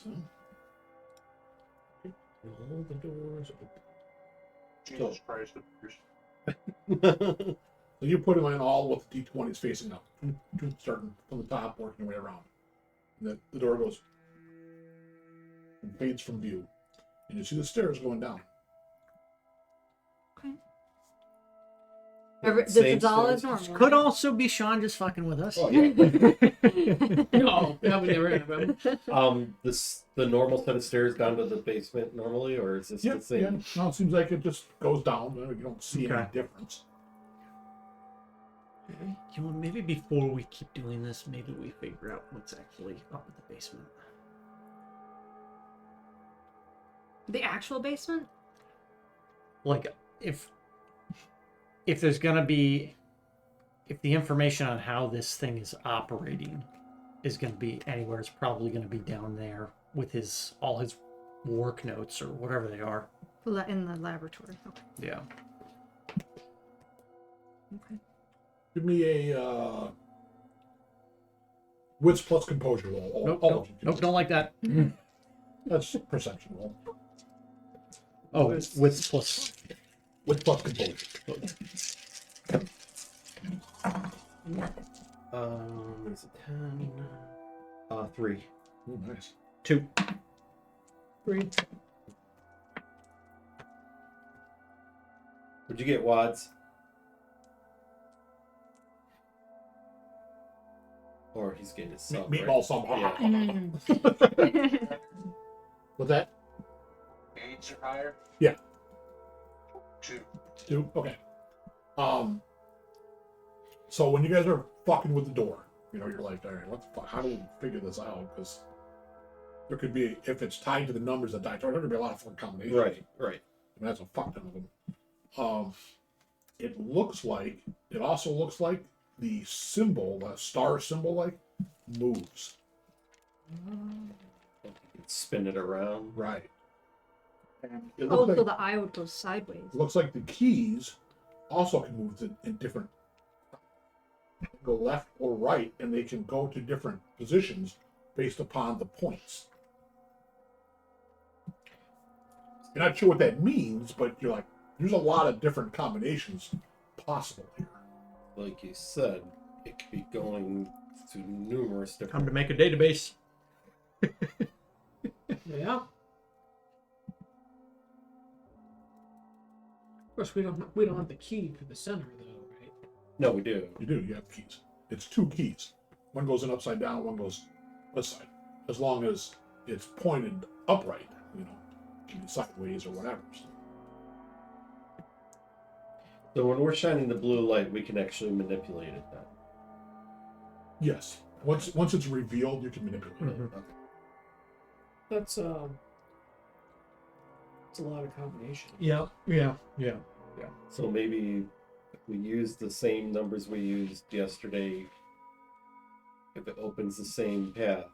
huh? All the doors open. Jesus Christ. So you put them in all with D20s facing up, starting from the top, working your way around. And the door goes and fades from view. And you see the stairs going down. Okay. This Same is all stairs. as normal. Could also be Shawn just fucking with us. Oh yeah. No, that would never happen. The normal set of stairs down to the basement normally, or is this Yeah, the same? yeah. No, it seems like it just goes down. You don't see any Okay. difference. You know, maybe before we keep doing this, maybe we figure out what's actually up at the basement. The actual basement? Like, if there's gonna be, if the information on how this thing is operating is gonna be anywhere, it's probably gonna be down there with all his work notes or whatever they are. In the laboratory. Okay. Yeah. Okay. Give me a wits plus composure roll. Nope, All nope, of you. nope, don't like that. That's perception roll. Oh, it's wits plus. Wits plus composure. It's a 10. 3. Oh, nice. 2. 3. Would you get wads? Or he's getting his sub, right? Meatball sub. Yeah. Mm. What's that? AIDS or higher? Yeah. 2. 2? Okay. So when you guys are fucking with the door, you know, you're like, all right, what the fuck? How do we figure this out? Because there could be, if it's tied to the numbers that die, there could be a lot of different combinations. Right. And that's a fuck ton of them. It also looks like the symbol, the star symbol, like, moves. Spin it around. Right. And it Oh, looks so like, the eye would go sideways. looks like the keys also can move in different, go left or right, and they can go to different positions based upon the points. You're not sure what that means, but you're like, there's a lot of different combinations possible here. Like you said, it could be going to numerous Time different. to make a database. Yeah. Of course, we don't have the key for the center though, right? No, we do. You do, you have keys. It's 2 keys. One goes in upside down, one goes this side. As long as it's pointed upright, you know, it can be sideways or whatever. So when we're shining the blue light, we can actually manipulate it then. Yes. Once it's revealed, you can manipulate it. Okay. That's it's a lot of combinations. Yeah. So maybe if we use the same numbers we used yesterday, if it opens the same path,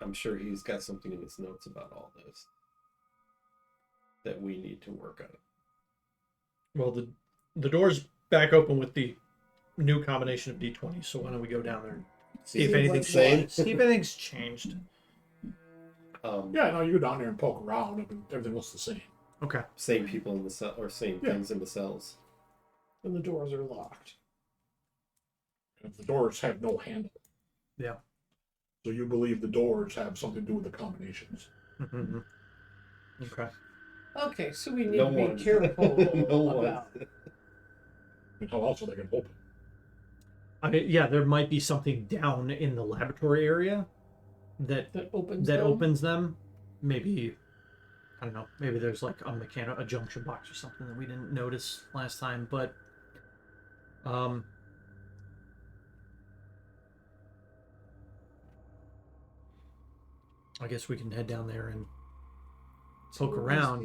I'm sure he's got something in his notes about all this that we need to work on. Well, the door's back open with the new combination of D20, so why don't we go down there and see if anything's Same. See if anything's changed. Yeah, no, you go down there and poke around, and everything looks the same. Okay. Same people in the cell or same Yeah. things in the cells. And the doors are locked. And the doors have no handle. Yeah. So you believe the doors have something to do with the combinations. Mm-hmm. Okay. Okay, so we need No to be one. careful No one. about. And how else are they going to open? I mean, yeah, there might be something down in the laboratory area that That opens that them. opens them. Maybe I don't know. Maybe there's like a junction box or something that we didn't notice last time. But I guess we can head down there and poke So around.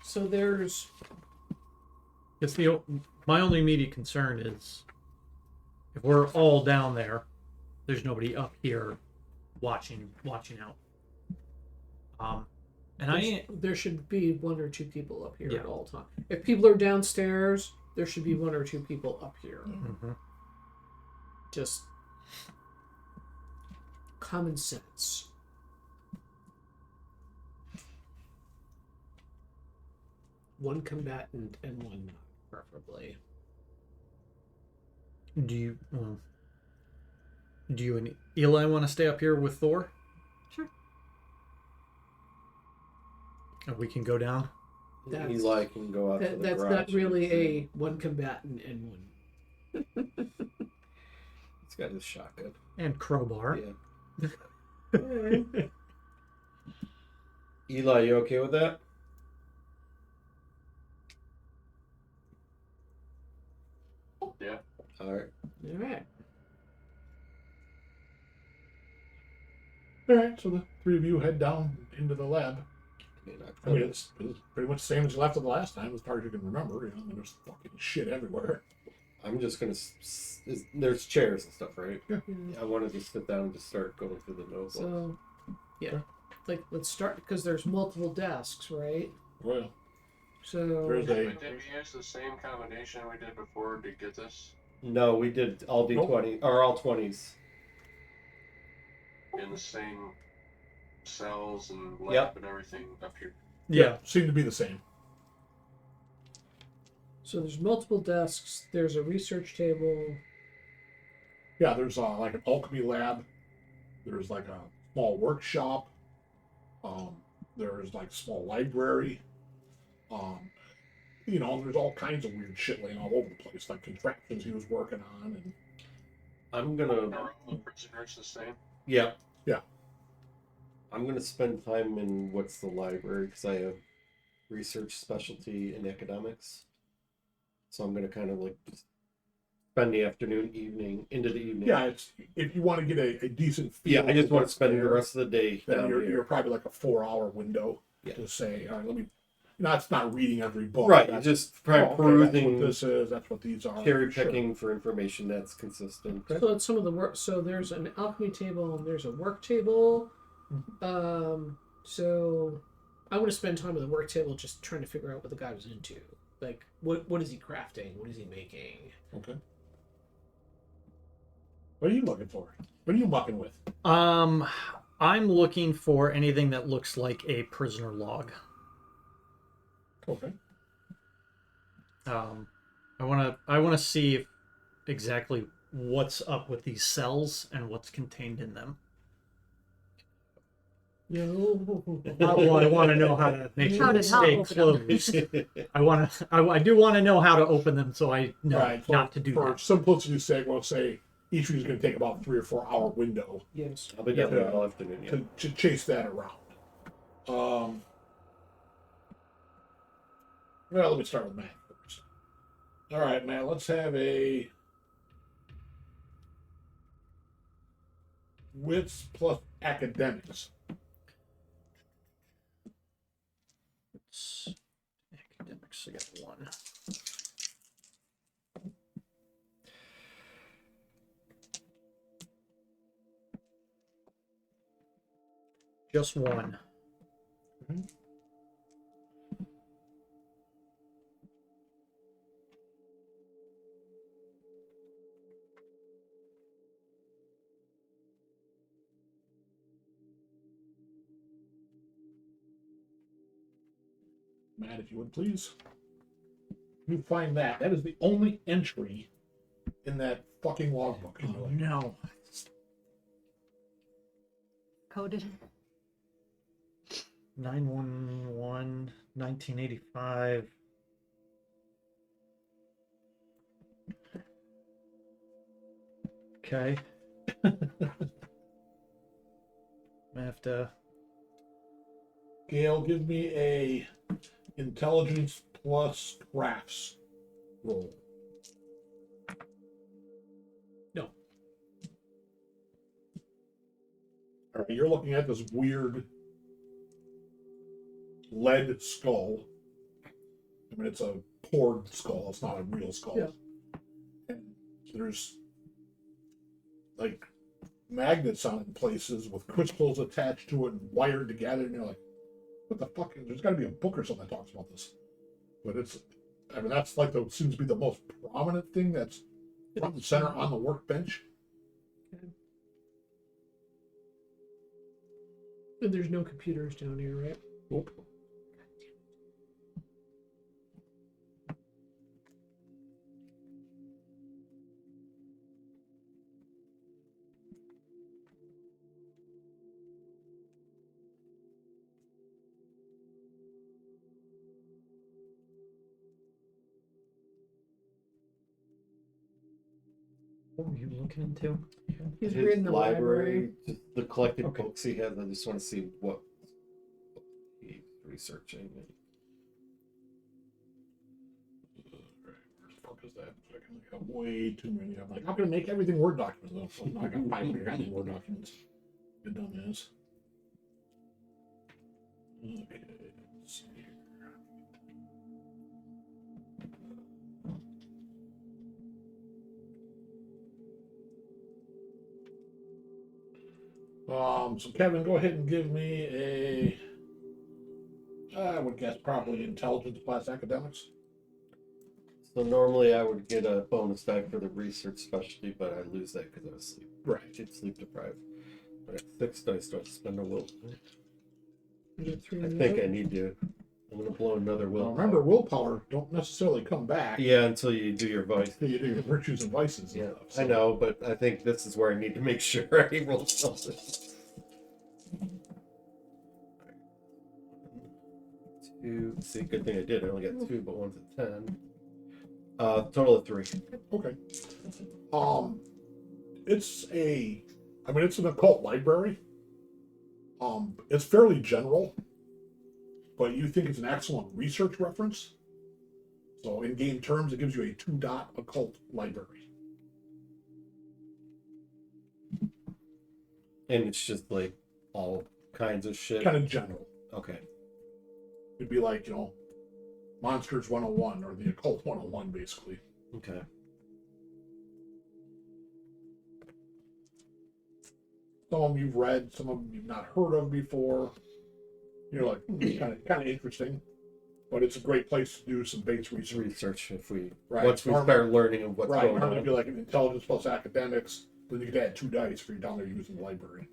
So there's My only immediate concern is if we're all down there, there's nobody up here watching out. And there should be 1 or 2 people up here Yeah. at all times. If people are downstairs, there should be 1 or 2 people up here. Mhm. Just common sense. One combatant and one not, preferably. Do you and Eli want to stay up here with Thor? Sure. And we can go down. That's- Eli can go out to the That's garage. not really a one combatant and one. He's got his shotgun. And crowbar. Yeah. Eli, you okay with that? Yeah. All right. All right. All right, so the 3 of you head down into the lab. I I mean, it's pretty much the same as you left it the last time, as far as you can remember. You know, I mean, there's fucking shit everywhere. I'm just gonna. There's chairs and stuff, right? Yeah. I wanted to sit down and just start going through the notebooks. So, yeah. Like, let's start because there's multiple desks, right? Well, So, there's a. Did we use the same combination we did before to get this? No, we did all D20 or all 20s. In the same cells and lab Yep. and everything up here. Yeah. Seem to be the same. so there's multiple desks. There's a research table. Yeah, there's like an alchemy lab. There's like a small workshop. There's like a small library. you know, there's all kinds of weird shit laying all over the place, like contraptions he was working on, and I'm gonna. Are all the prisoners the same? Yeah. Yeah. I'm gonna spend time in what's the library because I have research specialty in academics. So I'm gonna kind of like just spend the afternoon, evening, into the evening. yeah, it's if you want to get a decent feel. Yeah, I just of want to what's spend the there, rest of the day then down you're here. probably like a 4-hour window Yeah. to say, all right, let me. That's not reading every book. Right, That's, just oh, okay, perusing, that's what this is. That's what these are. cherry Sure. picking for information that's consistent. So it's some of the work. So there's an alchemy table and there's a work table. So I want to spend time at the work table just trying to figure out what the guy was into. Like, what is he crafting? What is he making? Okay. What are you looking for? What are you mucking with? I'm looking for anything that looks like a prisoner log. Okay. I wanna see if exactly what's up with these cells and what's contained in them. Well, I want to know how to make How sure to they stay not open closed. I do want to know how to open them, so I know Right. not to do for that. simplicity's sake, we'll say each of you is going to take about 3 or 4 hour window Yes. I'll be down there all afternoon. Yeah. to chase that around. Well, let me start with Matt first. All right, Matt, let's have a wits plus academics. It's academics. I got one. Just one. Matt, if you would please. You find that. That is the only entry in that fucking logbook. And you're Oh like, no. Coded. 911, 1985. Okay. I have to. Gail, give me a intelligence plus crafts roll. No. All right, you're looking at this weird lead skull. I mean, it's a poured skull. It's not a real skull. Yeah. And there's like magnets on it in places with crystals attached to it and wired together. And you're like, what the fuck? There's got to be a book or something that talks about this. But it's, I mean, that's like the seems to be the most prominent thing that's front and center on the workbench. And there's no computers down here, right? Nope. What were you looking into? He's His reading the library. just the collected Okay. books he has. I just want to see what he's researching. Where the fuck is that? I got way too many. I'm like, I'm gonna make everything Word documents. Though. I got 500 goddamn Word documents. Good dumbass. Okay, let's see here. So Kevin, go ahead and give me a, I would guess probably intelligence plus academics. So normally I would get a bonus die for the research specialty, but I lose that because I was sleep. Right. I get sleep deprived. I got 6 dice. Do I spend a will? You get three I in think there. I need to. I'm gonna blow another will. Well, remember, willpower don't necessarily come back. Yeah, until you do your vice. Until you do your virtues and vices. And Yeah, stuff, so. I know, but I think this is where I need to make sure I roll something. 2, 2. See, good thing I did. I only got 2, but one's at 10. Total of 3. Okay. It's an occult library. It's fairly general, but you think it's an excellent research reference. So in game terms, it gives you a 2-dot occult library. And it's just like all kinds of shit. Kind of general. Okay. It'd be like, Monsters 101 or the Occult 101, basically. Okay. Some of them you've read, some of them you've not heard of before. You're like, kind of interesting. But it's a great place to do some base research. Research if we Right. once we start learning of what's going Normally on. it'd be like an intelligence plus academics, then you could add 2 dice if you're down there using the library.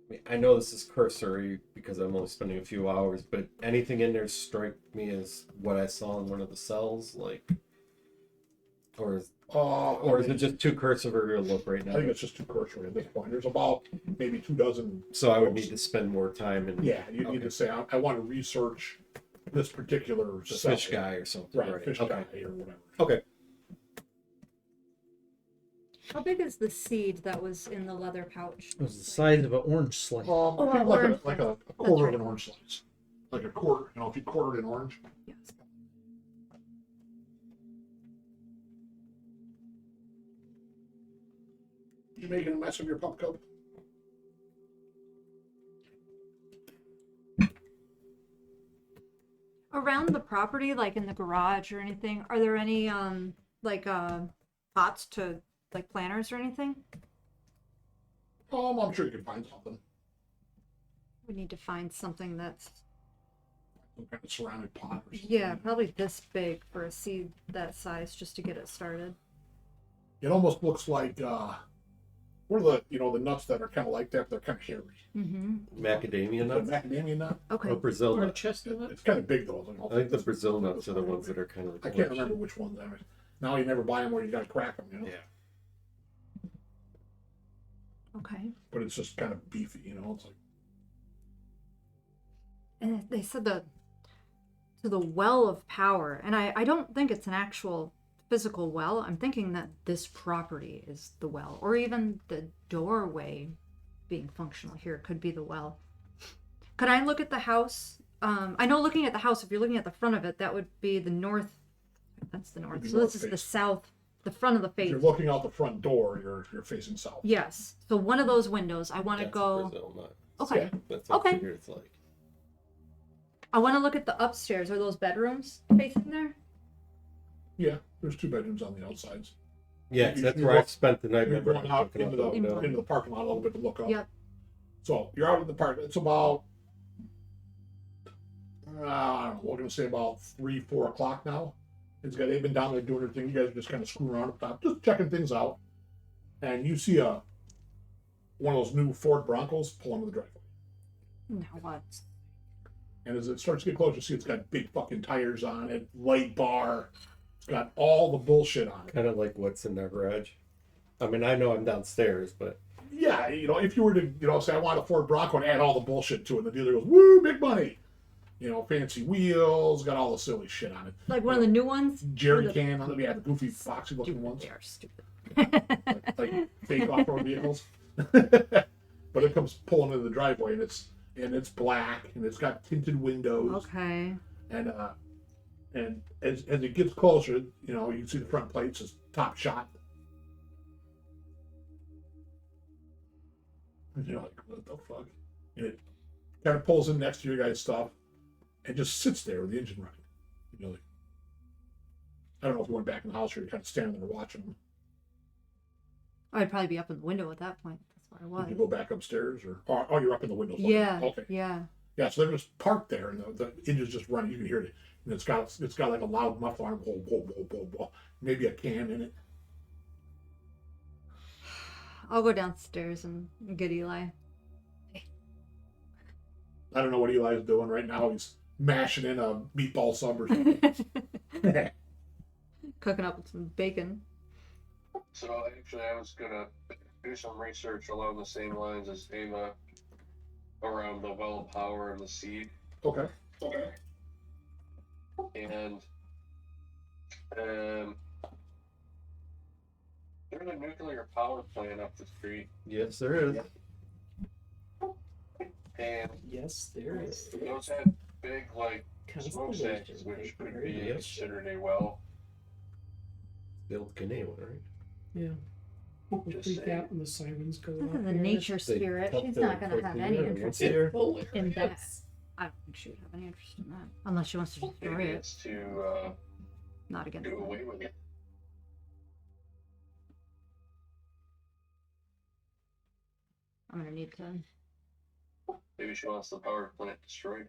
I mean, I know this is cursory because I'm only spending a few hours, but anything in there strike me as what I saw in one of the cells, like, or is it just too cursive or a look right now? I think it's just too cursory at this point. There's about maybe 2 dozen. So I would need to spend more time and Yeah, you need to say, I want to research this particular cell. fish guy or something. Right, fish okay. guy or whatever. Okay. How big is the seed that was in the leather pouch? It was the size of an orange slice. I think orange like a slice. quarter That's of an orange slice. Like a quarter, if you quartered an orange. Yes. You making a mess of your pup cup? Around the property, like in the garage or anything, are there any pots to like planters or anything? I'm sure you can find something. We need to find something that's Some kind of ceramic pot or something. yeah, probably this big for a seed that size just to get it started. It almost looks like what are the nuts that are kind of like that, but they're kind of hairy. Mm-hmm. Macadamia The nuts macadamia nut. Okay. or Brazil Or a nuts. chestnut. It's kind of big though. I think the Brazil nuts are the ones that are kind of. I can't remember which ones. Now you never buy them where you got to crack them, Yeah. Okay. But it's just kind of beefy, It's like And they said to the well of power, and I don't think it's an actual physical well. I'm thinking that this property is the well, or even the doorway being functional here could be the well. Could I look at the house? I know looking at the house, if you're looking at the front of it, that would be the north. That's the north. Would be So north this is the face. south, the front of the if face. you're looking out the front door, you're facing south. Yes. So one of those windows, I want to That's go. Brazil nut. Okay. Yeah. That's what Okay. I figured it's like. I want to look at the upstairs. Are those bedrooms facing there? Yeah, there's 2 bedrooms on the outsides. Yeah, You- that's you where I look- spent the night. You're Remember, going I was out looking into out the window. the parking lot a little bit to look up. Yep. So you're out in the park. It's about I don't know. We're gonna say about 3-4 o'clock now. They've been down there doing their thing. You guys are just kind of screwing around up top, just checking things out. And you see one of those new Ford Broncos pull into the driveway. Now what? And as it starts to get closer, you see it's got big fucking tires on it, light bar. It's got all the bullshit on it. Kind of like what's in their garage. I mean, I know I'm downstairs, but Yeah, if you were to, say I want a Ford Bronco and add all the bullshit to it, the dealer goes, woo, big money. Fancy wheels, got all the silly shit on it. Like one of the new ones? Jerry Or the- can on it. Yeah, the goofy, foxy looking ones. They are stupid. like fake off-road vehicles. But it comes pulling into the driveway and it's black and it's got tinted windows. Okay. And as it gets closer, you can see the front plate says Top Shot. And you're like, what the fuck? And it kind of pulls in next to your guy's stuff and just sits there with the engine running. You're like, I don't know if you went back in the house or you're kind of standing there watching them. I'd probably be up in the window at that point. That's where I Did you was. go back upstairs or oh, you're up in the window? Yeah. Okay. Yeah. Yeah, so they're just parked there, and the engine's just running. You can hear it, and it's got like a loud muffler, on, whoa, whoa, whoa, whoa, whoa. Maybe a can in it. I'll go downstairs and get Eli. I don't know what Eli's doing right now. He's mashing in a meatball sub or something. Cooking up some bacon. So actually, I was gonna do some research along the same lines as Ava around the well of power and the seed. Okay. Okay. And there's a nuclear power plant up the street, Yes, there is. and Yes, there is. those have big like smoke stacks, Constellation which could paper. be Yes. considered a well. Build Canadian, right? Yeah. People Just freak saying. out when the sirens go This off. is a here. nature They spirit. tuck She's the not gonna foot have in any there interest once a year. in that. Hilarious. I don't think she would have any interest in that. Unless she wants to destroy Maybe it. it's to Not against do them. away with it. I'm gonna need to. Maybe she wants the power plant destroyed.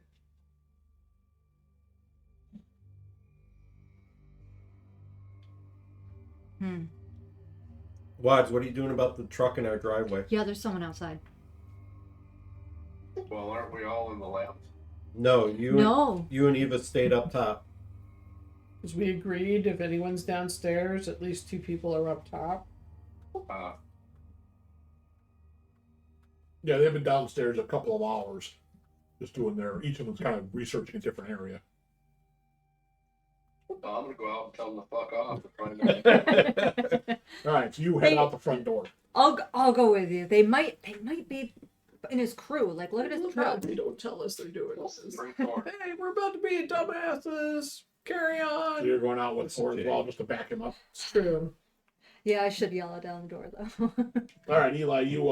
Wads, what are you doing about the truck in our driveway? Yeah, there's someone outside. Well, aren't we all in the lab? No, you No. you and Eva stayed up top. Because we agreed if anyone's downstairs, at least 2 people are up top. Yeah, they've been downstairs a couple of hours, just doing their. Each of them's kind of researching a different area. Well, I'm gonna go out and tell them to fuck off and find out. All right, so you head Hey. out the front door. I'll go with you. They might be in his crew. Like, look at his truck. They don't tell us they're doing What's the this. front door? Hey, we're about to be dumbasses. Carry So on. you're going out with This Thor as is well, just to back him up. It's true. Yeah, I should yell it down the door though. All right, Eli, you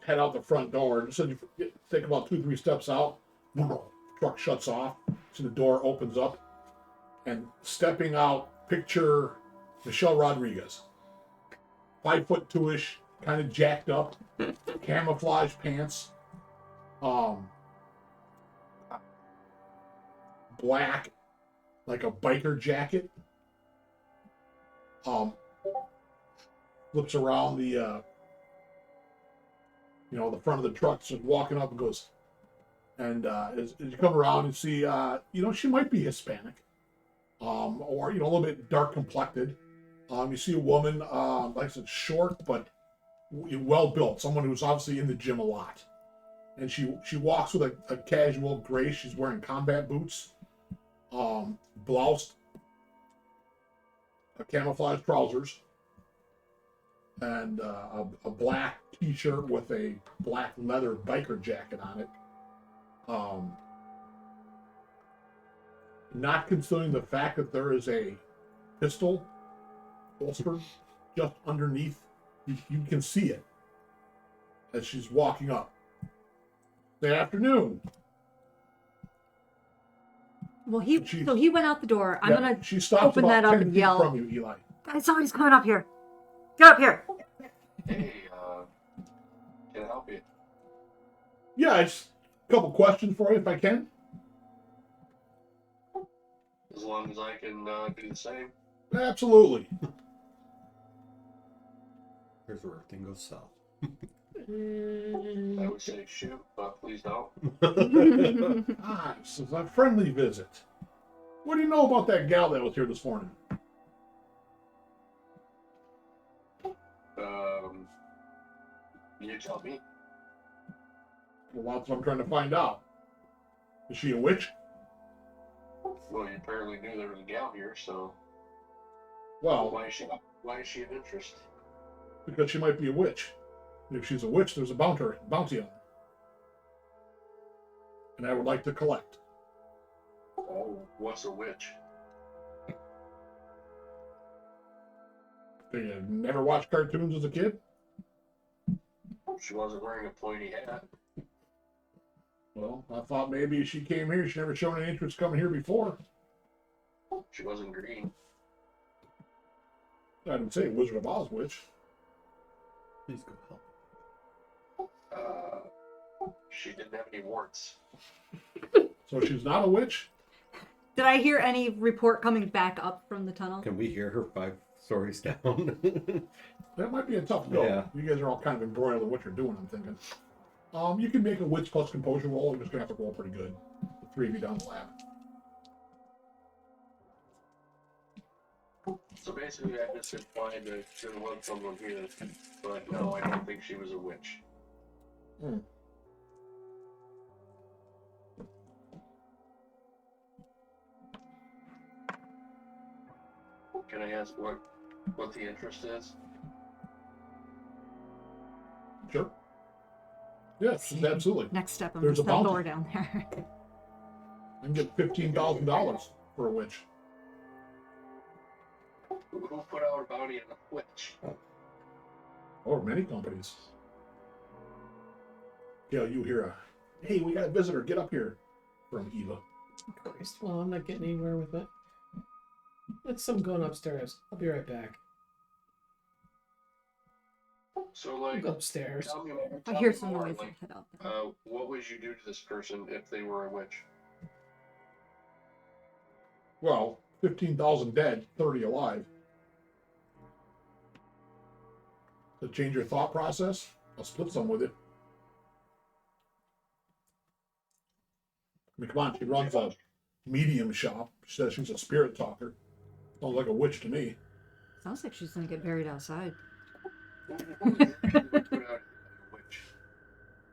head out the front door. Just as you take about 2-3 steps out, truck shuts off. So the door opens up, and stepping out, picture Michelle Rodriguez, 5'2" kind of jacked up, camouflage pants, black, like a biker jacket. Flips around the the front of the truck, just walking up and goes, and as you come around and see, she might be Hispanic, or a little bit dark complected. You see a woman, like I said, short but well built, someone who's obviously in the gym a lot, and she walks with a casual gray. She's wearing combat boots, blouse, camouflage trousers, and a black t-shirt with a black leather biker jacket on it. Not considering the fact that there is a pistol holstered just underneath, you can see it as she's walking up. Good afternoon. Well, She- so he went out the door. I'm gonna She stops open about that up 10 and feet yell. from you, Eli. Guys, somebody's coming up here. Get up here. Hey, can I help you? Yeah, it's a couple questions for you if I can. As long as I can do the same. Absolutely. Here's where everything goes south. I would say shoot, but please don't. This is a friendly visit. What do you know about that gal that was here this morning? You tell me. Well, that's what I'm trying to find out. Is she a witch? Well, you apparently knew there was a gal here, so Well, why is she of interest? because she might be a witch. And if she's a witch, there's a bounty on her. And I would like to collect. Oh, what's a witch? Did you never watch cartoons as a kid? She wasn't wearing a pointy hat. Well, I thought maybe she came here. She never shown any interest coming here before. She wasn't green. I didn't say Wizard of Oz witch. Please go help. She didn't have any warts. So she's not a witch? Did I hear any report coming back up from the tunnel? Can we hear her 5 stories down? That might be a tough go. Yeah. You guys are all kind of embroiled in what you're doing, I'm thinking. You can make a witch plus composure roll. You're just going to have to roll pretty good. The 3 of you down the lab. So basically, I just implied that there was someone here, but no, I don't think she was a witch. Can I ask what the interest is? Sure. Yes, absolutely. Next step, I'm There's gonna a sell bounty. Laura down there. I can get $15,000 for a witch. Who put out a bounty on a witch? Or many companies. Yeah, you hear a, hey, we got a visitor, get up here, from Eva. Christ, well, I'm not getting anywhere with it. Let's some going upstairs. I'll be right back. So, I'll like, go upstairs. tell me I hear me some more, noise. like, Head out there. what would you do to this person if they were a witch? Well, 15,000 dead, 30 alive. To change your thought process, I'll split some with it. I mean, come on, she runs a medium shop. She says she's a spirit talker. Sounds like a witch to me. Sounds like she's gonna get buried outside. Who would put out a witch?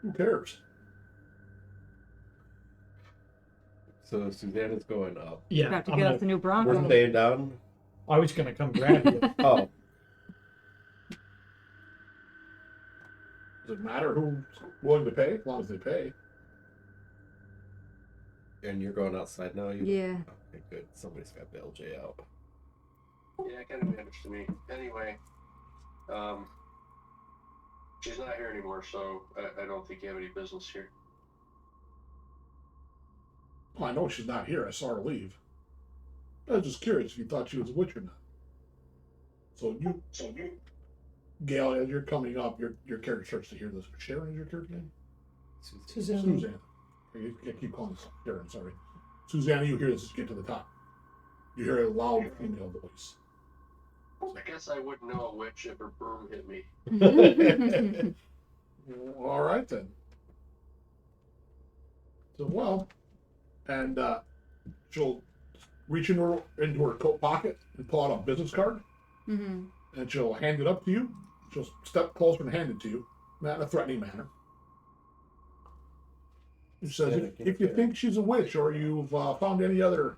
Who cares? So Susanna's going up. Yeah, About to I'm get gonna, up the new We're Bronco. staying down. I was gonna come grab you. Oh, Does it matter who's willing to pay? As long as they pay. and you're going outside now. Yeah. Okay, good. Somebody's got bail J out. Yeah, kind of matters to me. Anyway, she's not here anymore, so I don't think you have any business here. Well, I know she's not here. I saw her leave. I was just curious if you thought she was a witch or not. So you, Gail, as you're coming up, your character starts to hear this. Sharon is your character name? Suzanna. Suzanna. I keep calling this Sharon, sorry. Susanna, you hear this as you get to the top. You hear a loud female voice. I guess I wouldn't know a witch if her broom hit me. All right then. So well, and she'll reach into her coat pocket and pull out a business card, Mm-hmm. and she'll hand it up to you. She'll step closer and hand it to you, not in a threatening manner. She says, if you think she's a witch or you've found any other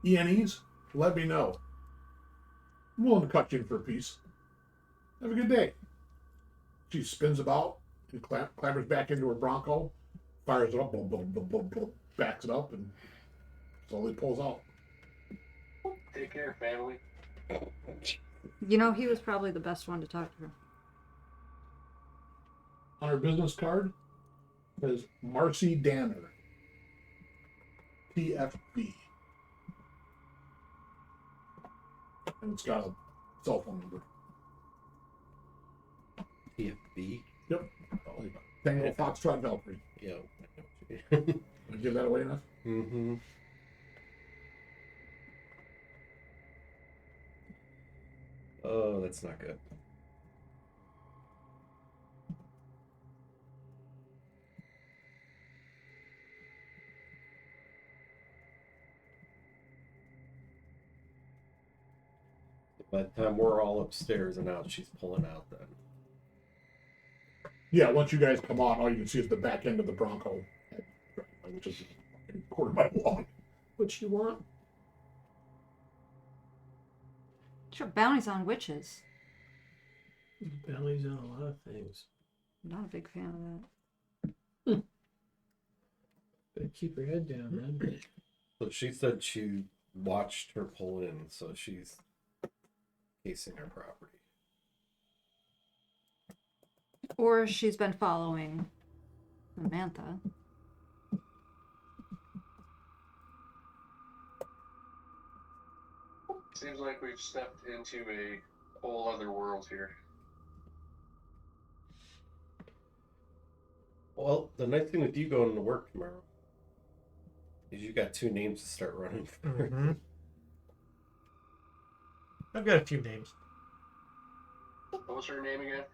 ENEs, let me know. I'm willing to cut you in for a piece. Have a good day. She spins about and clambers back into her Bronco, fires it up, boom, boom, boom, boom, boom, backs it up, and slowly pulls out. Take care, family. You know, he was probably the best one to talk to. On her business card says Marcy Danner, TFB. And it's got a cell phone number. TFB. Yep. Tango Foxtrot Valkyrie. Yeah. Did I give that away enough? Mm-hmm. Oh, that's not good. By the time we're all upstairs and out, she's pulling out then. Yeah, once you guys come on, all you can see is the back end of the Bronco, which is a quarter mile long. What you want? Sure, bounties on witches. Belly's on a lot of things. I'm not a big fan of that. Better keep her head down, man. So she said she watched her pull in, so she's casing her property. Or she's been following Samantha. Seems like we've stepped into a whole other world here. Well, the nice thing with you going to work tomorrow is you got 2 names to start running for. Mhm. I've got a few names. What was her name again?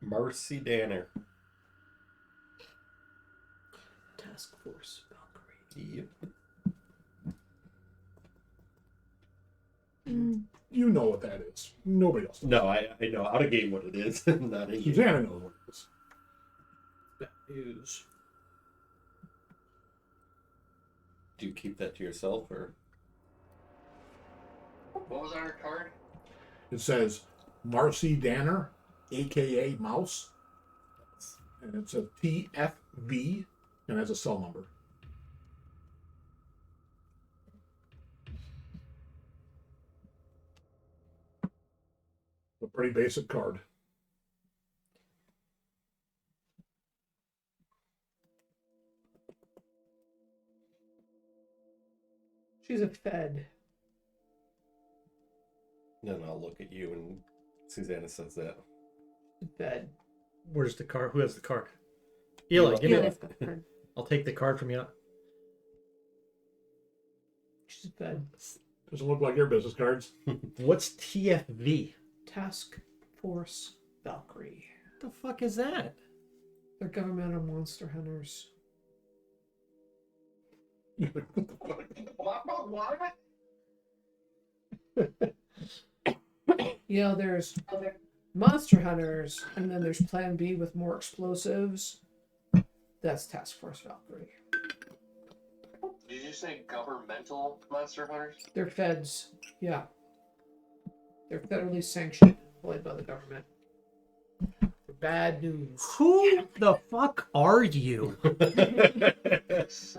Marcy Danner. Task Force Valkyrie. Yep. You know what that is. Nobody else. No, I know out of game what it is. Not in game. Susanna knows what it is. That is. Do you keep that to yourself or? What was our card? It says Marcy Danner, aka Mouse, and it's a TFV, and has a cell number. A pretty basic card. She's a Fed. Then I'll look at you and Suzanna says that. Fed. Where's the card? Who has the card? Eli, give me Yeah, that. I'll take the card from you. she's a Fed. Doesn't look like your business cards. What's TFV? Task Force Valkyrie. What the fuck is that? They're governmental monster hunters. You know, there's monster hunters, and then there's Plan B with more explosives. That's Task Force Valkyrie. Did you say governmental monster hunters? They're feds. Yeah. They're federally sanctioned, employed by the government. Bad news. Who the fuck are you?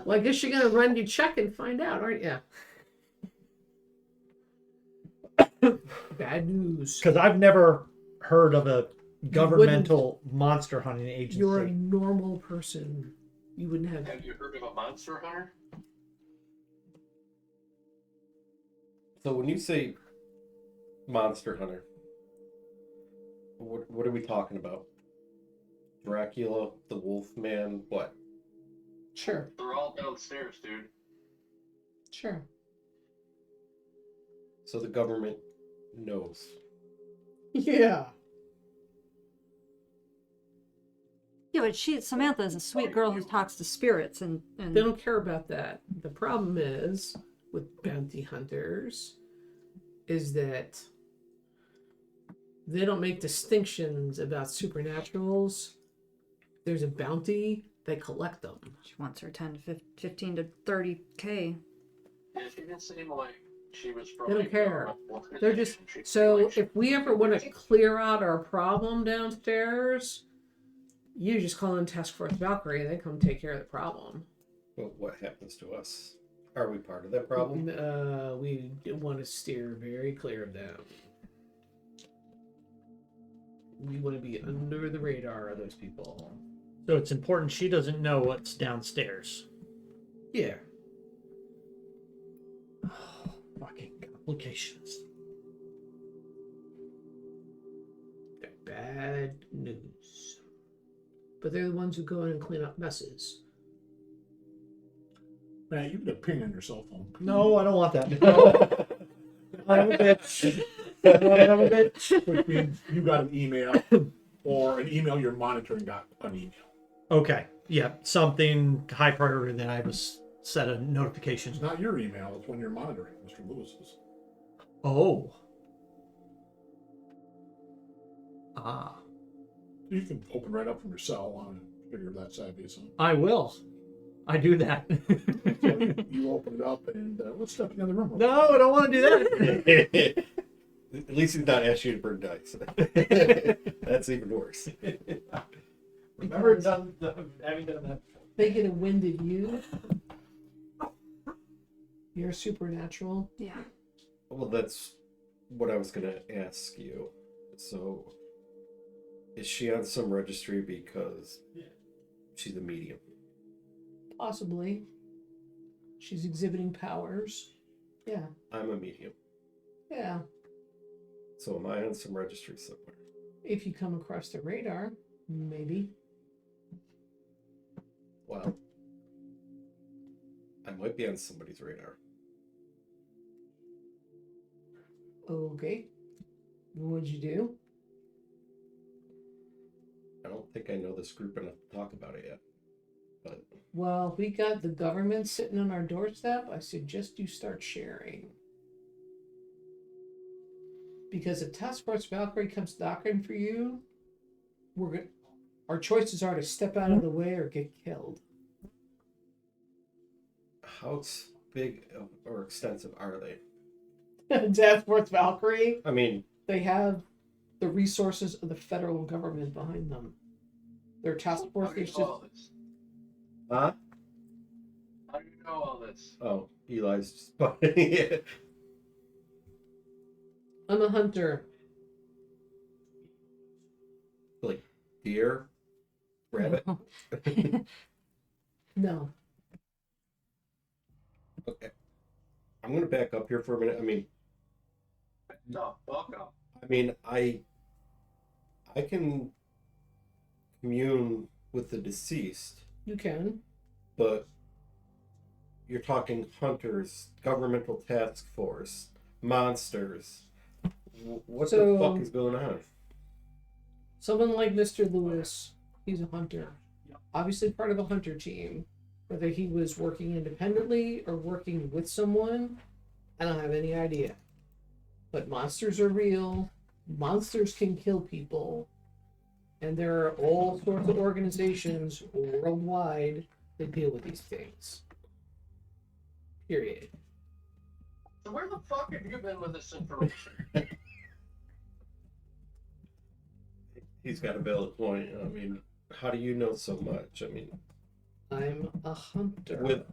Well, I guess you're gonna run your check and find out, aren't you? Bad news. Because I've never heard of a governmental monster hunting agency. You're a normal person. You wouldn't have. Have you heard of a monster hunter? So when you say monster hunter, what are we talking about? Dracula, the Wolfman, what? Sure. They're all downstairs, dude. Sure. So the government knows. Yeah. Yeah, but Samantha's a sweet girl who talks to spirits and They don't care about that. The problem is with bounty hunters is that they don't make distinctions about supernaturals. There's a bounty, they collect them. she wants her 10 to 15 to 30K. Yeah, she didn't seem like she was from. They don't a care. government They're just organization. She so seemed like if we ever want to clear out our problem downstairs, you just call in Task Force Valkyrie and they come take care of the problem. But what happens to us? Are we part of that problem? We want to steer very clear of them. We want to be under the radar of those people. So it's important she doesn't know what's downstairs. Yeah. Fucking complications. They're bad news. But they're the ones who go in and clean up messes. Man, you can ping on your cell phone. No, I don't want that. No. I'm a bitch. I'm a bitch. Which means you got an email, or an email you're monitoring got an email. Okay. Yeah, something high priority that I have a set of notifications. It's not your email, it's when you're monitoring Mr. Lewis's. Oh. Ah. You can open right up from your cell on and figure if that's savvy. So I will. I do that. you open it up and let's step in the other room. No, I don't want to do that. At least he's not asked you to bring dice. That's even worse. Never done. Having done that. They get a wind of you. You're supernatural. Yeah. Well, that's what I was going to ask you. So, is she on some registry because she's a medium? Possibly. She's exhibiting powers. Yeah. I'm a medium. Yeah. So am I on some registry somewhere? If you come across the radar, maybe. Well, I might be on somebody's radar. Okay. What'd you do? I don't think I know this group enough to talk about it yet. But Well, we got the government sitting on our doorstep. I suggest you start sharing. Because if Task Force Valkyrie comes knocking for you, our choices are to step out of the way or get killed. how big or extensive are they? Task Force Valkyrie. I mean, They have the resources of the federal government behind them. Their task force How do you is know just all this? huh? How do you know all this? Oh, Eli's just yeah. I'm a hunter. Like deer, rabbit. No. Okay, I'm gonna back up here for a minute. No, welcome. I can commune with the deceased, You can. but you're talking hunters, governmental task force, monsters. What the So- fuck is going on? Someone like Mr. Lewis, he's a hunter. Obviously part of a hunter team. Whether he was working independently or working with someone, I don't have any idea. But monsters are real. Monsters can kill people. And there are all sorts of organizations worldwide that deal with these things. Period. So where the fuck have you been with this information? He's got a valid point. How do you know so much? I'm a hunter.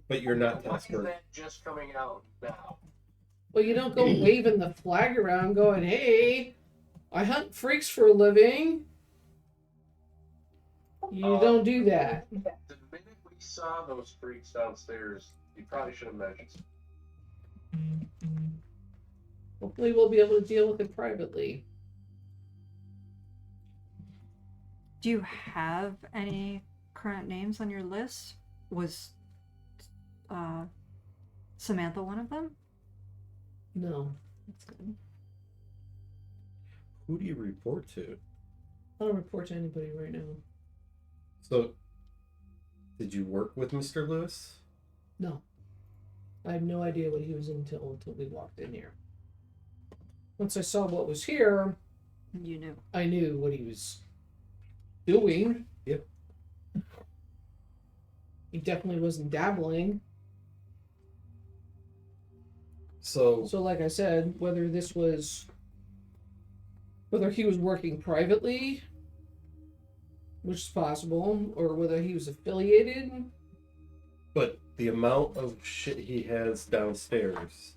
But you're not Why task is force. that just coming out now? Well, you don't go waving the flag around going, hey, I hunt freaks for a living. You don't do that. The minute we saw those freaks downstairs, you probably should have mentioned something. Hopefully we'll be able to deal with it privately. Do you have any current names on your list? Was Samantha one of them? No. That's good. Who do you report to? I don't report to anybody right now. So, did you work with Mr. Lewis? No. I had no idea what he was until we walked in here. Once I saw what was here, You knew. I knew what he was doing. Yep. He definitely wasn't dabbling. So, So like I said, whether he was working privately, which is possible, or whether he was affiliated, but the amount of shit he has downstairs,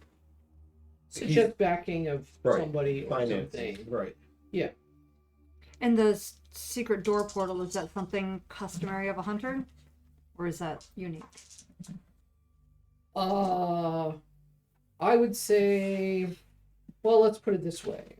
suggest backing of Right. somebody or finances, something. right? And the secret door portal, is that something customary of a hunter? Or is that unique? I would say, well, let's put it this way.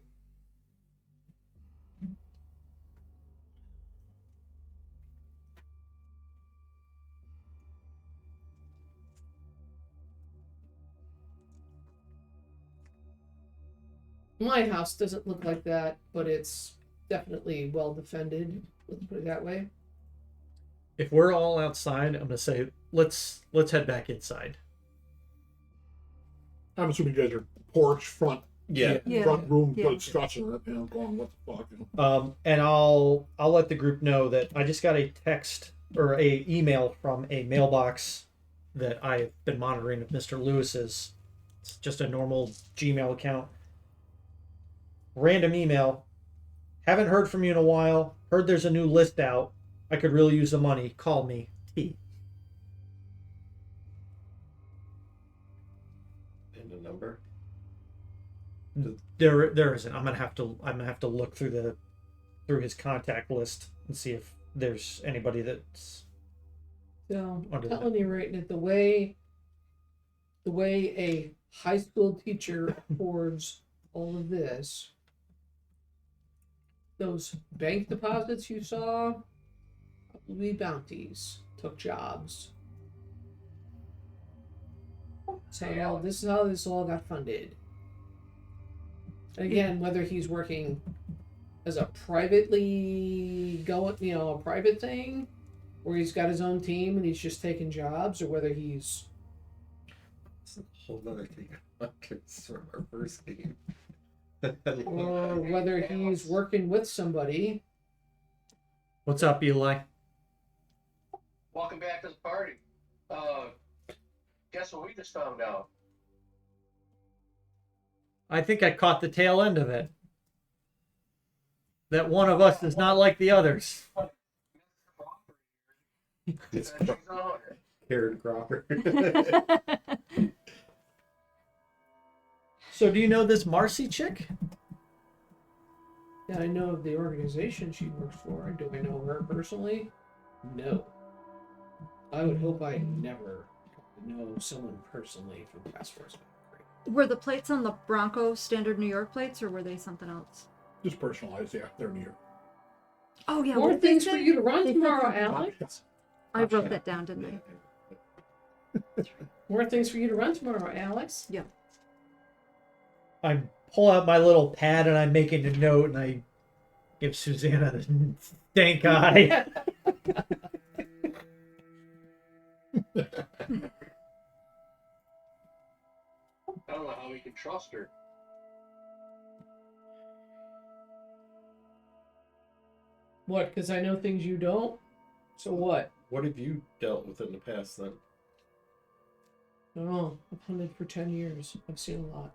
My house doesn't look like that, but it's definitely well defended. Let's put it that way. If we're all outside, I'm gonna say let's head back inside. I'm assuming you guys are porch, front Yeah. Yeah. front room Yeah. discussion, going, what the fuck, And I'll let the group know that I just got a text or a email from a mailbox that I've been monitoring of Mr. Lewis's. It's just a normal Gmail account. Random email. Haven't heard from you in a while. Heard there's a new list out. I could really use the money. Call me. T. And a number. There isn't. I'm gonna have to look through his contact list and see if there's anybody that's So I'm Under telling you right now, the way a high school teacher affords all of this, those bank deposits you saw, probably bounties, took jobs. So this is how this all got funded. And again, whether he's working as a privately a private thing, where he's got his own team and he's just taking jobs, or whether he's It's a whole other thing. It's from our first game. or whether he's working with somebody. What's up, Eli? Welcome back to the party. Guess what we just found out? I think I caught the tail end of it. That one of us is not like the others. It's Karen Crawford. So do you know this Marcy chick? Yeah, I know of the organization she works for. Do I know her personally? No. I would hope I never know someone personally from past first. Were the plates on the Bronco standard New York plates, or were they something else? Just personalized, yeah. They're near. Oh yeah. More what did they things for say? you to run They said tomorrow, something- Alex. I wrote that down, didn't I? More things for you to run tomorrow, Alex. Yeah. I pull out my little pad and I'm making a note and I give Suzanna the stank eye. I don't know how we can trust her. What? Because I know things you don't? So what? What have you dealt with in the past then? Oh, I've hunted for 10 years. I've seen a lot.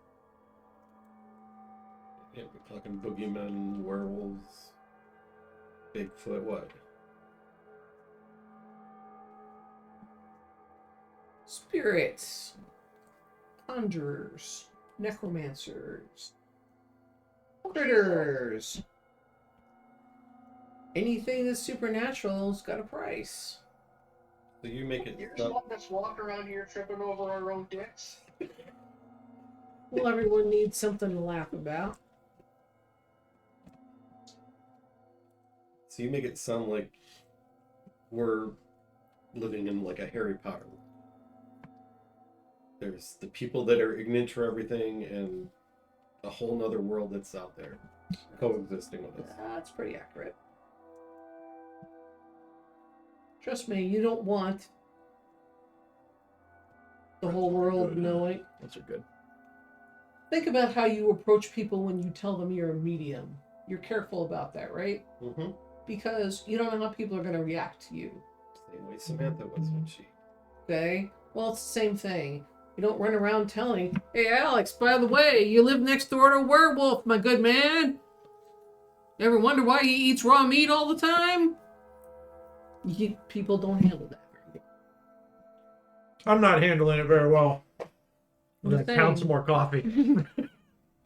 Yeah, we're talking boogeymen, werewolves, Bigfoot, what? Spirits, conjurers, necromancers, critters. Anything that's supernatural's got a price. So you make it You're just letting us walk around here tripping over our own dicks? Well, everyone needs something to laugh about. so you make it sound like we're living in like a Harry Potter world. There's the people that are ignorant for everything and a whole nother world that's out there coexisting with us. That's pretty accurate. Trust me, you don't want the whole world knowing. Those are good. Think about how you approach people when you tell them you're a medium. You're careful about that, right? Mm-hmm. Because you don't know how people are going to react to you. Same way Samantha was when she. Okay? Well, it's the same thing. You don't run around telling, hey, Alex, by the way, you live next door to a werewolf, my good man. You ever wonder why he eats raw meat all the time? People don't handle that very well. I'm not handling it very well. I'm I'm gonna count saying- some more coffee.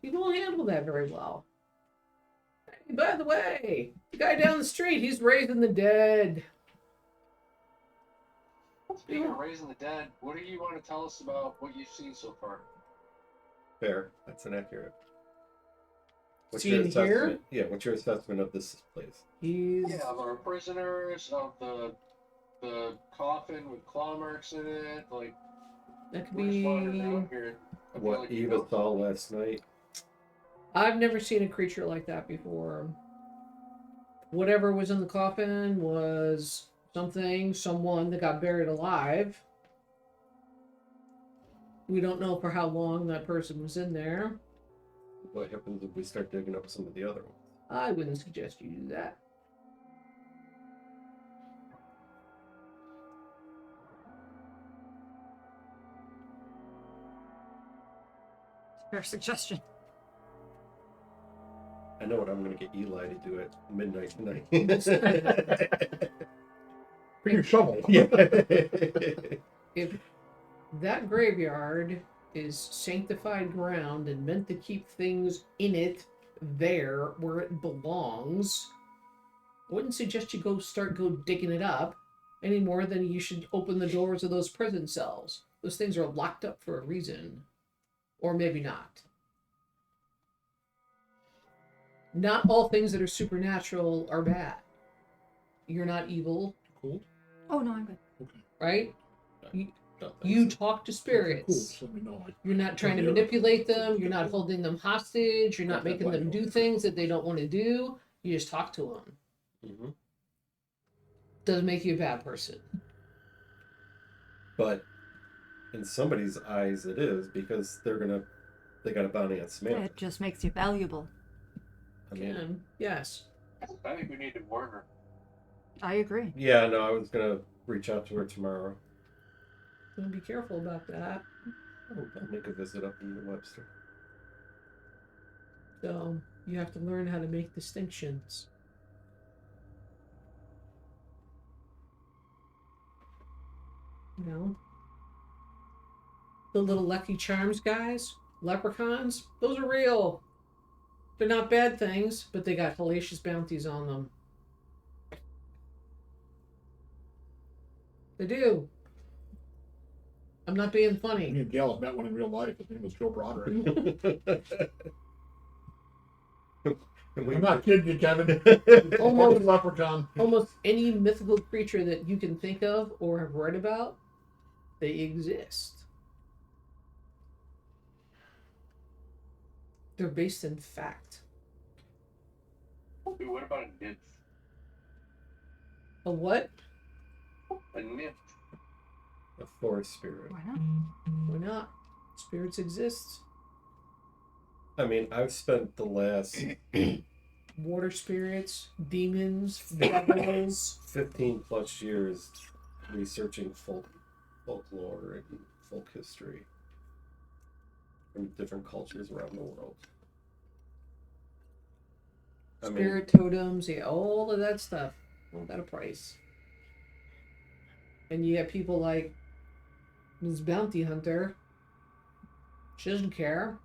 People don't handle that very well. Hey, by the way, the guy down the street, he's raising the dead. Speaking of raising the dead, what do you want to tell us about what you've seen so far? Fair. That's inaccurate. What's Seen your here? assessment? Yeah, what's your assessment of this place? He's Yeah, of our prisoners, of the coffin with claw marks in it, like that could we're just wandering be. down here. I feel What like Eva saw last night? I've never seen a creature like that before. Whatever was in the coffin was someone that got buried alive. We don't know for how long that person was in there. What happens if we start digging up some of the other ones? I wouldn't suggest you do that. Fair suggestion. I know what I'm going to get Eli to do at midnight tonight. Bring your shovel. Yeah. If that graveyard is sanctified ground and meant to keep things in it there where it belongs, I wouldn't suggest you go digging it up any more than you should open the doors of those prison cells. Those things are locked up for a reason. Or maybe not. Not all things that are supernatural are bad. You're not evil, Cool. Oh no, I'm good. right? Don't think You so. talk to Cool. spirits. So we know. You're not trying to manipulate them. You're not holding them hostage. You're not making them do things that they don't want to do. You just talk to them. Mhm. Doesn't make you a bad person. But in somebody's eyes, it is because they got a bounty on Samantha. It just makes you valuable. I mean, Can. Yes. I think we need to warn her. I agree. yeah, no, I was gonna reach out to her tomorrow. So be careful about that. I'll make a visit up in Webster. So you have to learn how to make distinctions. You know? The little Lucky Charms guys, leprechauns, those are real. They're not bad things, but they got hellacious bounties on them. They do. I'm not being Me funny. and Gail have met one in real life. His name was Joe Broderick. I'm not kidding you, Kevin. Almost leprechaun. Almost any mythical creature that you can think of or have read about, they exist. They're based in fact. Dude, what about a nymph? A what? A nymph. A forest spirit. Why not? Why not? Spirits exist. I mean, I've spent the last Water spirits, demons, devils. 15 plus years researching folklore and folk history from different cultures around the world. I mean, Spirit totems, yeah, all of that stuff. All got a price. And you have people like Ms. Bounty Hunter. She doesn't care.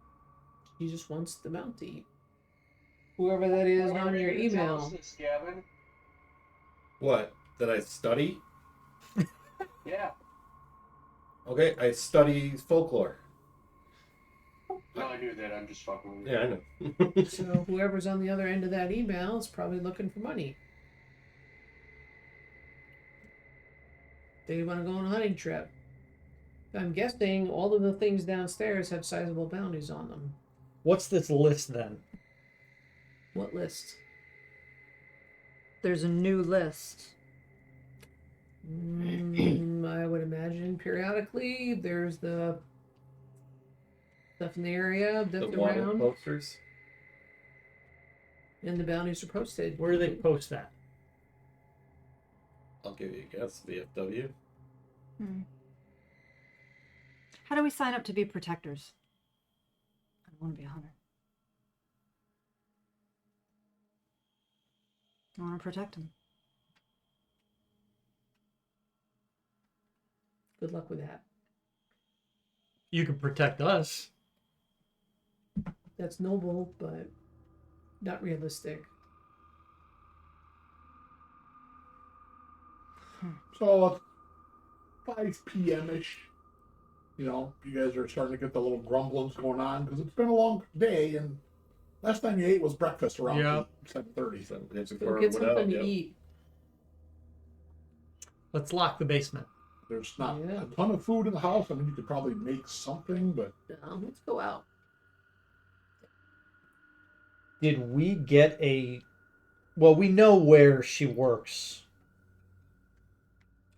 She just wants the bounty. Whoever that is Why on are your you gonna tell us email. this, Gavin? what? Did I study? Yeah. Okay, I study folklore. No, I knew that. I'm just fucking with you. Yeah, I know. So whoever's on the other end of that email is probably looking for money. They want to go on a hunting trip. I'm guessing all of the things downstairs have sizable bounties on them. What's this list then? What list? There's a new list. I would imagine periodically there's the stuff in the area The that's wanted around, posters. and the bounties are posted. Where do they post that? I'll give you a guess. VFW. How do we sign up to be protectors? I don't want to be a hunter. I want to protect him. Good luck with that. You can protect us. That's noble, but not realistic. So, 5 p.m.-ish. You know, you guys are starting to get the little grumblings going on because it's been a long day, and last time you ate was breakfast around Yeah. 7:30. So it's Go before get it went something out, to yeah. eat. Let's lock the basement. There's not Yeah. a ton of food in the house. I mean, you could probably make something, but Let's go out. Did we get a... Well, we know where she works.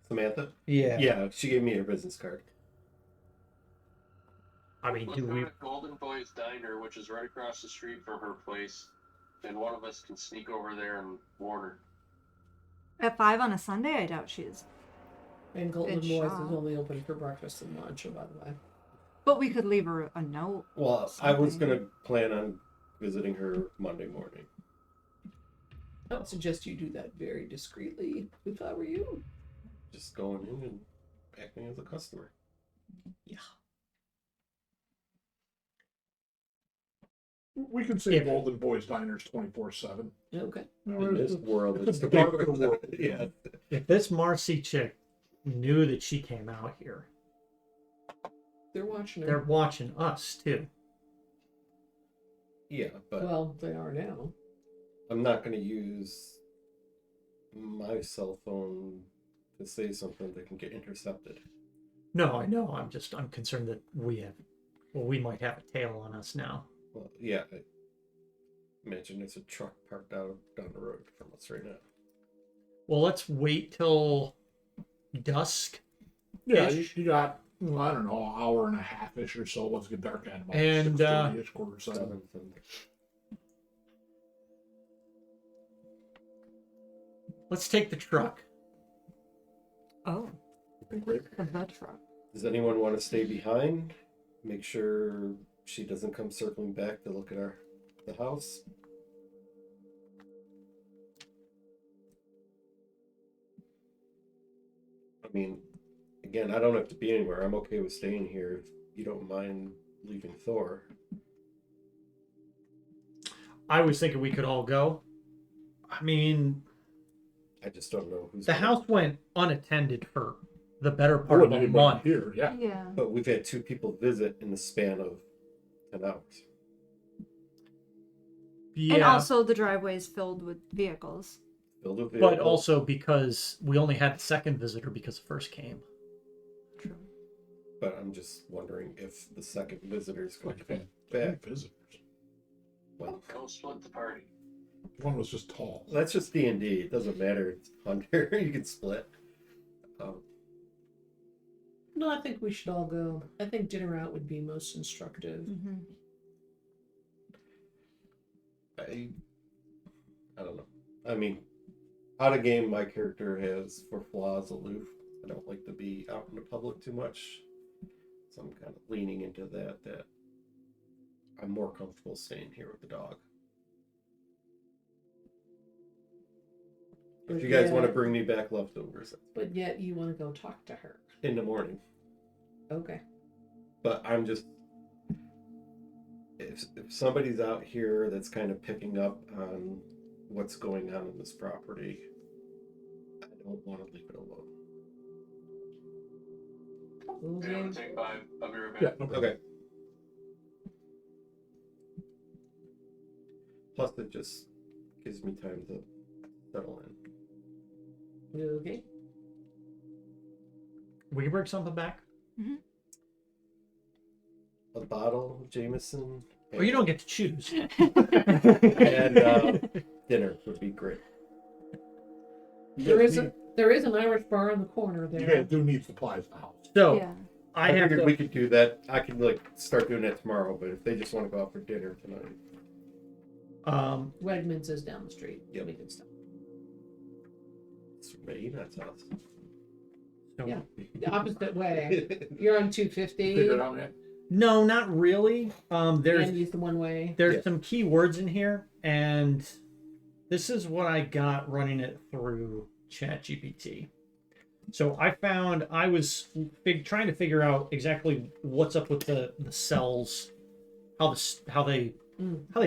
Samantha? Yeah. Yeah, she gave me her business card. I mean, Let's do go we? to Golden Boy's Diner, which is right across the street from her place. And one of us can sneak over there and warn her. At 5 on a Sunday, I doubt she is. And Golden Good Boys shot. is only open for breakfast and lunch, by the way. But we could leave her a note. Well, I was Something. going to plan on visiting her Monday morning. I would suggest you do that very discreetly if I were you. Just going in and acting as a customer. Yeah. we could say If- Golden Boys Diners 24/7. Okay. In this world, it's it's the dark of the world. Yeah. If this Marcy chick knew that she came out here, They're watching her. they're watching us too. Yeah, but Well, they are now. I'm not going to use my cell phone to say something that can get intercepted. No, I know. I'm concerned that we might have a tail on us now. Well, yeah. Imagine there's a truck parked down the road from us right now. Well, let's wait till dusk. Yeah, Ish. you got, well, I don't know, an hour and a half-ish or so. Let's get dark at about And, 6:30-ish, 6:45. 7. Let's take the truck. Oh, Great. the truck. Does anyone want to stay behind? Make sure she doesn't come circling back to look at our the house? I mean, again, I don't have to be anywhere. I'm okay with staying here if you don't mind leaving Thor. I was thinking we could all go. I mean, I just don't know who's the gonna- house went unattended for the better I part of wouldn't a anybody month. here. Yeah. Yeah. But we've had 2 people visit in the span of 10 hours. Yeah, And also the driveway's filled with vehicles. Filled with but vehicles. also because we only had the second visitor because the first came. True. But I'm just wondering if the second visitor is going Like to if come had back. visitors. Well, Go split the party. One was just tall. that's just D&D. It doesn't matter. It's Hunter. You can split. No, I think we should all go. I think dinner out would be most instructive. Mm-hmm. I don't know. I mean, out of game, my character has for flaws aloof. I don't like to be out in the public too much, so I'm kind of leaning into that I'm more comfortable staying here with the dog. If you guys want to bring me back leftovers But yet you want to go talk to her. in the morning, Okay. but I'm just if somebody's out here that's kind of picking up on what's going on in this property, I don't want to leave it alone. Do you want to take 5? I'll be right back. Yeah. Okay. Okay. Plus, it just gives me time to settle in. Okay. We can bring something back. A bottle of Jameson. Well, you don't get to choose. And dinner would be great. There is an Irish bar in the corner You there. guys do need supplies in the house. So Yeah. I I have figured to. we could do that. I can start doing that tomorrow. But if they just want to go out for dinner tonight, Wegmans is down the street. Yep. We can stop. it's me. That's us. so- Yeah. The opposite way. You're on 250. Figure it out, man. No, not really. There's And use the one way. There's Yeah. some key words in here, and this is what I got running it through ChatGPT. So I found I was trying to figure out exactly what's up with the cells, how they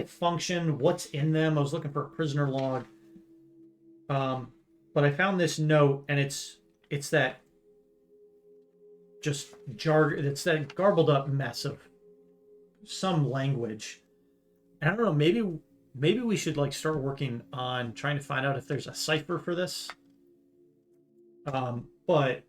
function, what's in them. I was looking for a prisoner log, but I found this note, and it's that just jargon. It's that garbled up mess of some language. And I don't know, maybe we should start working on trying to find out if there's a cipher for this. But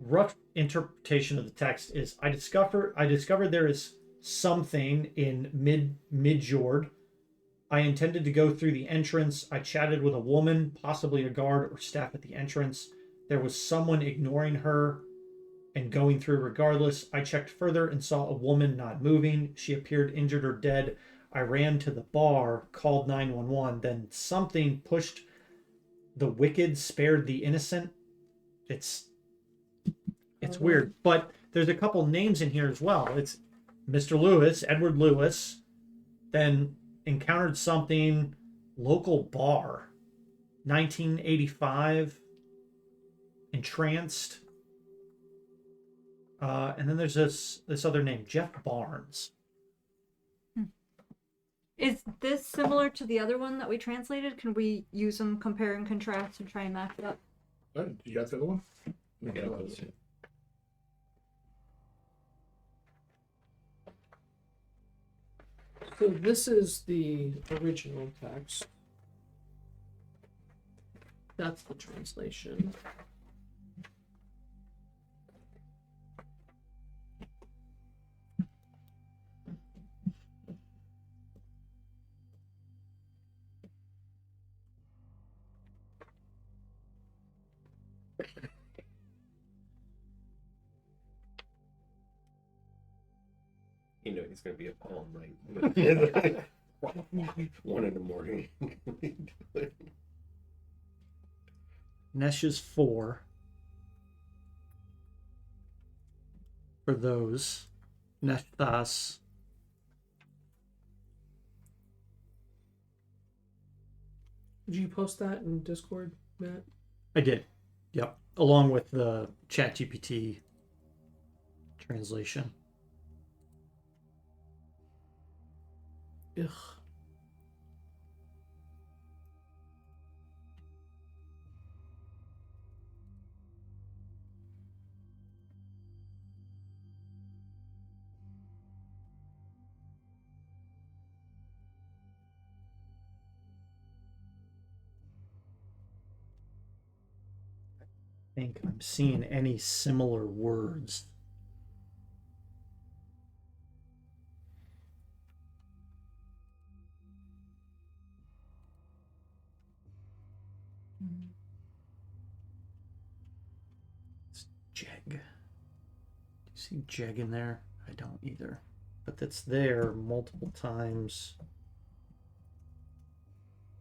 rough interpretation of the text is I discovered there is something in mid-Jord. I intended to go through the entrance. I chatted with a woman, possibly a guard or staff at the entrance. There was someone ignoring her and going through regardless. I checked further and saw a woman not moving. She appeared injured or dead. I ran to the bar, called 911. Then something pushed the wicked, spared the innocent. It's weird. But there's a couple names in here as well. It's Mr. Lewis, Edward Lewis, then encountered something, local bar, 1985, entranced. And then there's this other name, Jeff Barnes. Is this similar to the other one that we translated? Can we use them, compare and contrast, and try and match it up? You got the other one? Yeah, Okay. let's see. So this is the original text. That's the translation. You know he's gonna be up all night. 1 in the morning. Nesh is 4. For those. Neshthas. Did you post that in Discord, Matt? I did. Yep. Along with the ChatGPT translation. Ugh. I think I'm seeing any similar words. It's Jeg. Do you see Jeg in there? I don't either. But that's there multiple times.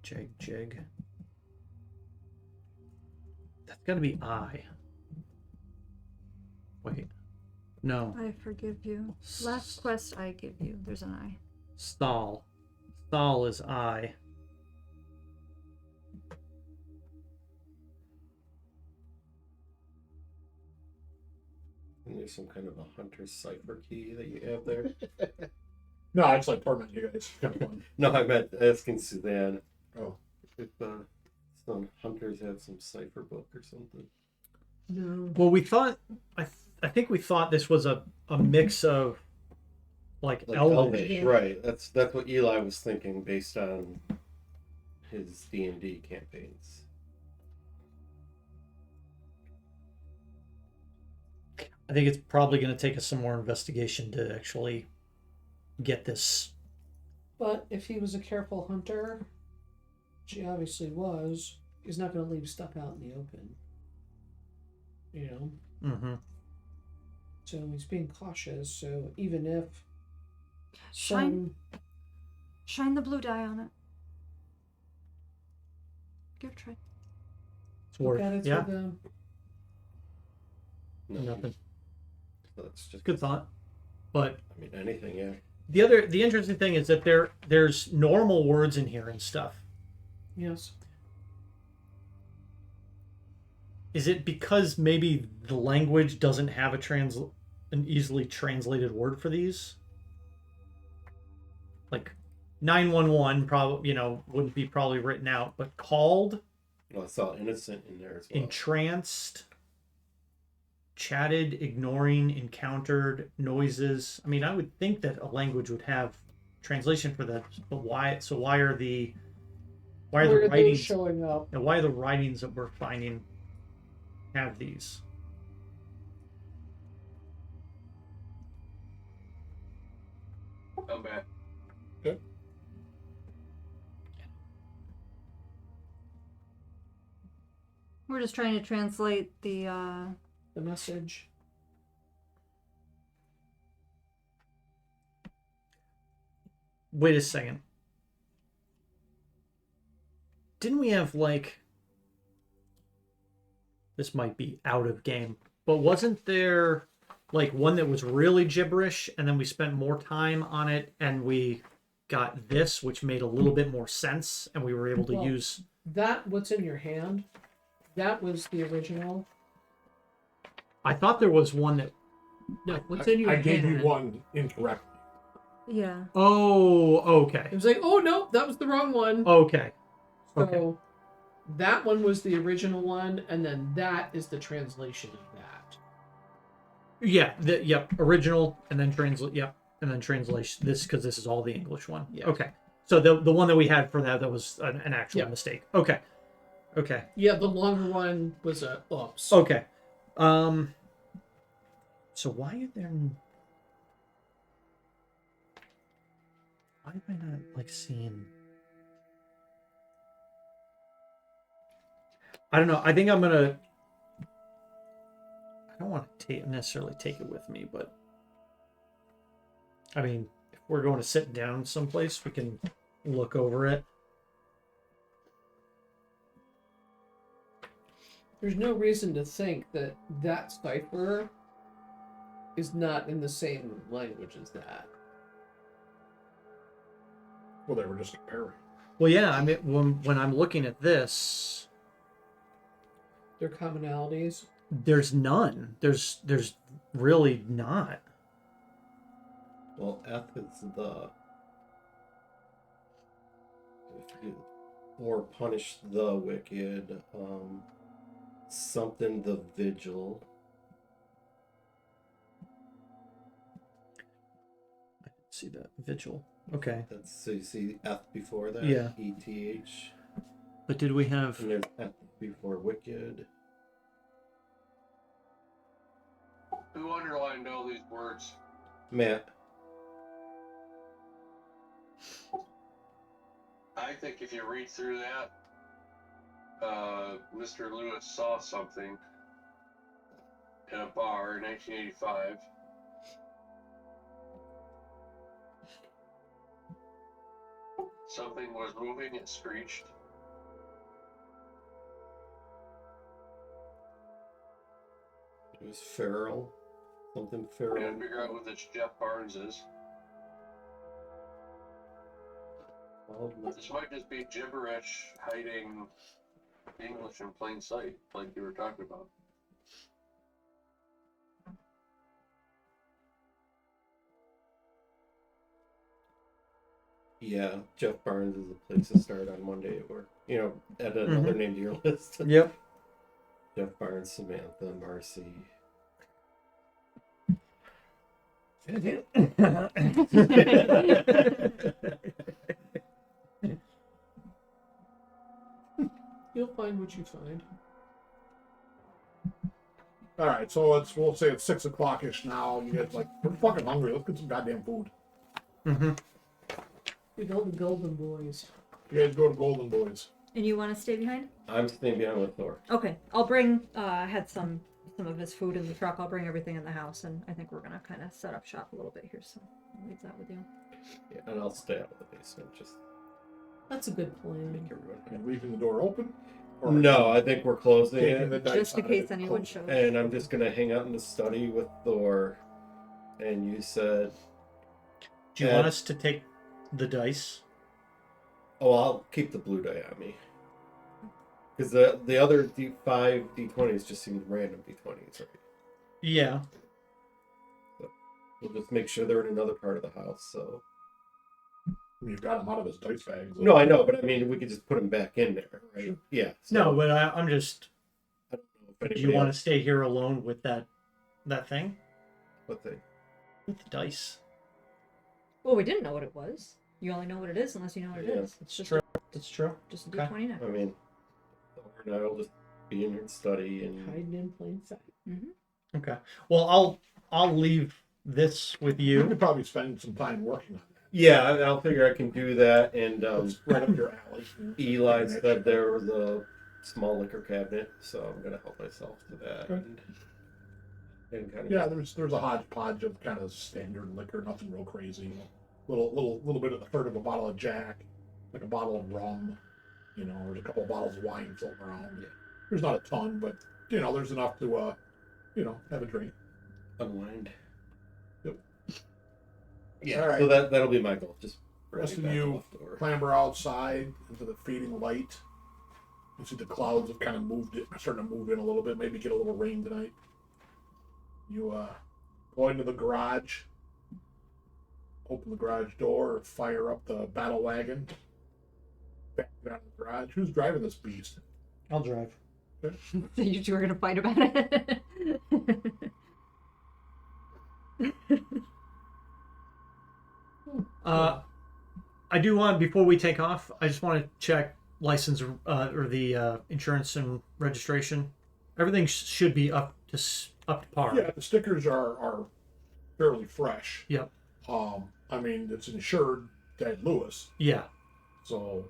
Jeg. That's gotta be I. Wait. No. I forgive you. Last quest I give you. There's an I. Stall. Stall is I. And there's some kind of a hunter's cipher key that you have there. No, it's like torment you guys. Have fun. No, I meant asking Suzanne Oh, if some hunters have some cipher book or something. No. Well, we thought. I think we thought this was a mix of like Elvish. Yeah. Right? That's what Eli was thinking based on his D&D campaigns. I think it's probably going to take us some more investigation to actually get this. But if he was a careful hunter, which he obviously was, he's not going to leave stuff out in the open. You know? Mm-hmm. So he's being cautious. So even if Shine the blue dye on it. Give it a try. It's worth. look at it Yeah. for the Nothing. So that's just Good thought. But I mean, anything, yeah. the interesting thing is that there's normal words in here and stuff. yes. Is it because maybe the language doesn't have an easily translated word for these? Like 911 probably, wouldn't be probably written out, but called, Well, I saw innocent in there as well. entranced, chatted, ignoring, encountered, noises. I mean, I would think that a language would have translation for that, but why? So why are the Where are those writings? showing up? And why are the writings that we're finding have these? Come back. We're just trying to translate the The message. Wait a second. Didn't we have this might be out of game, but wasn't there one that was really gibberish and then we spent more time on it and we got this, which made a little bit more sense and we were able to Well, use. That, what's in your hand, that was the original. I thought there was one that. No, what's in your I hand? gave you one incorrectly. yeah. Oh, okay. It was like, oh no, that was the wrong one. Okay. So okay. that one was the original one, and then that is the translation of that. Yeah, yep, original and then translate, yep, and then translation this because this is all the English one. Yes. Okay. So the one that we had for that was an actual Yep. mistake. Okay. Okay. Yeah, the longer one was a oops. Okay. So why am I not seeing? I don't know. I think I'm gonna. I don't want to necessarily take it with me, but I mean, if we're going to sit down someplace, we can look over it. There's no reason to think that that cipher is not in the same language as that. Well, they were just comparing. Well, yeah. I mean, when I'm looking at this, Their commonalities. there's none. There's really not. Well, F is the or punish the wicked. Something the vigil. I didn't see that vigil. Okay, That's so you see F before that. Yeah. ETH. but did we have? And there's F before wicked. Who underlined all these words? Matt. I think if you read through that, Mr. Lewis saw something in a bar in 1985. Something was moving, it screeched. It was feral. Something We feral. gotta figure out who this Jeff Barnes is. This might just be gibberish hiding English in plain sight, like you were talking about. Yeah, Jeff Barnes is a place to start on Monday at work. You know, add another name to your list. Yep. Jeff Barnes, Samantha, Marcy. You'll find what you find. All right, so we'll say it's 6 o'clock-ish now. You guys like, we're fucking hungry. Let's get some goddamn food. Mm-hmm. We go to Golden Boys. You guys go to Golden Boys. And you want to stay behind? I'm staying behind with Thor. Okay, I'll bring. I had some of his food in the truck. I'll bring everything in the house, and I think we're gonna kind of set up shop a little bit here. So I'll leave that with you. Yeah, and I'll stay out of the basement. Just That's a good plan. make everyone And happy. leaving the door open? Or No, I think we're closing taking it. the dice Just in out of it? case anyone shows. And I'm just gonna hang out in the study with Thor. And you said, Do you want us to take the dice? "Oh, I'll keep the blue die on me." Because the other D5 D20s just seemed random D20s, right? Yeah. We'll just make sure they're in another part of the house. So You've got him out of his dice bag. so- no, I know, but I mean, we could just put them back in there, right? Yeah. So No, but I'm just. I don't know if Do you anybody want to else- stay here alone with that thing what thing? with the dice? Well, we didn't know what it was. You only know what it is unless you know what it Yeah. is. It's just True. That's true. just a Okay. D20 now. I mean, Thor and I will just be in here and study and Hiding in plain sight. Mm-hmm. Okay. Well, I'll leave this with You you. could probably spend some time working on that. yeah, I'll figure I can do that. And It's right up your alley. Eli said there was a small liquor cabinet, so I'm gonna help myself to that. Okay. And kind of Yeah, there's a hodgepodge of kind of standard liquor, nothing real crazy. Little bit of the third of a bottle of Jack, like a bottle of rum, you know, there's a couple of bottles of wine floating around. Yeah. There's not a ton, but you know, there's enough to have a drink. unwind. Yep. Yeah, All right. so that'll be my goal. Just bring Rest it of back you leftover. clamber outside into the fading light. You see the clouds have kind of starting to move in a little bit. Maybe get a little rain tonight. You go into the garage, open the garage door, fire up the battle wagon. Back down to the garage. Who's driving this beast? I'll drive. So you two are gonna fight about it. I do want, before we take off, I just want to check license or the insurance and registration. Everything should be up to par. Yeah, the stickers are fairly fresh. Yep. I mean, it's insured Ted Lewis, Yeah. so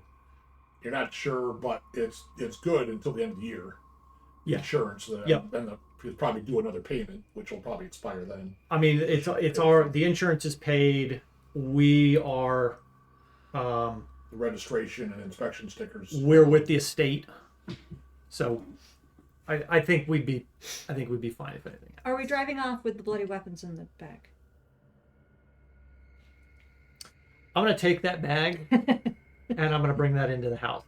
you're not sure, but it's good until the end of the year. Yeah. Insurance. Yep. Then he'll probably do another payment, which will probably expire then. I mean, the insurance is paid. We are, The registration and inspection stickers. we're with the estate, so I think we'd be fine if anything. Are we driving off with the bloody weapons in the bag? I'm gonna take that bag and I'm gonna bring that into the house.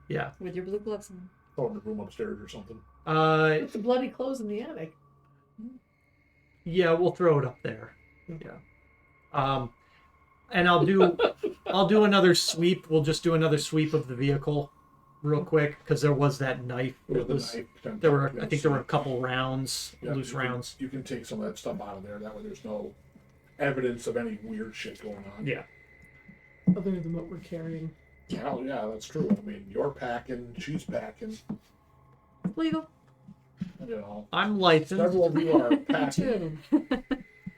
Yeah. With your blue gloves on. Throw it in the room upstairs or something. Put the bloody clothes in the attic. Yeah, we'll throw it up there. Yeah. And I'll do another sweep. We'll just do another sweep of the vehicle real quick because there was that knife. With the Was, knife, there were I think there were a couple rounds, Yeah, loose you can- rounds. You can take some of that stuff out of there. That way there's no evidence of any weird shit going on. Yeah. Other than what we're carrying. Well, yeah, that's true. I mean, you're packing, she's packing, Legal. you know. I'm licensed. Several of you are Me packing. too.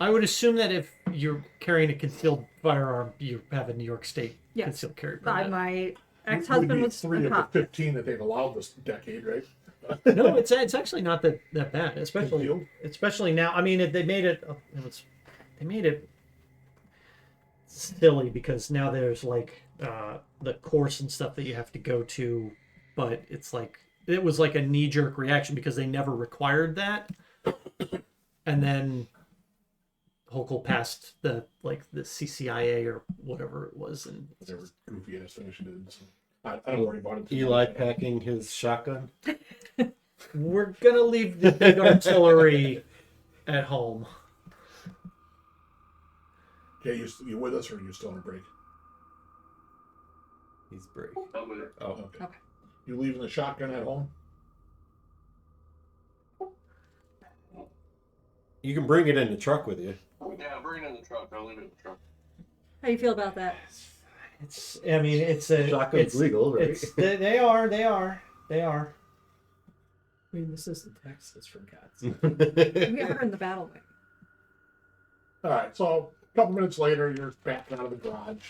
I would assume that if you're carrying a concealed firearm, you have a New York State Yes. concealed carry My permit. ex-husband Would be was 3 a of the cop. 15 that they've allowed this decade, right? No, it's actually not that bad, Concealed? especially now. I mean, they made it silly because now there's like the course and stuff that you have to go to, but it's like it was like a knee-jerk reaction because they never required that, and then Hochul passed the CCIA or whatever it was, and Whatever goofy ass thing she did. So I don't worry about it. too Eli much. packing his shotgun. we're gonna leave the big artillery at home. Okay, you with us or are you still on a break? He's brave. I'm with it. Oh, Okay. Okay. You leaving the shotgun at home? you can bring it in the truck with you. Yeah, bring it in the truck. I'll leave it in the truck. How you feel about that? It's a Shotgun's it's, legal, right? they are. I mean, this isn't Texas, for God's sake. We are in the battle way. All right, so a couple minutes later, you're back out of the garage.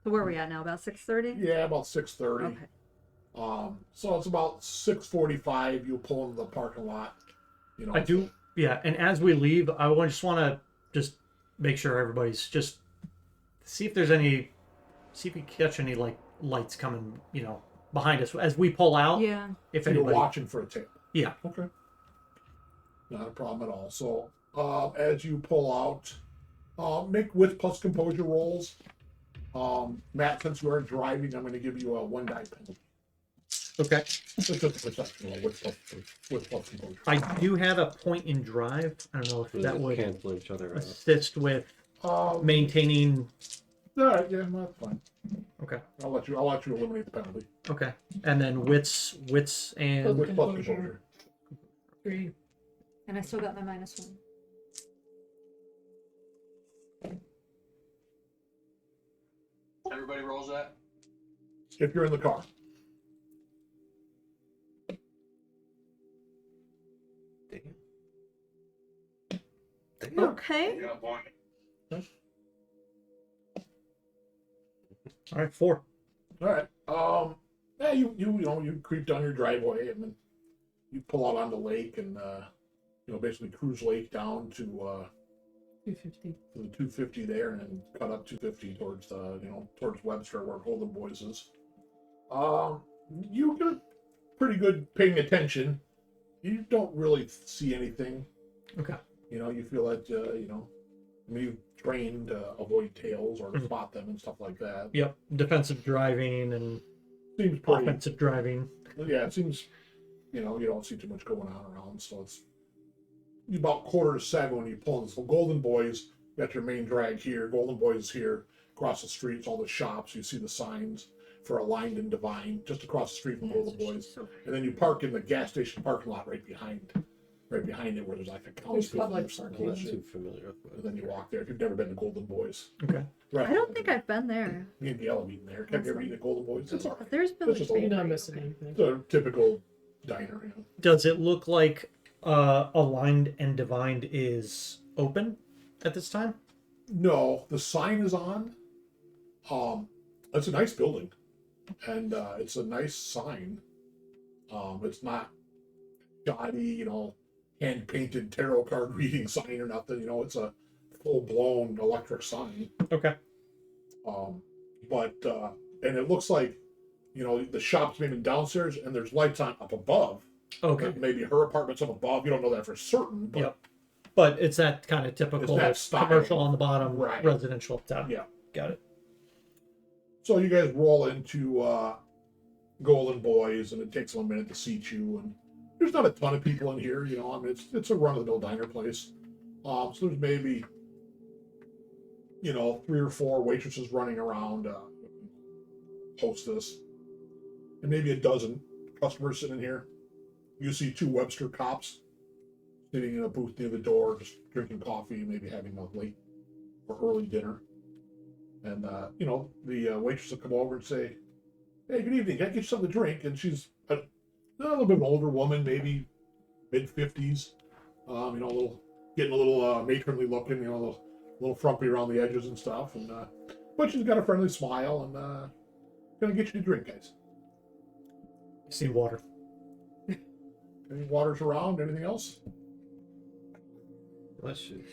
So where are we at now? About 6:30? Yeah, about 6:30. Okay. So it's about 6:45. You pull into the parking lot. You know, I do. Yeah, and as we leave, just want to just make sure everybody's just see if we catch any like lights coming, behind us as we pull out. Yeah. If So you're anybody, watching for a tip. yeah, Okay. Not a problem at all. So as you pull out, make wit plus composure rolls. Matt, since you are driving, I'm going to give you a 1 die penalty. okay. It's just a perception roll. Wit plus composure. I do have a point in drive. I don't know if that would cancel each other out. assist with Um, maintaining. all right, yeah, that's fine. Okay, I'll let you eliminate the penalty. okay, and then wits and Wit plus Composure. composure. 3. And I still got my -1. Everybody rolls that? If you're in the car. Okay. Yeah, boy. all right 4. All right. Yeah, you creep down your driveway and then you pull out on the lake and basically cruise lake down to 250. the 250 there and then cut up 250 towards towards Webster where Golden Boys is. You get pretty good paying attention. You don't really see anything. Okay. You feel that you've trained to avoid tails or Mhm. spot them and stuff like that. Yep, defensive driving and Seems pretty. offensive driving. Yeah, it seems, you don't see too much going on around, so it's about 6:45 when you pull in. So Golden Boys, you got your main drag here, Golden Boys here, across the streets, all the shops, you see the signs for Aligned and Divine, just across the street from Golden Boys. And then you park in the gas station parking lot right behind it where there's like a couch building public or something. parking. Not And too familiar with then you walk there if you've never been to Golden Boys. Okay. Right. I don't think I've been there. Me and Gail have eaten there. Have you ever eaten at Golden Boys? It's all right. There's That's just a Village You're not Bakery. missing anything. It's a typical diner. Does it look like Aligned and Divined is open at this time? No, the sign is on. It's a nice building, and it's a nice sign. It's not shoddy, hand painted tarot card reading sign or nothing. It's a full blown electric sign. Okay. And it looks like, the shop's maybe downstairs, and there's lights on up above. Okay. Maybe her apartment's up above. You don't know that for certain. But Yep. But it's that kind of typical It's that style. commercial on the bottom, Right. residential up top. Yeah. Got it. So you guys roll into Golden Boys, and it takes them a minute to seat you. And there's not a ton of people in here, you know. I mean, it's a run-of-the-mill diner place. So there's maybe, you know, 3 or 4 waitresses running around, hostess, and maybe a dozen customers sitting in here. You see 2 Webster cops sitting in a booth near the door, just drinking coffee, maybe having a late or early dinner. And, you know, the waitress will come over and say, "Hey, good evening. Can I get you something to drink?" And she's a little bit of an older woman, maybe mid-50s. You know, getting a little matronly looking, you know, a little frumpy around the edges and stuff. And but she's got a friendly smile and gonna get you to drink, guys. I see water. Any waters around? Anything else? Bless you.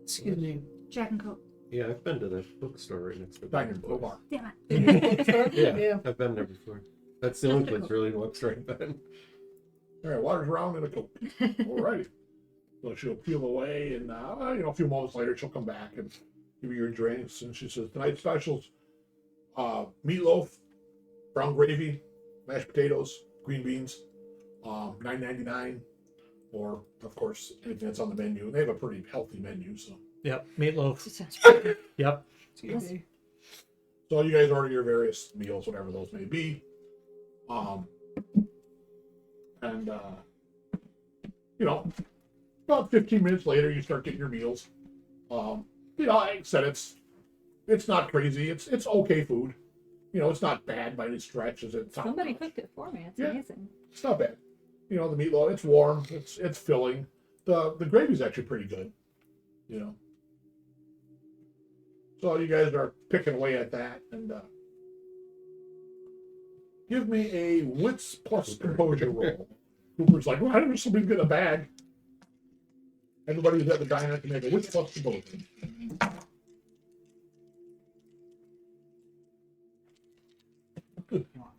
Excuse me. Jack and Coke. Yeah, I've been to the bookstore right next to the Diner, Boys. bar. Damn it. Yeah, I've been there before. That's the only place really in Webster I've been. All right, waters around and a Coke. Alrighty. So she'll peel away, and you know, a few moments later, she'll come back and give you your drinks. And she says, "Tonight's specials: meatloaf, brown gravy, mashed potatoes, green beans, $9.99, or of course anything that's on the menu." And they have a pretty healthy menu, so. Yep, meatloaf. Yep. Excuse me. So you guys order your various meals, whatever those may be. And you know, about 15 minutes later, you start getting your meals. You know, like I said, it's not crazy. It's okay food. You know, it's not bad by any stretch. As it sounds. Somebody cooked it for me. It's Yeah. amazing. It's not bad. You know, the meatloaf, it's warm. It's filling. The gravy's actually pretty good. You know. So you guys are picking away at that, and give me a wits plus composure roll. Cooper's like, "Why didn't somebody get a bag?" Everybody who's at the diner can make a wits plus composure.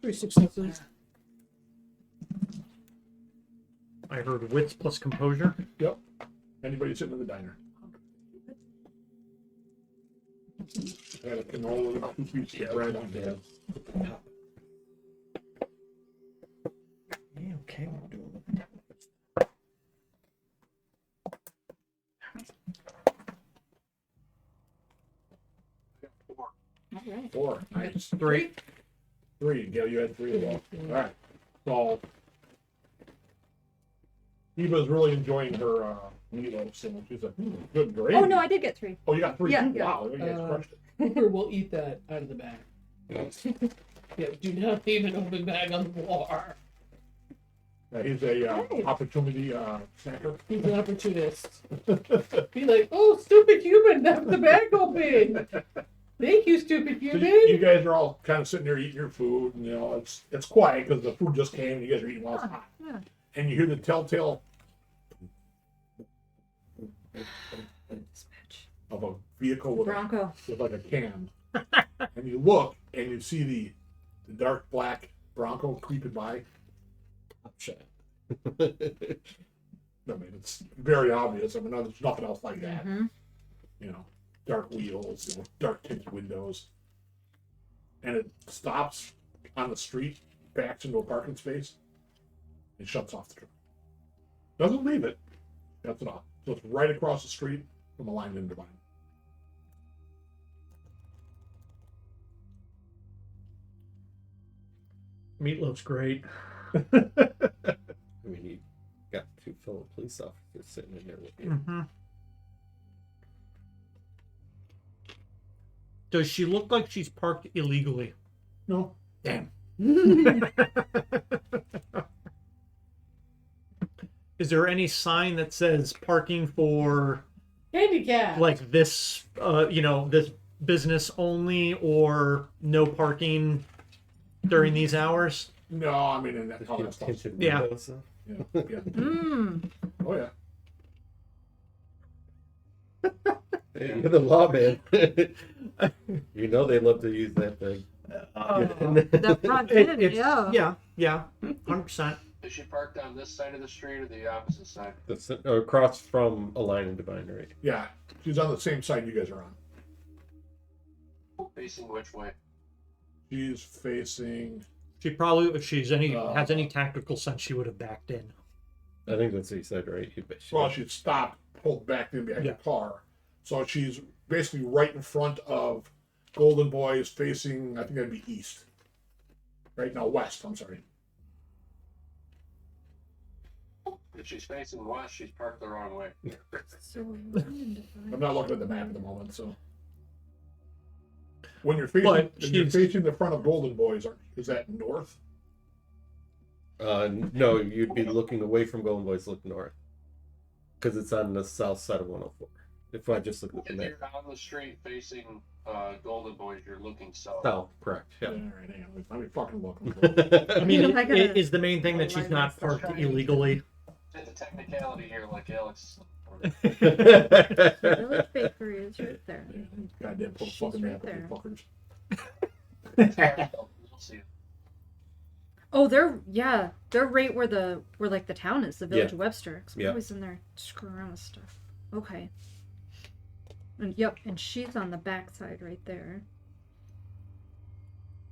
3 successes. I heard wits plus composure. Yep. Anybody sitting in the diner. I had a canola and 2 pieces of bread on there. Yeah, okay, we're doing All right. 4. Nice. 3. 3. Gail, you had 3 as well. All right. So Eva's really enjoying her meatloaf, so she's like, "Good gravy." Oh no, I did get 3. Oh, you got 3. Yeah. Wow, you guys crushed it. Cooper will eat that out of the bag. Yeah, do not leave an open bag on the floor. He's a Hey. opportunity snacker. He's an opportunist. Be like, "Oh, stupid human, left the bag open. Thank you, stupid So human." you guys are all kind of sitting there eating your food, and you know it's quiet because the food just came. And you guys are eating while it's hot, Yeah. and you hear the telltale of a vehicle with, Bronco. with like a cam, and you look and you see the dark black Bronco creeping by. Shit. I mean, it's very obvious. I mean, there's nothing else like that. Mm-hmm. You know, dark wheels, you know, dark tinted windows, and it stops on the street, backs into a parking space, and shuts off the truck. Doesn't leave it, shuts it off. So it's right across the street from a line in divine. Meatloaf's great. I mean, you got 2 fellow police officers sitting in there with you. Mm-hmm. Does she look like she's parked illegally? No, Damn. Is there any sign that says parking for Handicap. like this, you know, this business only, or no parking during these hours? no, I mean, and that all that Tinted stuff. tinted Yeah. windows, so. Yeah, yeah. Mm. Oh yeah. Hey, you're the lawman. You know they love to use that thing. The front end, yeah. Yeah, 100%. Is she parked on this side of the street or the opposite side? That's across from a line in Divine, right? Yeah, she's on the same side you guys are on. Facing which way? She's facing. She probably, if she's any has any Uh, tactical sense, she would have backed in. I think that's what you said, right? Well, she stopped, pulled back in behind the car. So she's basically right in front of Golden Boys, facing, I think that'd be east. Right now, west, I'm sorry. If she's facing west, she's parked the wrong way. So we're running to find- I'm not looking at the map at the moment, so. When you're But facing the front of Golden Boys, is that north? No, you'd be looking away from Golden Boys, look north. Because it's on the south side of 104. If I just look at the If map. you're on the street facing Golden Boys, you're looking south. South, correct. Yeah. All right, hang on. Let me fucking look. I mean, I gotta- is the main thing that she's not parked illegally? It's a technicality here, like Alex. The Village Bakery is right there. Goddamn, put a She's fucking right map there. on you fuckers. You'll see it. Oh, they're right where like the town is, the Village of Webster. 'Cause I'm Yeah. always in there screwing around with stuff. Okay. And yep, and she's on the backside right there.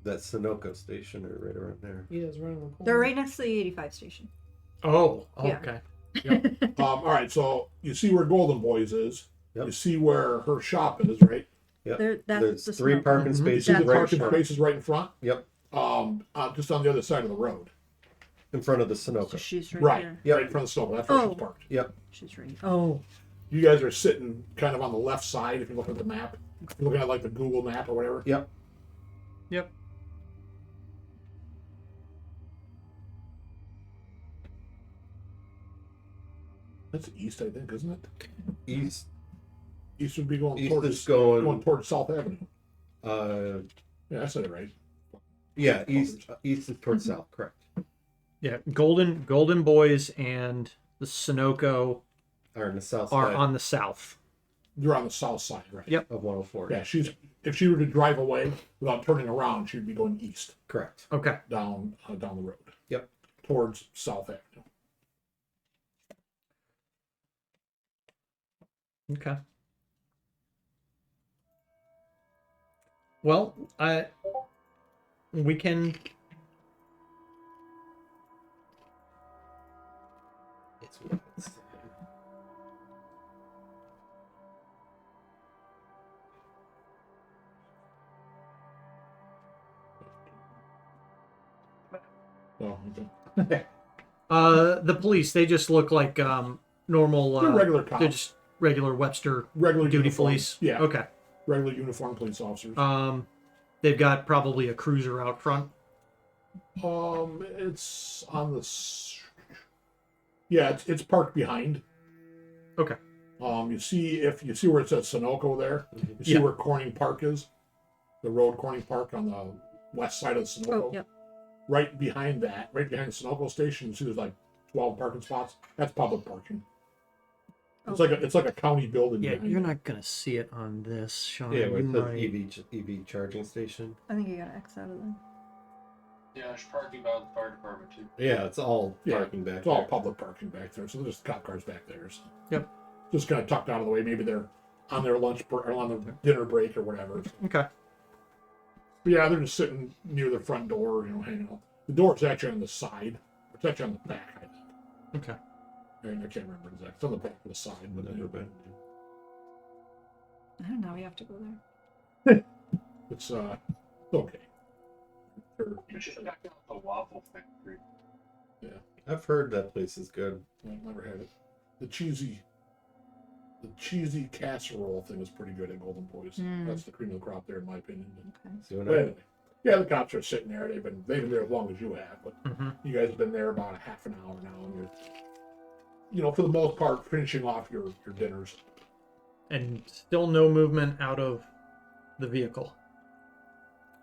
That Sunoco station are right around there. He does run on the corner. They're right next to the 85 station. Oh, Yeah. okay. All right, so you see where Golden Boys is. Yep. You see where her shop is, right? Yep. That's There's the 3 smoke. parking Mhm. You spaces see the That's right parking front. spaces right in front? Yep. Just on the other side of the road. In front of the So Sunoco. she's right, Right. here. Yep. Right in front of the stove. That's where Oh. she's parked. Yep. She's right. Oh. You guys are sitting kind of on the left side if you look at the map. If you're looking at like the Google map or whatever. Yep. Yep. That's east, I think, isn't it? East. East would be going East towards is going. towards South Avenue. Yeah, I said it right. east. East is towards Mhm. south. Correct. Yeah, Golden Boys and the Sunoco Are in the south are side on the south. You're on the south side, right? Yep. of 104. Yeah, if she were to drive away without turning around, she'd be going east Correct. Okay. down the road. Yep. Towards South Avenue. Okay. Well, we can. It's Oh, okay. The police, they just look like normal. They're regular cops. They're just regular Webster Regular duty uniform. police. Yeah. Okay. Regular uniformed police officers. They've got probably a cruiser out front. It's on the. Yeah, it's parked behind. Okay. You see where it says Sunoco there. You see Yeah. where Corning Park is, the road Corning Park on the west side of the Sunoco. Oh, yep. Right behind that, right behind the Sunoco station, you see there's like 12 parking spots. That's public parking. It's like a county building. Yeah, behind you're it. not gonna see it on this, Sean. Yeah, You with the might- EV charging station. I think you gotta X out of there. Yeah, there's parking by the fire department too. Yeah, it's all Yeah, parking back It's all there. public parking back there, so there's just cop cars back there. So. Yep. Just kind of tucked out of the way. Maybe they're on their lunch break or on their dinner break or whatever. Okay. But yeah, they're just sitting near the front door, hanging out. The door's actually on the side. It's actually on the back, I think. Okay. I can't remember exactly. It's on the back of the side, but Never been. I don't know. We have to go there. it's okay. You should check out the waffle factory. I've heard that place is good. I've never had it. The cheesy casserole thing is pretty good at Golden Boys. Mm. That's the cream of the crop there, in my opinion. Okay. See what But I anyway, yeah, the cops are sitting there. They've been there as long as you have, but Mm-hmm. you guys have been there about a half an hour now, and you're, for the most part, finishing off your dinners. And still no movement out of the vehicle.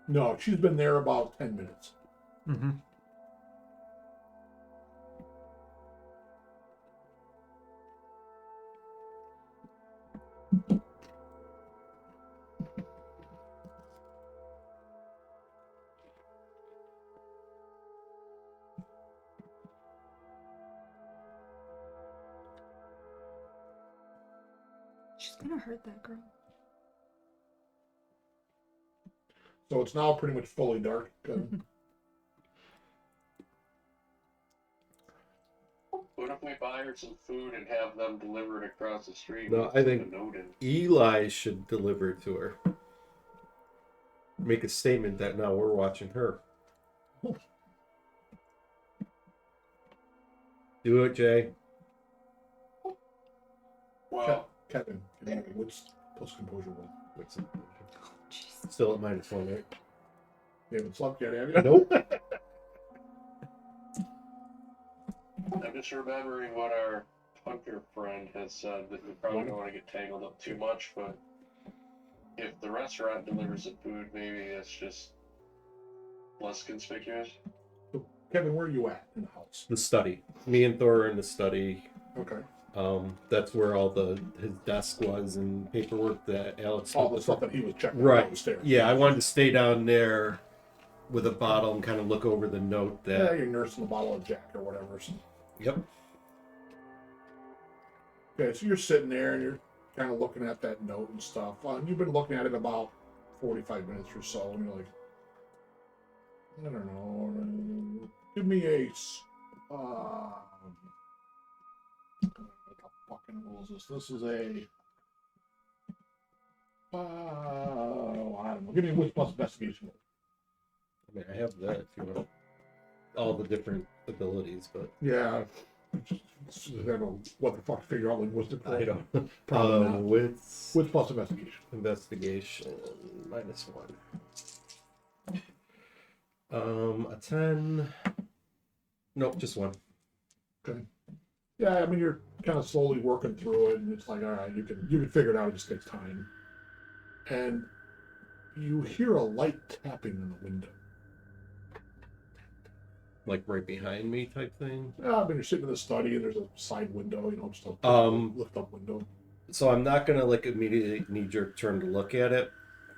No, she's been there about 10 minutes. Mm-hmm. She's gonna hurt that girl. So it's now pretty much fully dark. What if we buy her some food and have them deliver it across the street? No, with I a think note in? Eli should deliver it to her. Make a statement that now we're watching her. Do it, Jay. Well, Kevin, what's post composure roll? What's it? Still at -1, right? You haven't slept yet, have you? Nope. I'm just remembering what our hunter friend has said, that we probably don't want to get tangled up too much, but if the restaurant delivers the food, maybe it's just less conspicuous. So, Kevin, where are you at in the house? The study. Me and Thor are in the study. Okay. That's where all his desk was and paperwork that Alex. All the stuff that he was checking Right. downstairs. Yeah, I wanted to stay down there with a bottle and kind of look over the note Yeah, that. you're nursing the bottle of Jack or whatever. So. Yep. Okay, so you're sitting there and you're kind of looking at that note and stuff. You've been looking at it about 45 minutes or so, and you're like, I don't know. Give me a. What the fucking rule is this? This is a. I don't know. Give me a Wits plus investigation. I mean, I have that if you want. All the different abilities, but Yeah. What the fuck? Figure out linguistic. I don't. Probably not. Wits Wits plus investigation. investigation -1. A 10. Nope, just 1. Okay. Yeah, I mean you're kind of slowly working through it, and it's like, all right, you can figure it out. It just takes time. And you hear a light tapping in the window. Like right behind me, type thing. I mean, you're sitting in the study, and there's a side window, just a lift up window. So I'm not gonna like immediately knee-jerk turn to look at it,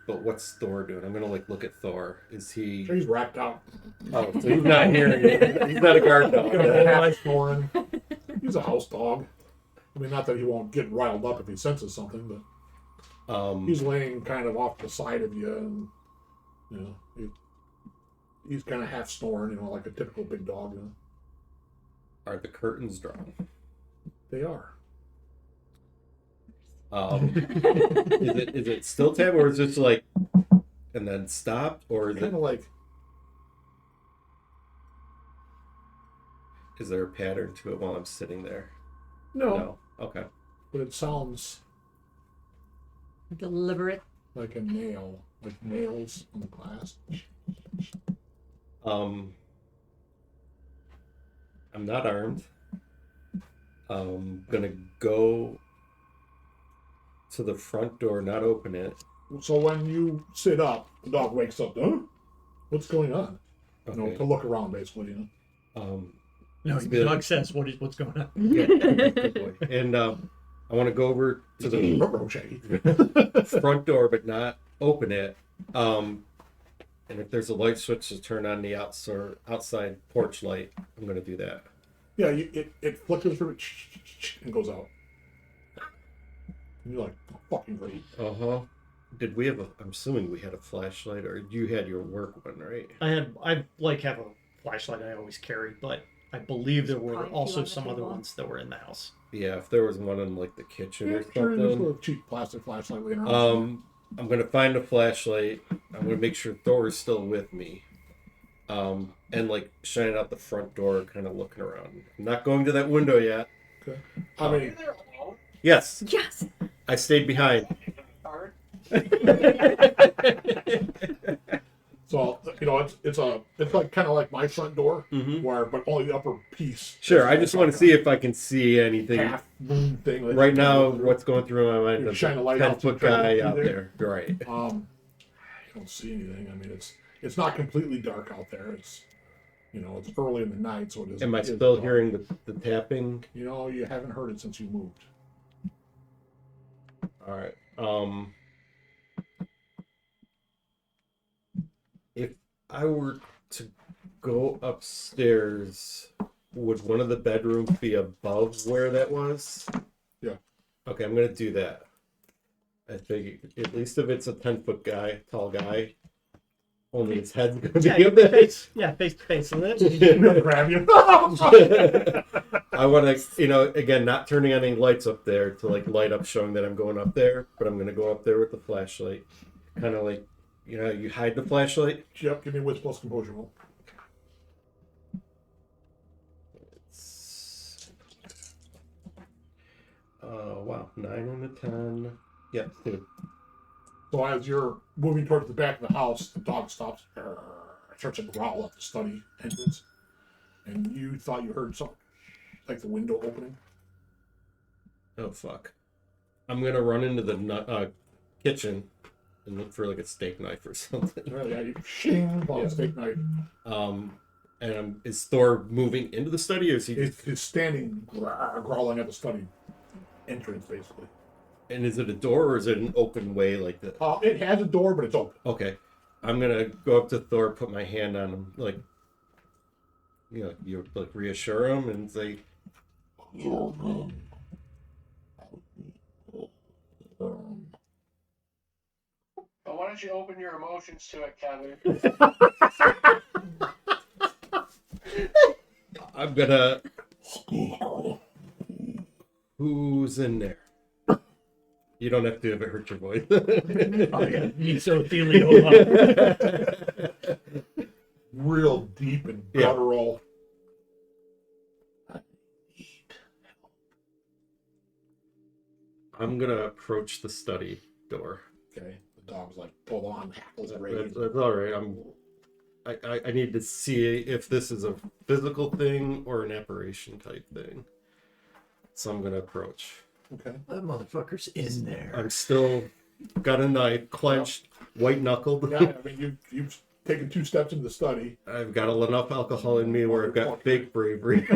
but what's Thor doing? I'm gonna like look at Thor. Is he? He's wrapped out. Oh, so he's not hearing it. He's not a guard dog. Half snoring. He's a house dog. I mean, not that he won't get riled up if he senses something, but he's laying kind of off the side of you, and he's kind of half snoring, like a typical big dog. Are the curtains drawn? They are. Is it still tab, or is it just like and then stopped, or is Kind it? of like. Is there a pattern to it while I'm sitting there? No, Okay. but it sounds Deliberate. like a nail, like nails on the glass. I'm not armed. Gonna go to the front door, not open it. So when you sit up, the dog wakes up. Huh? What's going on? Okay. To look around, basically. No, It's the been- dog says, what's going on? Yeah, good boy. And I want to go over to the front door, but not open it. And if there's a light switch to turn on the outside porch light, I'm going to do that. Yeah, it flickers through and goes out. And you're like, fucking great. Did we have I'm assuming we had a flashlight, or you had your work one, right? I have a flashlight I always carry, but I believe there were Probably a few also on the some other table. ones that were in the house. Yeah, if there was one in like the kitchen or Sure, there's a something. little cheap plastic flashlight laying around. I'm going to find a flashlight. I'm going to make sure Thor is still with me. And like shine out the front door, kind of looking around. I'm not going to that window yet. Okay. I Are you mean, there alone? Yes, Yes. I stayed behind. Hard? so it's like kind of like my front door, Mm-hmm. but only the upper piece. Sure, I just want to see if I can see anything. half moon thing. like- Right now, what's going through my mind You is shine a a light out to 10-foot try to guy see out there. there. Right. I don't see anything. I mean, it's not completely dark out there. It's it's early in the night, so it is. Am I it is still dark. hearing the tapping? You haven't heard it since you moved. All right. If I were to go upstairs, would one of the bedrooms be above where that was? Yeah. Okay, I'm gonna do that. I think at least if it's a 10-foot guy, tall guy, Only his head's gonna be Yeah, a bit. face to face. And I'm then gonna grab you. I want to, again, not turning on any lights up there to like light up, showing that I'm going up there. But I'm gonna go up there with the flashlight, kind of like, you hide the flashlight. Yep, give me a wits plus composure roll. Wow, 9 and a 10. Yep, 2. So as you're moving towards the back of the house, the dog stops, starts to growl at the study entrance, and you thought you heard something, like the window opening. Oh fuck! I'm gonna run into the kitchen and look for like a steak knife or something. Yeah, you shing, Yeah. steak knife. And is Thor moving into the study, or is he? He's standing growling at the study entrance, basically. And is it a door or is it an open way like that? It has a door, but it's open. Okay, I'm gonna go up to Thor, put my hand on him, like, you like reassure him and say, But why don't you open your emotions to it, Kevin? I'm gonna. Who's in there? You don't have to if it hurts your voice. mesothelioma. Real deep and Yeah. guttural. I'm gonna approach the study door. Okay, the dog's like, pull on, hackles and raised. That's all right. I need to see if this is a physical thing or an apparition type thing. So I'm gonna approach. Okay. That motherfucker's in there. I'm still got a knife, clenched, white knuckled. Yeah, I mean, you've taken 2 steps into the study. I've got enough alcohol in me where I've got fake bravery.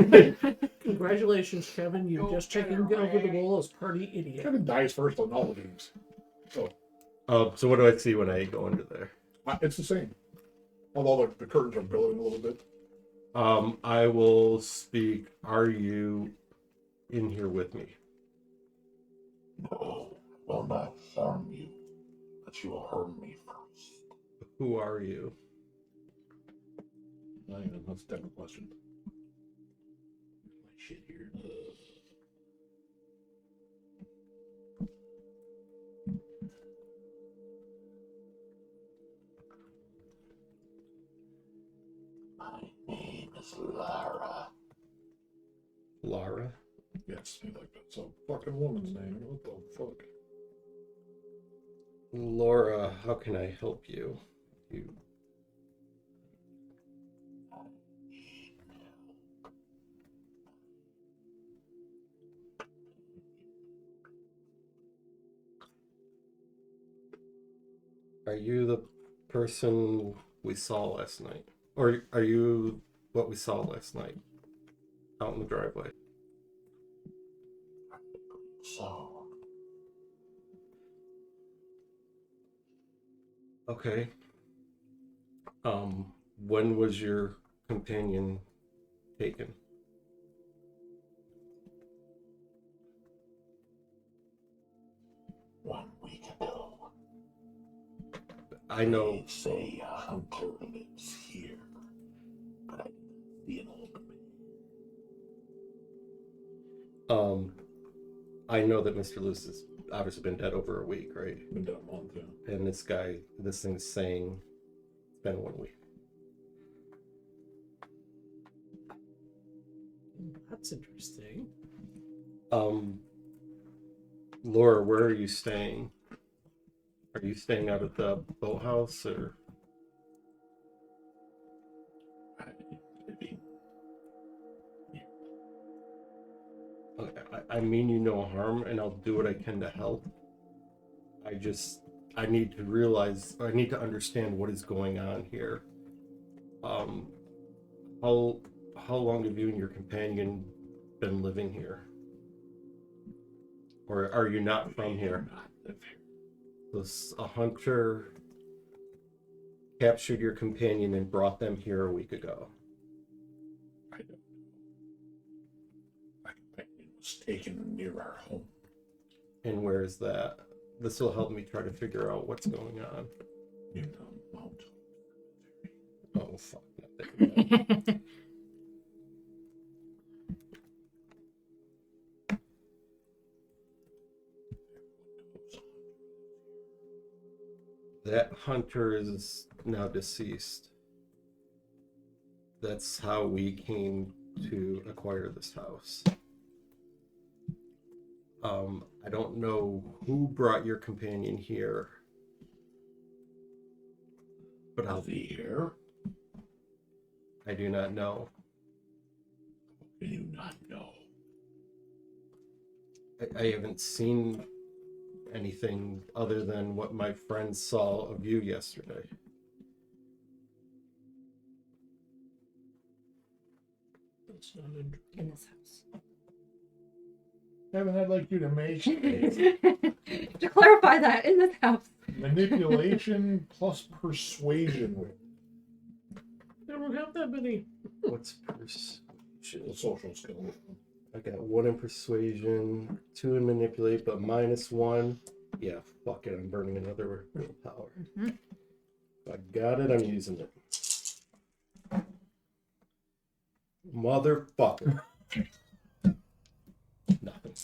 Congratulations, Kevin. You've just taken over the role as party idiot. Kevin dies first on all the games. So So what do I see when I go into there? it's the same. Although the curtains are billowing a little bit. I will speak. Are you in here with me? No, will not harm you, but you will harm me first. Who are you? That's a different question. My shit here. My name is Lara. Lara? Yes, like that's a fucking woman's name. What the fuck? Laura, how can I help you? Are you the person we saw last night? Or are you what we saw last night? Out in the driveway. So, Okay. When was your companion taken? one week ago, I know. they say a hunter lives here, but I didn't see an old man. I know that Mr. Luce has obviously been dead over a week, right? Been dead a month, yeah. And this thing's saying it's been 1 week. That's interesting. Laura, where are you staying? Are you staying out at the boathouse or? I mean you no harm, and I'll do what I can to help. I need to understand what is going on here. How long have you and your companion been living here? Or are you not from here? Was a hunter captured your companion and brought them here a week ago? I don't know. My companion was taken near our home. And where is that? This will help me try to figure out what's going on. In the mountain. Oh fuck! Nothing. That hunter is now deceased. That's how we came to acquire this house. I don't know who brought your companion here, but Is he here? I do not know. Do you not know? I haven't seen anything other than what my friends saw of you yesterday. That's not interesting. In this house. Kevin, I'd like you to make To clarify that, in this house. manipulation plus persuasion. I don't have that many. What's persuasion? The social skill. I got 1 in persuasion, 2 in manipulate, but -1. Yeah, fuck it. I'm burning another willpower. Mm-hmm. If I got it, I'm using it. Motherfucker. Nothing.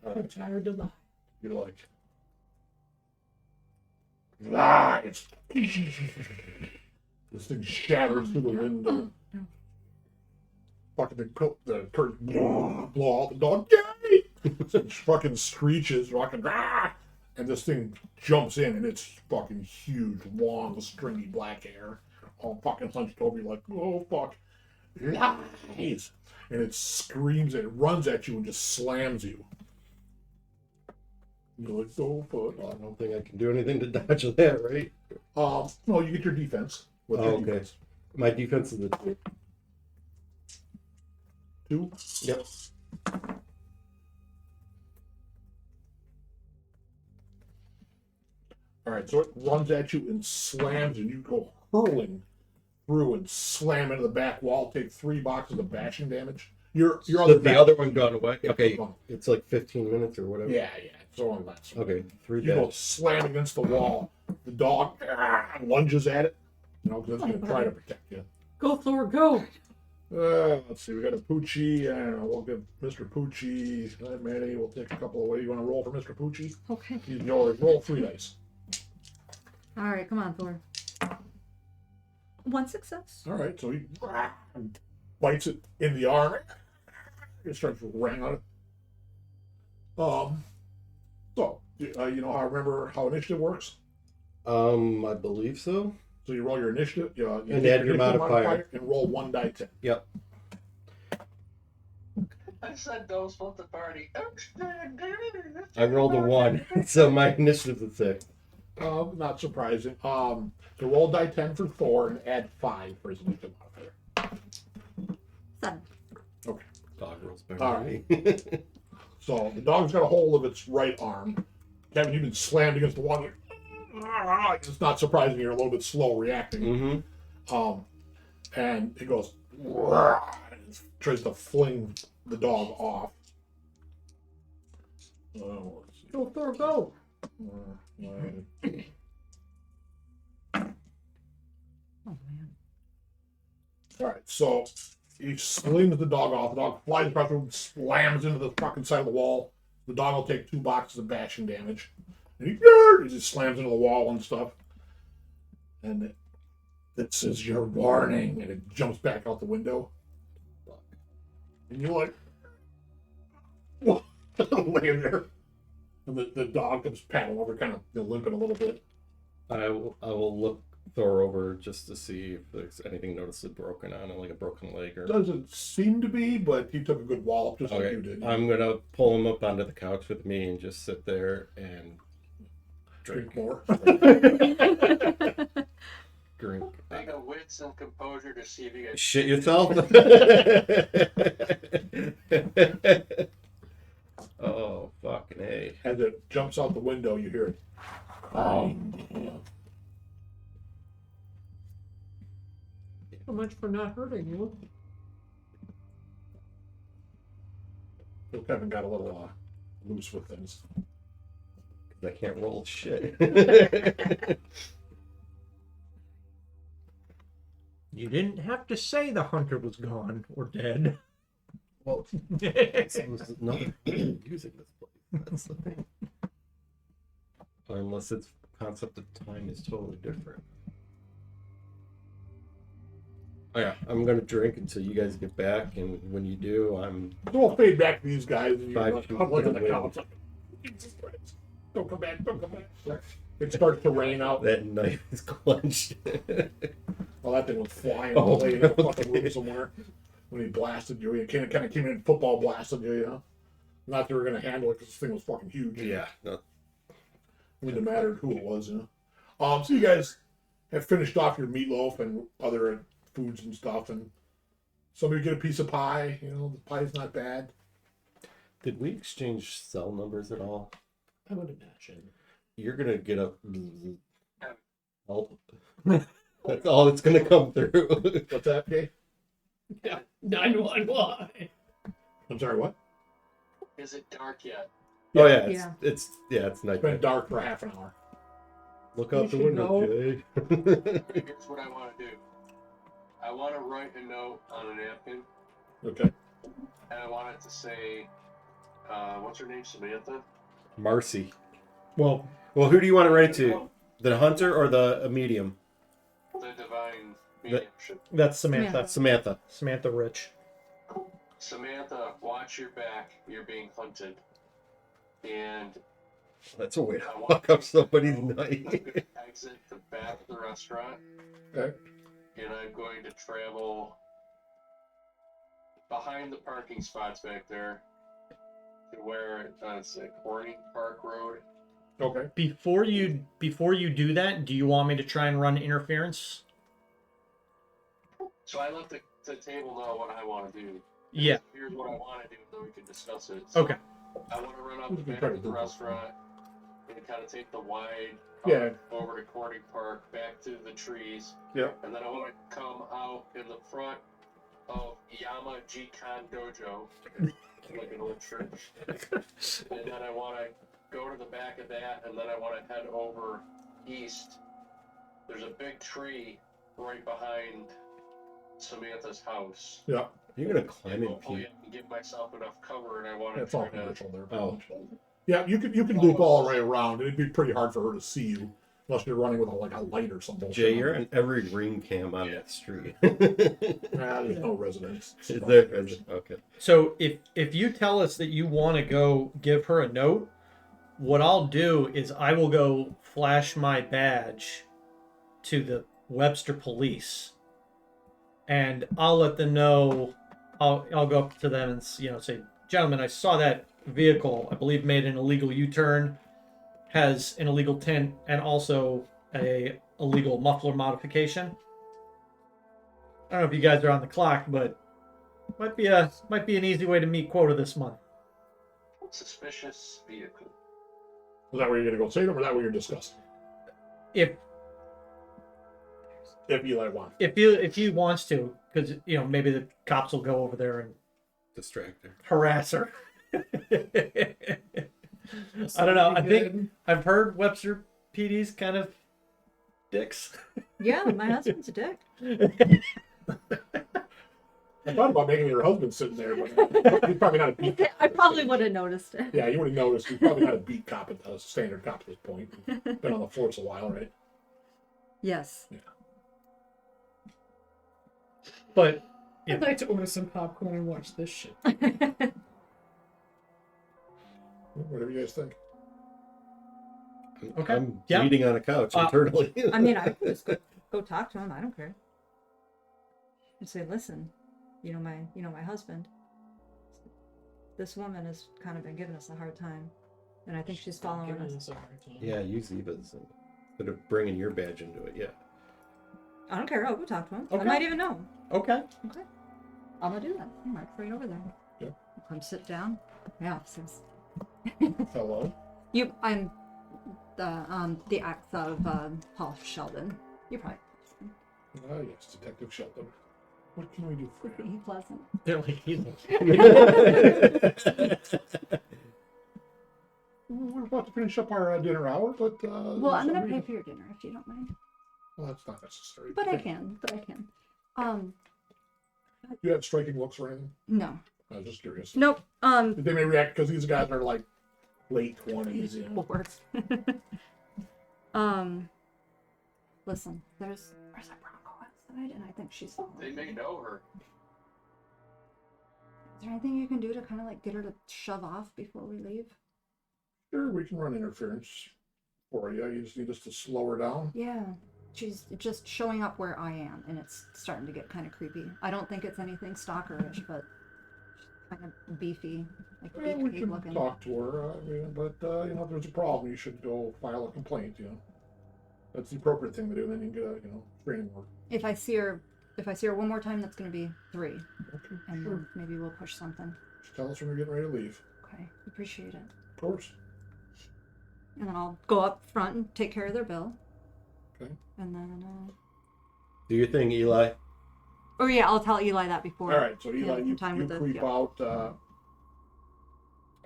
I'm tired to lie. You're like, lies. This thing shatters through the window. Fucking the curtain blow out the dog. Yay! It fucking screeches, fucking and this thing jumps in, and it's fucking huge, long, stringy black hair, all fucking hunched over you like, oh fuck, lies! And it screams and it runs at you and just slams you. You're like, oh fuck. Well, I don't think I can do anything to dodge that, right? No, you get your defense. What's your Okay. defense? My defense is a 2. 2? Yep. Alright, so it runs at you and slams, and you go hurling through and slam into the back wall, take 3 boxes of bashing damage. Your other The other one gone away? Yeah, Okay, gone. it's like 15 minutes or whatever. Yeah, so on that. So Okay, 3 you go dash. slam against the wall. The dog lunges at it, because it's going to try to protect you. Go, Thor, go! Let's see, we got a Poochie. I don't know, we'll give Mr. Poochie that many. We'll take a couple away. You want to roll for Mr. Poochie? Okay. You roll 3 dice. All right, come on, Thor. 1 success. All right, so he bites it in the arm. It starts to rang on it. So you know how I remember how initiative works? I believe so. So you roll your initiative, you And take add your initiative modifier. and roll 1 die 10. Yep. I said don't split the party. I rolled a 1, so my initiative's a 6. Not surprising. So roll die 10 for Thor and add 5 for his initiative modifier. 7. Dog rolls better All than me. So the dog's got a hold of its right arm. Kevin, you've been slammed against the wall. It's not surprising you're a little bit slow reacting. Mm-hmm. And it goes, and tries to fling the dog off. Let's see. Go, Thor, go! Oh, man. All right, so he slings the dog off. The dog flies across the room, slams into the fucking side of the wall. The dog will take 2 boxes of bashing damage. And he just slams into the wall and stuff. And it says, "You're warning," and it jumps back out the window. And you're like, what? Laying there. And the dog comes paddling over, kind of limping a little bit. I will look Thor over just to see if there's anything noticeably broken on it, like a broken leg or. Doesn't seem to be, but he took a good wallop just like Okay, you did. I'm gonna pull him up onto the couch with me and just sit there and Drink more. drink. Make a wits and composure to see if you get Shit yourself. Oh fucking A. As it jumps out the window, you hear it. Find him. So much for not hurting you. So Kevin got a little loose with things. I can't roll shit. You didn't have to say the hunter was gone or dead. Well, there's another using this place. That's the thing. Unless its concept of time is totally different. Oh yeah, I'm gonna drink until you guys get back, and when you do, So I'll fade back to these guys, and you're Five like, feet I'm looking at the away. couch. Like, Jesus Christ. Don't come back, don't come back. It starts to rain out. that knife is clenched. Well, that thing was flying Oh, away in the fucking okay. room somewhere when he blasted you. He kind of came in football blasted you, you know? Not that we were going to handle it because this thing was fucking huge. Yeah, no, Wouldn't have mattered who it was, you know? So you guys have finished off your meatloaf and other foods and stuff, and somebody get a piece of pie. You know, the pie's not bad. did we exchange cell numbers at all? I would imagine. You're gonna get a help. That's all that's gonna come through. What's that, Jay? Yeah, 911. I'm sorry, what? Is it dark yet? Oh yeah, Yeah. it's It's night. been dark for half an hour. Look out the You should window, know. Jay. Here's what I want to do. I want to write a note on a napkin, Okay. and I want it to say, what's her name, Samantha? Marcy. Well, Well, who do you want to write it to? The hunter or the medium? The divine mediumship. that's Samantha. Samantha. Samantha Rich. Samantha, watch your back. You're being hunted. And That's a way to I want fuck up somebody's to night. exit the back of the restaurant, Okay. and I'm going to travel behind the parking spots back there to where it's a Corning Park Road. Okay. Before you do that, do you want me to try and run interference? So I let the table know what I want to do. Yeah. Here's what I want to do, then we can discuss it. So Okay. I want to run up the back of the restaurant and kind of take the wide Yeah. over to Corning Park, back to the trees. Yeah. And then I want to come out in the front of Yama G-Con Dojo, like an old church. And then I want to go to the back of that, and then I want to head over east. There's a big tree right behind Samantha's house. Yeah. You're gonna climb And in, hopefully Pete. I can give myself enough cover, and I want to That's all try to... commercial there. Oh. Yeah, you can loop all the way around. It'd be pretty hard for her to see you unless you're running with a light or something. Jay, you're in every ring cam on that street. There's no residence. Is there? Okay. So if you tell us that you want to go give her a note, what I'll do is I will go flash my badge to the Webster police, and I'll let them know. I'll go up to them and say, gentlemen, I saw that vehicle. I believe made an illegal U-turn, has an illegal tint, and also a illegal muffler modification. I don't know if you guys are on the clock, but might be an easy way to meet quota this month. Suspicious vehicle. Is that where you're gonna go say them, or is that what you're discussing? If Eli wants. if he wants to, because maybe the cops will go over there and Distract her. harass her. I don't know. I think I've heard Webster PD's kind of dicks. Yeah, my husband's a dick. I thought about making your husband sitting there, but he's probably not a beat. I probably would have noticed it. Yeah, you would have noticed. He's probably not a beat cop at a standard cop at this point. Been on the force a while, right? Yes. But I'd like to order some popcorn and watch this shit. Whatever you guys think. Okay. I'm Yeah. bleeding on a couch internally. I mean, I could just go talk to him. I don't care. And say, listen, my husband. This woman has kind of been giving us a hard time, and I think she's following Giving us. us a hard time. Yeah, use Eva's instead of bringing your badge into it. Yeah. I don't care. I'll go talk to him. I Okay. might even know him. okay. Okay. I'm gonna do that. I'm right right over there. Yeah. Come sit down. Yeah. Since Hello. I'm the act of Paul Sheldon. You probably Ah, yes, Detective Shelton. What can we do for you? he pleasant. They're like he's We're about to finish up our dinner hour, but Well, I'm gonna pay for your dinner if you don't mind. Well, that's not necessary. But I can. You have striking looks or anything? No. I was just curious. Nope. They may react because these guys are like late 20s, you know. Lord. Listen, there's a Bronco outside, and I think she's. They may know her. Is there anything you can do to kind of like get her to shove off before we leave? Sure, we can run interference for you. You just need us to slow her down. Yeah. She's just showing up where I am, and it's starting to get kind of creepy. I don't think it's anything stalkerish, but she's kind of beefy, like Well, we beefcake can looking. talk to her, but you know, if there's a problem, you should go file a complaint. You know, that's the appropriate thing to do. Then you can get a training work. If I see her one more time, that's going to be 3, Okay, and sure. then maybe we'll push something. Just tell us when you're getting ready to leave. Okay, appreciate it. Of course. And then I'll go up front and take care of their bill. Okay. And then, Do your thing, Eli. oh yeah, I'll tell Eli that before. All right. So Eli, in you time you with the- creep yeah. out. Are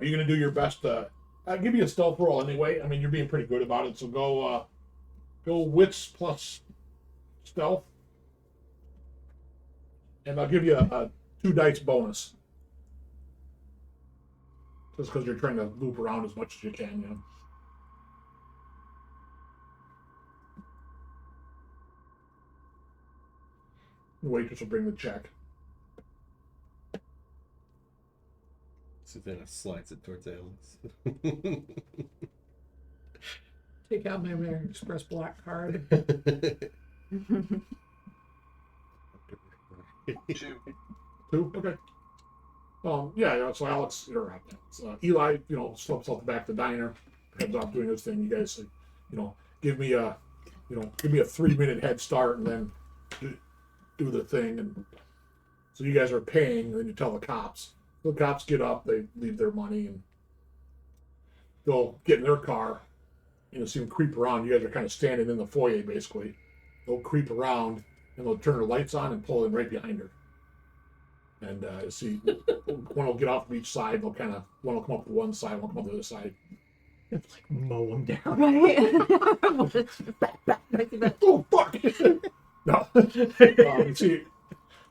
you going to do your best? I'll give you a stealth roll anyway. I mean, you're being pretty good about it. So go wits plus stealth, and I'll give you a 2 dice bonus. Just because you're trying to loop around as much as you can, you know. The waitress will bring the check. Suzanna slides it towards Alice. Take out my American Express black card. 2. 2? Okay. Yeah, so Alex, Eli, slips out the back of the diner, heads off doing his thing. You guys, give me a 3-minute head start and then do the thing. And so you guys are paying, and then you tell the cops. The cops get up, they leave their money, and they'll get in their car. See them creep around. You guys are kind of standing in the foyer, basically. They'll creep around, and they'll turn their lights on and pull in right behind her. And see, one will get off from each side. They'll one will come up to one side, one will come up to the other side. It's like mow them down. Right? Oh, fuck! No. You see,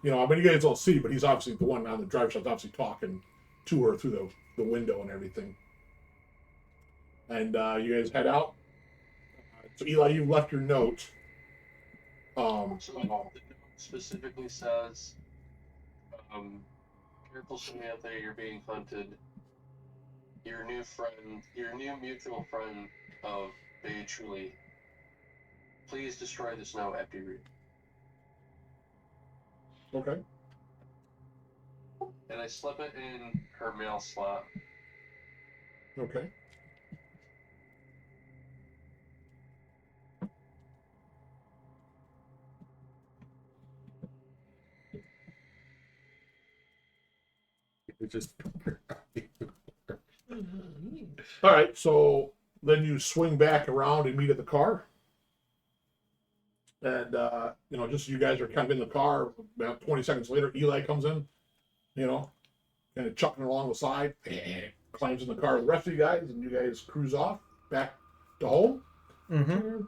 you guys don't see, but he's obviously the one on the driver's side, obviously talking to her through the window and everything. And you guys head out. So Eli, you left your note. So the note specifically says, careful Samantha, you're being hunted. Your new mutual friend of Vigil. Please destroy this note after you read. Okay. And I slip it in her mail slot. Okay. It just. All right. So then you swing back around and meet at the car. And, just you guys are kind of in the car. About 20 seconds later, Eli comes in, kind of chucking along the side, climbs in the car with the rest of you guys, and you guys cruise off back to home. Mm-hmm.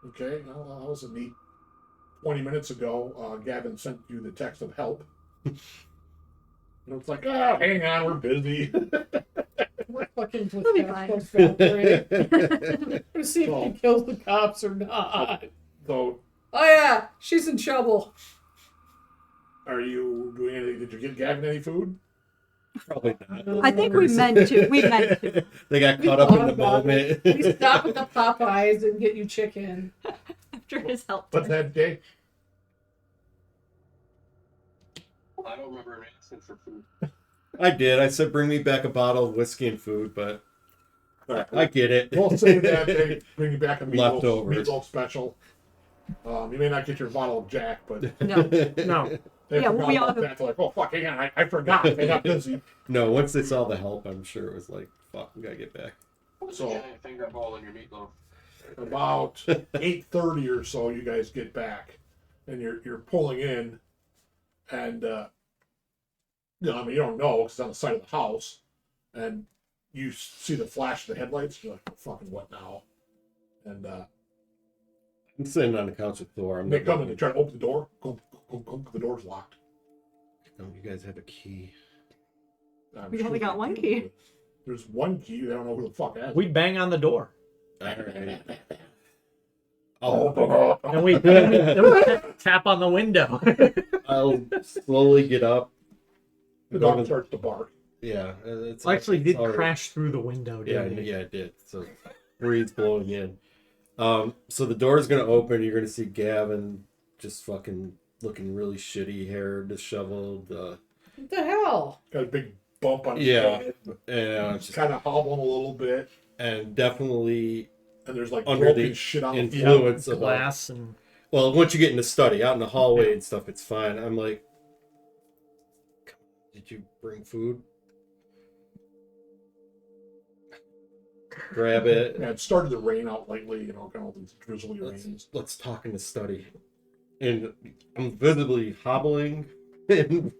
Okay, well, that was a neat 20 minutes ago. Gavin sent you the text of help. And it's like, hang on, we're busy. We're fucking We'll be with fine. Task Force Valkyrie. Let's see if he kills the cops or not. So, Oh yeah, she's in trouble. are you doing anything? Did you get Gavin any food? Probably not. I think we meant to. We meant to. They got caught up in the moment. We stop at the Popeyes and get you chicken. After his help. What's that, Jay? I don't remember asking for food. I did. I said, bring me back a bottle of whiskey and food, but I get it. We'll say that they bring you back a Leftovers. meatloaf special. You may not get your bottle of Jack, but No. No. they Yeah, forgot we about all- that. They're like, oh, fuck, hang on, I forgot. They got busy. No, once they saw the help, I'm sure it was like, fuck, we gotta get back. So- Giant finger bowl in your meatloaf. About 8:30 or so, you guys get back, and you're pulling in, and you don't know because it's on the side of the house, and you see the flash of the headlights. You're like, fucking what now? And I'm sitting on the couch with Thor. They come and they try to open the door. The door's locked. Don't you guys have a key? We only got one key. There's one key. They don't know who the fuck has it. We bang on the door. Alright. Open up. And then we tap on the window. I'll slowly get up. The dog starts to bark. Yeah, it's I actually did already- crash through the window, Yeah, didn't it? yeah, it did. So breeze blowing in. So the door's gonna open. You're gonna see Gavin just fucking looking really shitty, hair disheveled. What the hell? Got a big bump on his Yeah, head. and Just kind of hobbling a little bit. and definitely And there's like Under broken the shit on the influence. floor. Fluids about- Glass and well, once you get in the study, out in the hallway and stuff, it's fine. I'm like, "Come on, did you bring food? Grab it. Yeah, it started to rain out lately, you know, kind of these drizzly rains. Let's talk in the study. And I'm visibly hobbling and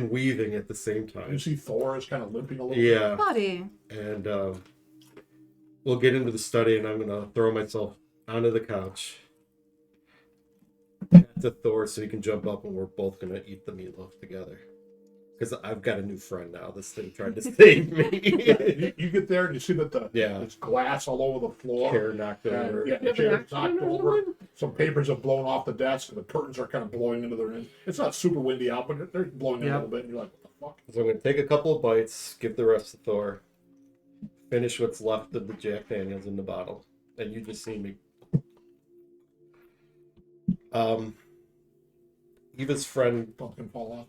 weaving at the same You time. see Thor is kind of limping a little bit. Yeah. Buddy. And we'll get into the study, and I'm gonna throw myself onto the couch to Thor so he can jump up, and we're both gonna eat the meatloaf together. Because I've got a new friend now. This thing tried to save me. You get there and you see that Yeah. there's glass all over the floor. Chair knocked And, over. yeah, the chair's knocked over. Some papers have blown off the desk, and the curtains are kind of blowing into their end. It's not super windy out, but they're blowing in a little bit, and you're like, what the fuck? So I'm gonna take a couple of bites, give the rest to Thor, finish what's left of the Jack Daniels in the bottle, and you just see me. Eva's friend Pumpkin fall off.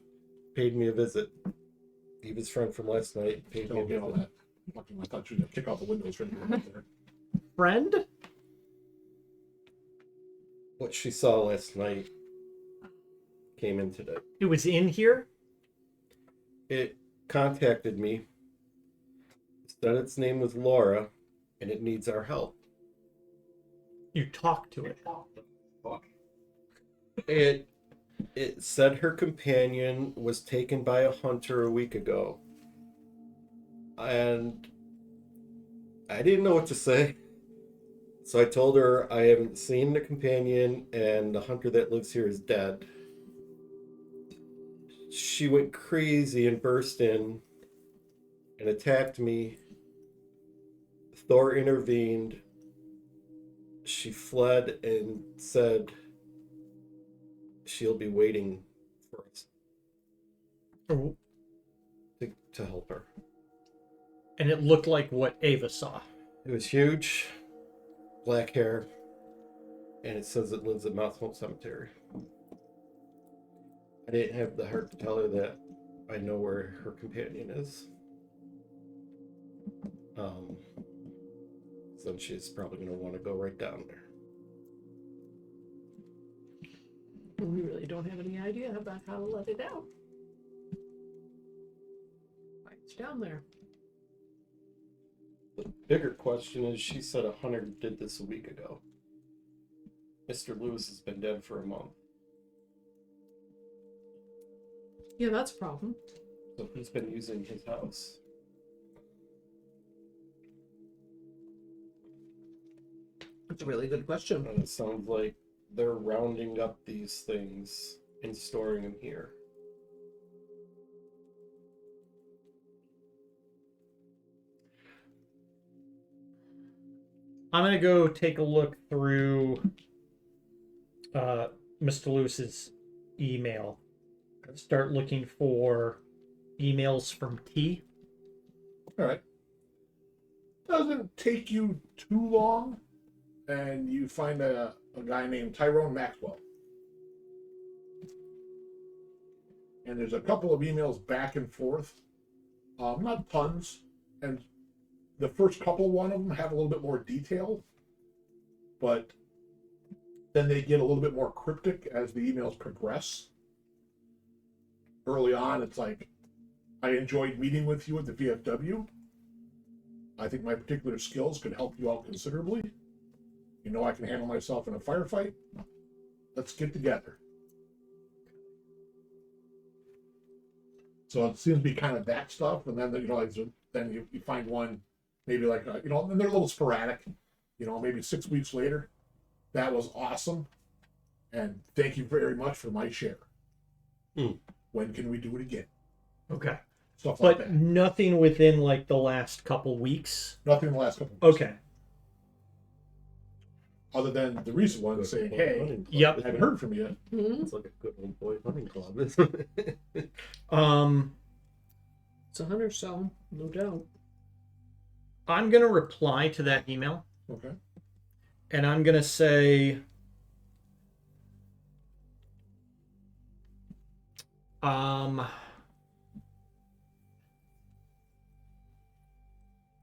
paid me a visit. Eva's friend from last night paid me a Don't get all visit. that. Fucking, I thought you were going to kick out the windows for anything there. friend? What she saw last night came in today. It was in here? It contacted me, said its name was Laura, and it needs our help. You talked to it. It said her companion was taken by a hunter a week ago. And I didn't know what to say. So I told her I haven't seen the companion and the hunter that lives here is dead. She went crazy and burst in and attacked me. Thor intervened. She fled and said she'll be waiting for us Oh, to help her. and it looked like what Ava saw. It was huge, black hair, and it says it lives at Mount Smoke Cemetery. I didn't have the heart to tell her that I know where her companion is. So she's probably going to want to go right down there. We really don't have any idea about how to let it out. Why it's down there. The bigger question is, she said a hunter did this a week ago. Mr. Lewis has been dead for a month. Yeah, that's a problem. So who's been using his house? That's a really good question. And it sounds like they're rounding up these things and storing them here. I'm gonna go take a look through Mr. Lewis's email. Start looking for emails from T. All right. Doesn't take you too long, and you find a guy named Tyrone Maxwell. And there's a couple of emails back and forth. Not tons. And the first couple, one of them have a little bit more detail. But then they get a little bit more cryptic as the emails progress. Early on, it's like, I enjoyed meeting with you at the VFW. I think my particular skills could help you out considerably. You know I can handle myself in a firefight. Let's get together. So it seems to be kind of that stuff, and then then you find one maybe like and they're a little sporadic. Maybe 6 weeks later, that was awesome, and thank you very much for my share. When can we do it again? Okay. Stuff like But that. nothing within like the last couple weeks. Nothing in the last couple of weeks. Okay. Other than the recent one saying, hey, Yep. I haven't heard from you. It's like a good old boy hunting club, isn't it? It's a hunter cell, no doubt. I'm gonna reply to that email, Okay. and I'm gonna say,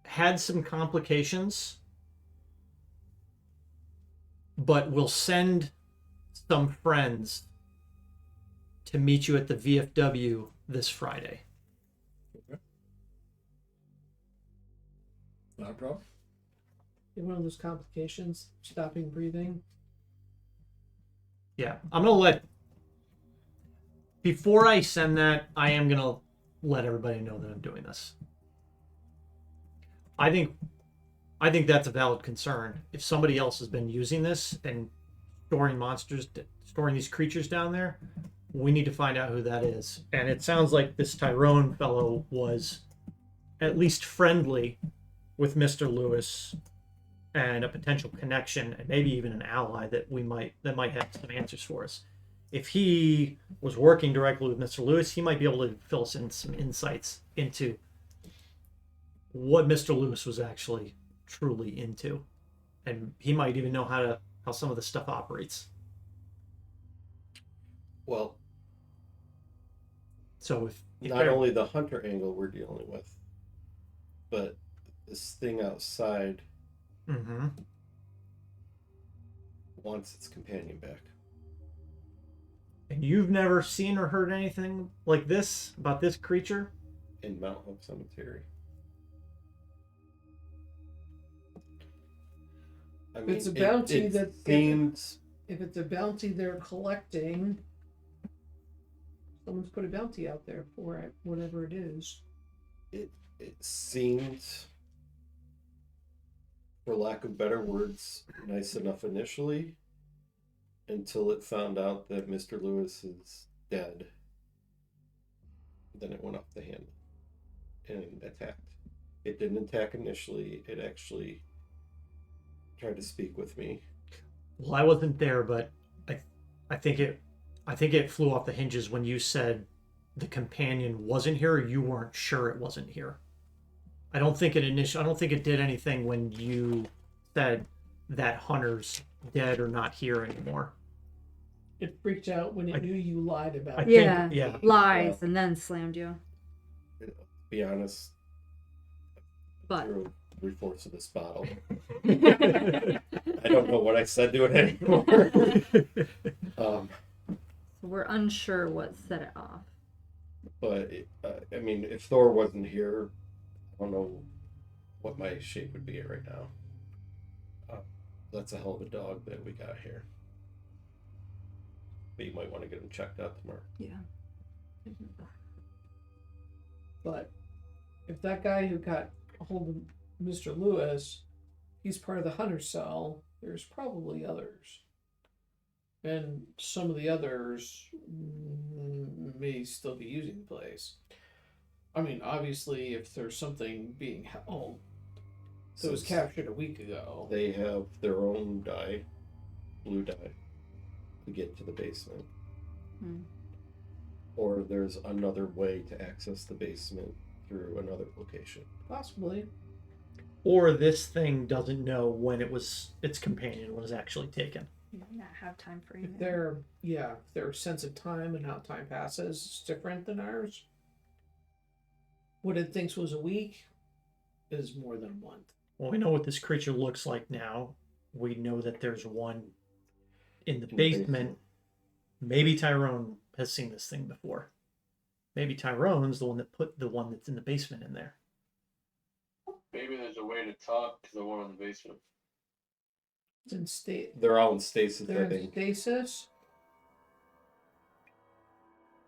had some complications, but we'll send some friends to meet you at the VFW this Friday. Not a problem. One of those complications, stopping breathing. Yeah, I'm gonna let. Before I send that, I am gonna let everybody know that I'm doing this. I think that's a valid concern. If somebody else has been using this and storing these creatures down there, we need to find out who that is. And it sounds like this Tyrone fellow was at least friendly with Mr. Lewis and a potential connection, and maybe even an ally that might have some answers for us. If he was working directly with Mr. Lewis, he might be able to fill us in some insights into what Mr. Lewis was actually truly into, and he might even know how some of the stuff operates. Well, So if not only the hunter angle we're dealing with, but this thing outside Mm-hmm. wants its companion back. And you've never seen or heard anything like this about this creature? In Mount Hope Cemetery. I mean, It's a bounty it that seems if it's a bounty they're collecting, someone's put a bounty out there for it, whatever it is. it seemed, for lack of better words, nice enough initially, until it found out that Mr. Lewis is dead. Then it went off the handle and attacked. It didn't attack initially. It actually tried to speak with me. Well, I wasn't there, but I think it flew off the hinges when you said the companion wasn't here, or you weren't sure it wasn't here. I don't think it did anything when you said that Hunter's dead or not here anymore. It freaked out when it knew you lied about I it. think- Yeah. yeah. Lies and then slammed you. To be honest, But threw 3/4 of this bottle. I don't know what I said to it anymore. we're unsure what set it off. But I mean, if Thor wasn't here, I don't know what my shape would be right now. That's a hell of a dog that we got here. But you might want to get him checked out tomorrow. Yeah. But if that guy who got a hold of Mr. Lewis, he's part of the hunter cell, there's probably others. And some of the others may still be using the place. I mean, obviously, if there's something being held that was captured a week ago. They have their own dye, blue dye, to get to the basement. Or there's another way to access the basement through another location. Possibly. Or this thing doesn't know when its companion was actually taken. You might not have time for If email. their sense of time and how time passes is different than ours. What it thinks was a week is more than a month. Well, we know what this creature looks like now. We know that there's one in the In the basement. basement. Maybe Tyrone has seen this thing before. Maybe Tyrone's the one that put the one that's in the basement in there. Maybe there's a way to talk to the one in the basement. It's in state. They're all in stasis, They're I in think. stasis.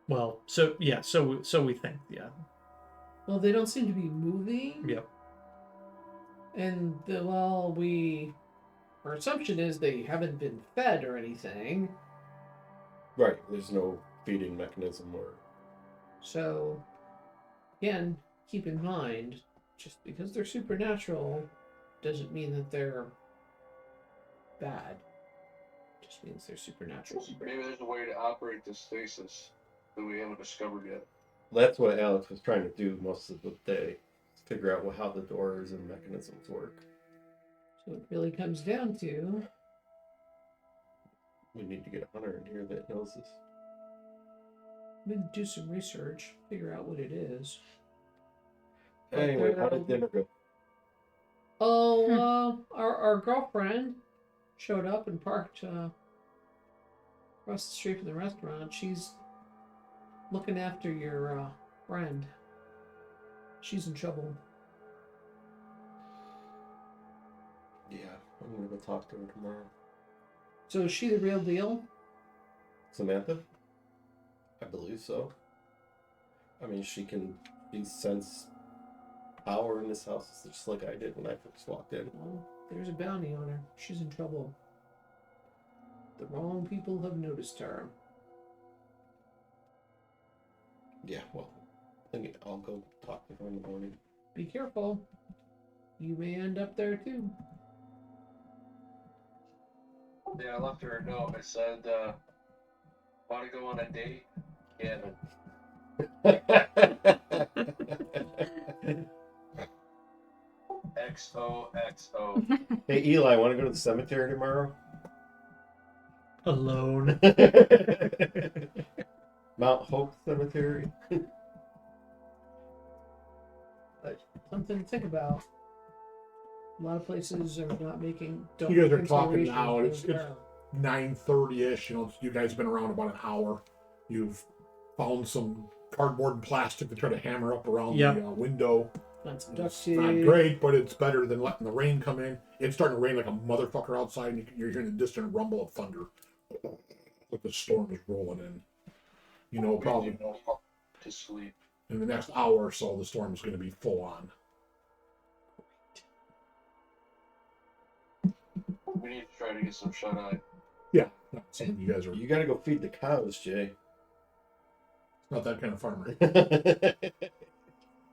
Well, so yeah, so we think, yeah. Well, they don't seem to be moving. Yep. And our assumption is they haven't been fed or anything. Right. There's no feeding mechanism or. So, again, keep in mind, just because they're supernatural doesn't mean that they're bad. Just means they're supernatural. Maybe there's a way to operate this stasis that we haven't discovered yet. That's what Alex was trying to do most of the day. Figure out how the doors and mechanisms work. So it really comes down to We need to get a hunter in here that knows this. I'm gonna do some research, figure out what it is. Anyway, how did dinner go? Oh, our girlfriend showed up and parked across the street from the restaurant. She's looking after your friend. She's in trouble. Yeah, I'm gonna go talk to her tomorrow. So is she the real deal? Samantha? I believe so. I mean, she sense power in this house just like I did when I first walked in. Well, there's a bounty on her. She's in trouble. The wrong people have noticed her. Yeah, well, I'll go talk to her in the morning. Be careful. You may end up there too. Yeah, I left her a note. I said, want to go on a date? Gavin. XOXO. Hey, Eli, want to go to the cemetery tomorrow? Alone. Mount Hope Cemetery? Something to think about. A lot of places are not making. Don't You guys are make talking considerations now, for it's- the crowd. 9:30ish. You know, you guys have been around about an hour. You've found some cardboard and plastic to try to hammer up around Yep. the window. That's duct It's not tape. great, but it's better than letting the rain come in. It's starting to rain like a motherfucker outside, and you're hearing a distant rumble of thunder. Like the storm is rolling in. You know, probably To sleep. in the next hour or so, the storm is going to be full on. We need to try to get some shut-eye. Yeah, not something you guys are. You gotta go feed the cows, Jay. Not that kind of farmer.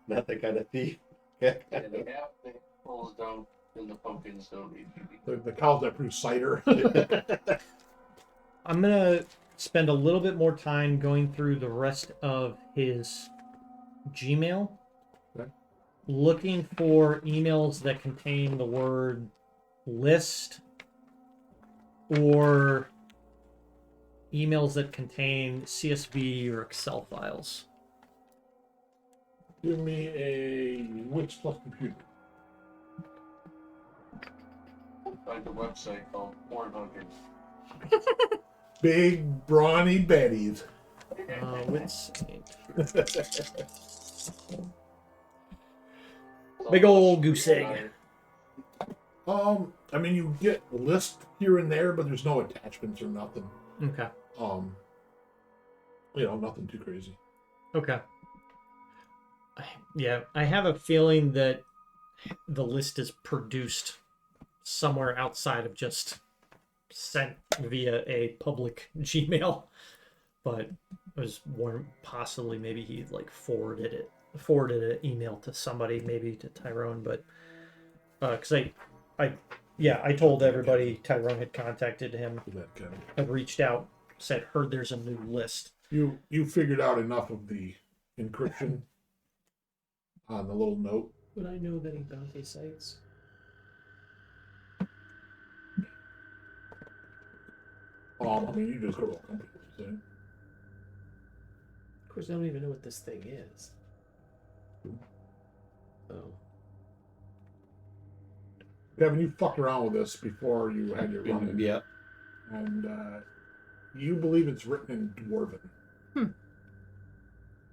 Not that kind of thief. And the apples don't, and the pumpkins don't need to be. The cows that produce cider. I'm gonna spend a little bit more time going through the rest of his Gmail, Okay. looking for emails that contain the word list or emails that contain CSV or Excel files. Give me a wits plus computer. Find a website called Porn Hunters. Big brawny Betty's. Wits. Big old goose egg. I mean, you get lists here and there, but there's no attachments or nothing. Okay. You know, nothing too crazy. Okay. Yeah, I have a feeling that the list is produced somewhere outside of just sent via a public Gmail, but it was one possibly maybe he like forwarded an email to somebody, maybe to Tyrone, but because I told everybody Tyrone had contacted him, That kind of. had reached out, said heard there's a new list. You figured out enough of the encryption on the little note. Would I know of any bounty sites? I mean, you just go to a company website. Of course, I don't even know what this thing is. So, Gavin, you fucked around with this before you had your run. Yeah. And you believe it's written in Dwarven.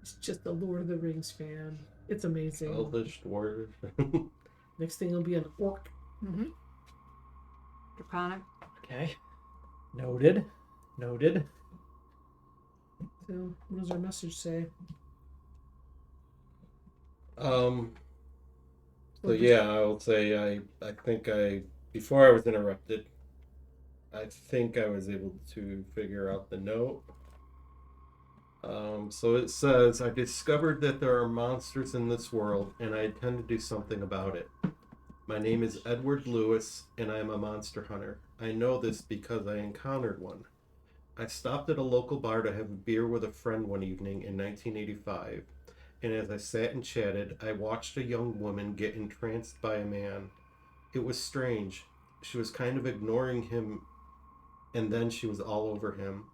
it's just a Lord of the Rings fan. It's amazing. Elvish dwarf. Next thing will be an orc. Mm-hmm. Draconic. Okay. Noted. So, what does our message say? So yeah, I would say I think I before I was interrupted, I think I was able to figure out the note. So it says, I discovered that there are monsters in this world, and I intend to do something about it. My name is Edward Lewis, and I am a monster hunter. I know this because I encountered one. I stopped at a local bar to have a beer with a friend one evening in 1985, and as I sat and chatted, I watched a young woman get entranced by a man. It was strange. She was kind of ignoring him, and then she was all over him.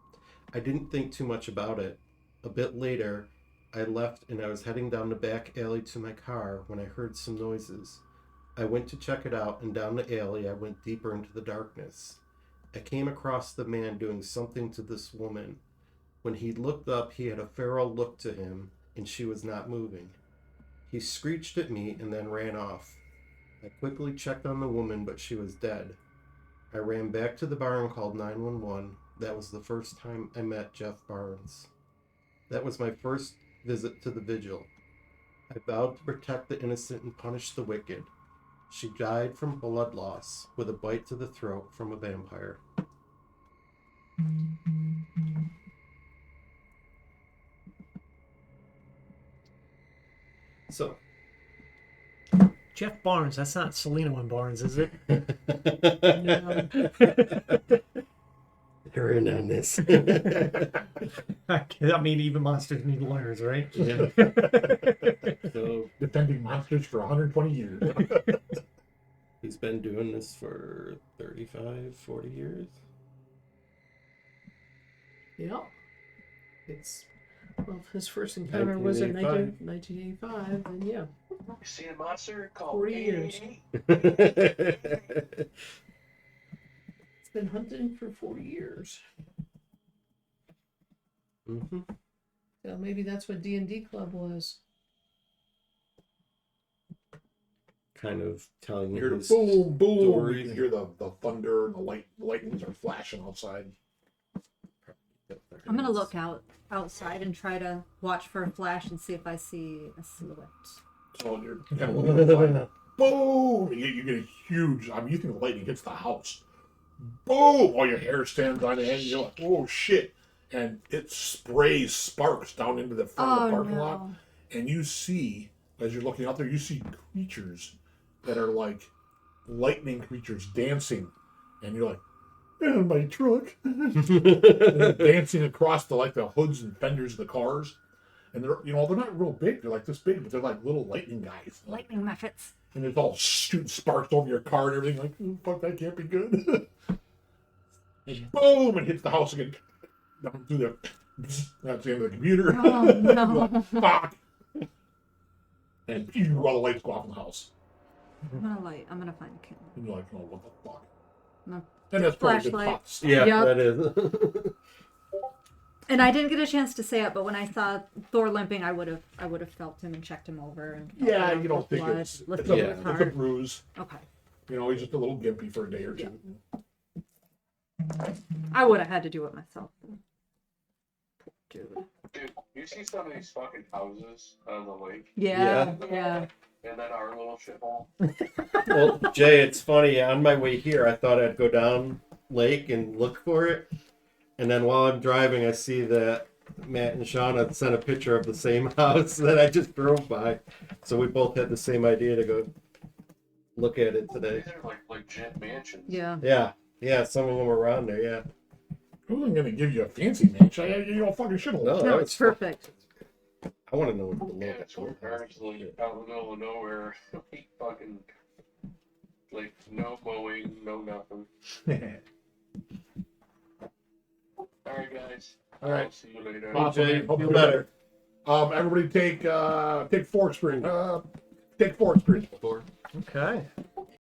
I didn't think too much about it. A bit later, I left and I was heading down the back alley to my car when I heard some noises. I went to check it out, and down the alley I went deeper into the darkness. I came across the man doing something to this woman. When he looked up, he had a feral look to him, and she was not moving. He screeched at me and then ran off. I quickly checked on the woman, but she was dead. I ran back to the bar and called 911. That was the first time I met Jeff Barnes. That was my first visit to the Vigil. I vowed to protect the innocent and punish the wicked. She died from blood loss with a bite to the throat from a vampire. So, Jeff Barnes. That's not Selena One Barnes, is it? You're in on this. I mean, even monsters need lawyers, right? Yeah. So Defending monsters for 120 years. he's been doing this for 35, 40 years. Yeah. It's well, his first encounter was in 1985, and yeah, You seen a monster called 40 years. 888? it's been hunting for 40 years. Mm-hmm. So maybe that's what D&D Club was. Kind of telling You hear the his boom, boom. stories. You can hear the thunder and the lightnings are flashing outside. I'm gonna look outside and try to watch for a flash and see if I see a silhouette. So you're kind of looking outside. Boom! You get a huge. I mean, you think the lightning hits the house. Boom! All your hair stands on end. You're like, oh shit! And it sprays sparks down into the front of the parking lot. And you see, as you're looking out there, you see creatures that are like lightning creatures dancing, and you're like, and my truck, and they're dancing across the hoods and fenders of the cars, and they're not real big. They're like this big, but they're like little lightning guys. Lightning methods. And it's all shooting sparks over your car and everything. Like, oh, fuck, that can't be good. And boom! It hits the house again. Down through the. That's the end of the computer. Oh no! Like, fuck! And all the lights go off in the house. I'm gonna find a kitten. And you're like, oh, what the fuck? No. And that's probably good Flashlight. top stuff. Yeah, Yep. that is. And I didn't get a chance to say it, but when I saw Thor limping, I would have felt him and checked him over. And Yeah, you don't think blood, it's lifted a, the it's a car. bruise. Okay. He's just a little gimpy for a day or two. I would have had to do it myself. Poor dude. Dude, you see some of these fucking houses on the lake? Yeah. And then our little shithole? Well, Jay, it's funny. On my way here, I thought I'd go down lake and look for it. And then while I'm driving, I see that Matt and Shawna sent a picture of the same house that I just drove by. So we both had the same idea to go look at it today. These are like legit mansions. Yeah. Yeah, some of them are around there, yeah. I wasn't going to give you a fancy mansion. You don't fucking shit No, all No, that it's perfect. I want to know what the Yeah, look it's honestly out in the middle of nowhere. Fucking, like, no mowing, no nothing. Alright, guys. All right. I'll see you later. Awesome. Jay, Hope feel you're better. Everybody take 4 experience. Take 4 experience before. Okay.